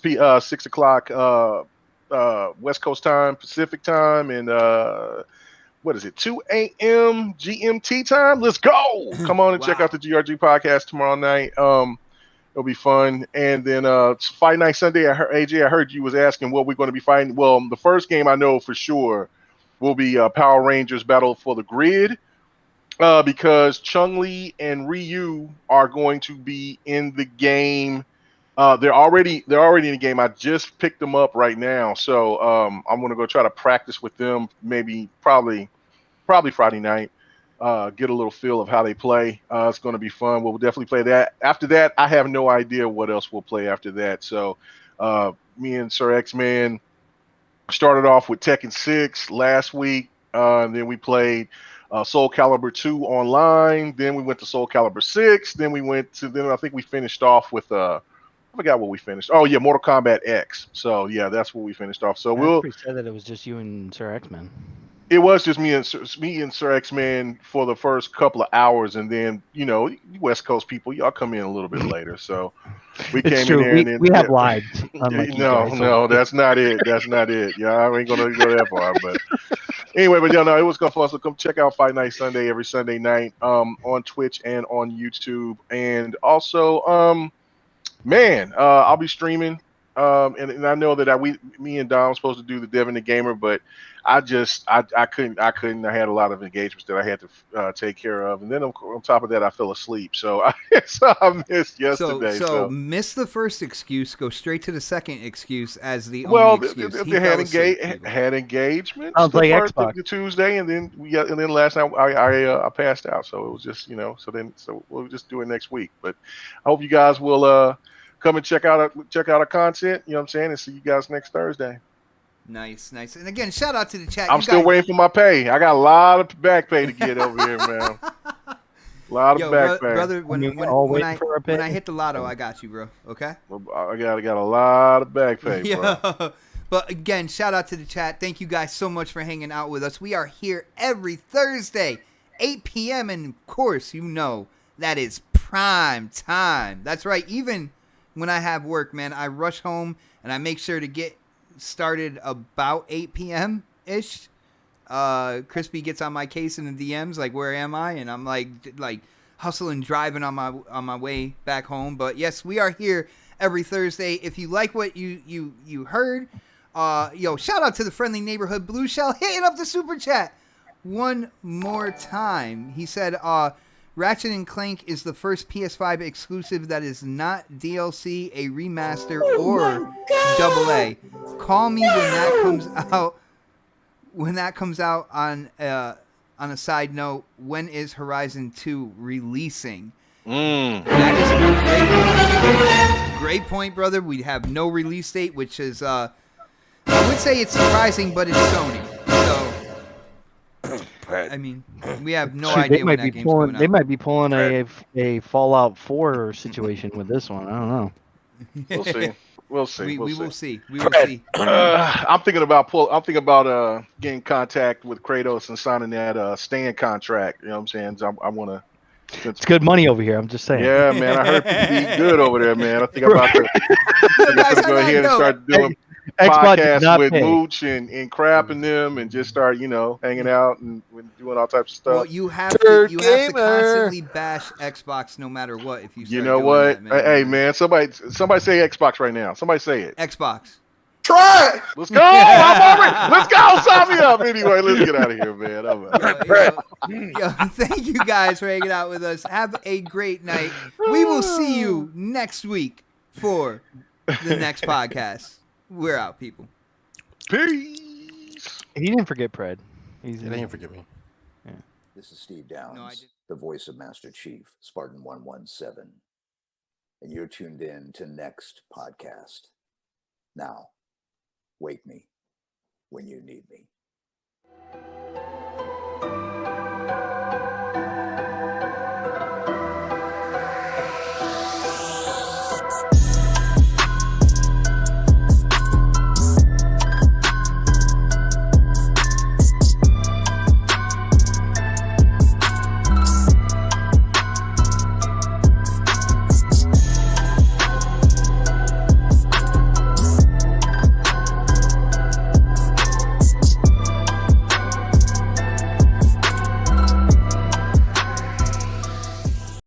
o'clock West Coast time, Pacific time, and what is it? 2 a.m. GMT time. Let's go! Come on and check out the GRG podcast tomorrow night. It'll be fun. And then Fight Night Sunday, I heard you was asking what we're going to be fighting. Well, the first game I know for sure will be Power Rangers Battle for the Grid because Chun-Li and Ryu are going to be in the game. They're already in the game. I just picked them up right now. So I'm going to go try to practice with them probably Friday night. Get a little feel of how they play. It's going to be fun. We'll definitely play that. After that, I have no idea what else we'll play after that. So me and Sir X-Man started off with Tekken 6 last week. And then we played Soul Calibur 2 online. Then we went to Soul Calibur 6. Then I think we finished off with I forgot what we finished. Oh yeah, Mortal Kombat X. So yeah, that's what we finished off. So we'll said that it was just you and Sir X-Man. It was just me and Sir X-Man for the first couple of hours, and then West Coast people, y'all come in a little bit later. So we came in there, and then we have lied. No, that's not it. That's not it. Yeah, I ain't gonna go that far, but anyway, but it was gonna fun. So come check out Fight Night Sunday every Sunday night on Twitch and on YouTube, and also I'll be streaming. And I know that me and Dom were supposed to do the Devin the Gamer, but I couldn't. I had a lot of engagements that I had to take care of, and then on top of that, I fell asleep. So I missed yesterday. So miss the first excuse. Go straight to the second excuse as the only excuse. They had engagement. Sounds like Xbox. The Tuesday, and then last night I passed out. So it was just So we'll just do it next week. But I hope you guys will come and check out our content. You know what I'm saying, and see you guys next Thursday. Nice. And again, shout out to the chat. I'm still waiting for my pay. I got a lot of back pay to get over here, man. A lot of back pay. Brother, when I hit the lotto, I got you, bro. Okay? I got a lot of back pay, bro. But again, shout out to the chat. Thank you guys so much for hanging out with us. We are here every Thursday, 8 p.m. And, of course, that is prime time. That's right. Even when I have work, man, I rush home and I make sure to get started about 8 p.m. ish. Crispy gets on my case in the DMs, like, where am I? And I'm like hustling, driving on my way back home. But yes, we are here every Thursday. If you like what you heard, shout out to the friendly neighborhood Blue Shell hitting up the super chat one more time. He said, Ratchet & Clank is the first PS5 exclusive that is not DLC, a remaster, or AA. Call me when that comes out. When that comes out, on a side note, when is Horizon 2 releasing? That is a great point, brother. We have no release date, which is I would say it's surprising, but it's Sony. So, I mean, we have no idea when that game's coming out. They might be pulling a Fallout 4 situation with this one. I don't know. We'll see. We'll see. We will see. We will see. I'm thinking about getting contact with Kratos and signing that stand contract. You know what I'm saying? So I want to. It's good money over here. I'm just saying. Yeah, man. I heard people eat good over there, man. I think I'm about to go ahead and start doing podcasts with Mooch and Crap and them, and just start, hanging out and doing all types of stuff. Well, you have to constantly bash Xbox no matter what. If you know what? Hey, man. Somebody say Xbox right now. Somebody say it. Xbox. Try it. Let's go. Let's go. Sign me up. Anyway, let's get out of here, man. Thank you guys for hanging out with us. Have a great night. We will see you next week for the next podcast. We're out, people. Peace. He didn't forget Pred. He didn't forget me. Yeah. This is Steve Downs, the voice of Master Chief, Spartan 117. And you're tuned in to Next Podcast. Now, wake me when you need me.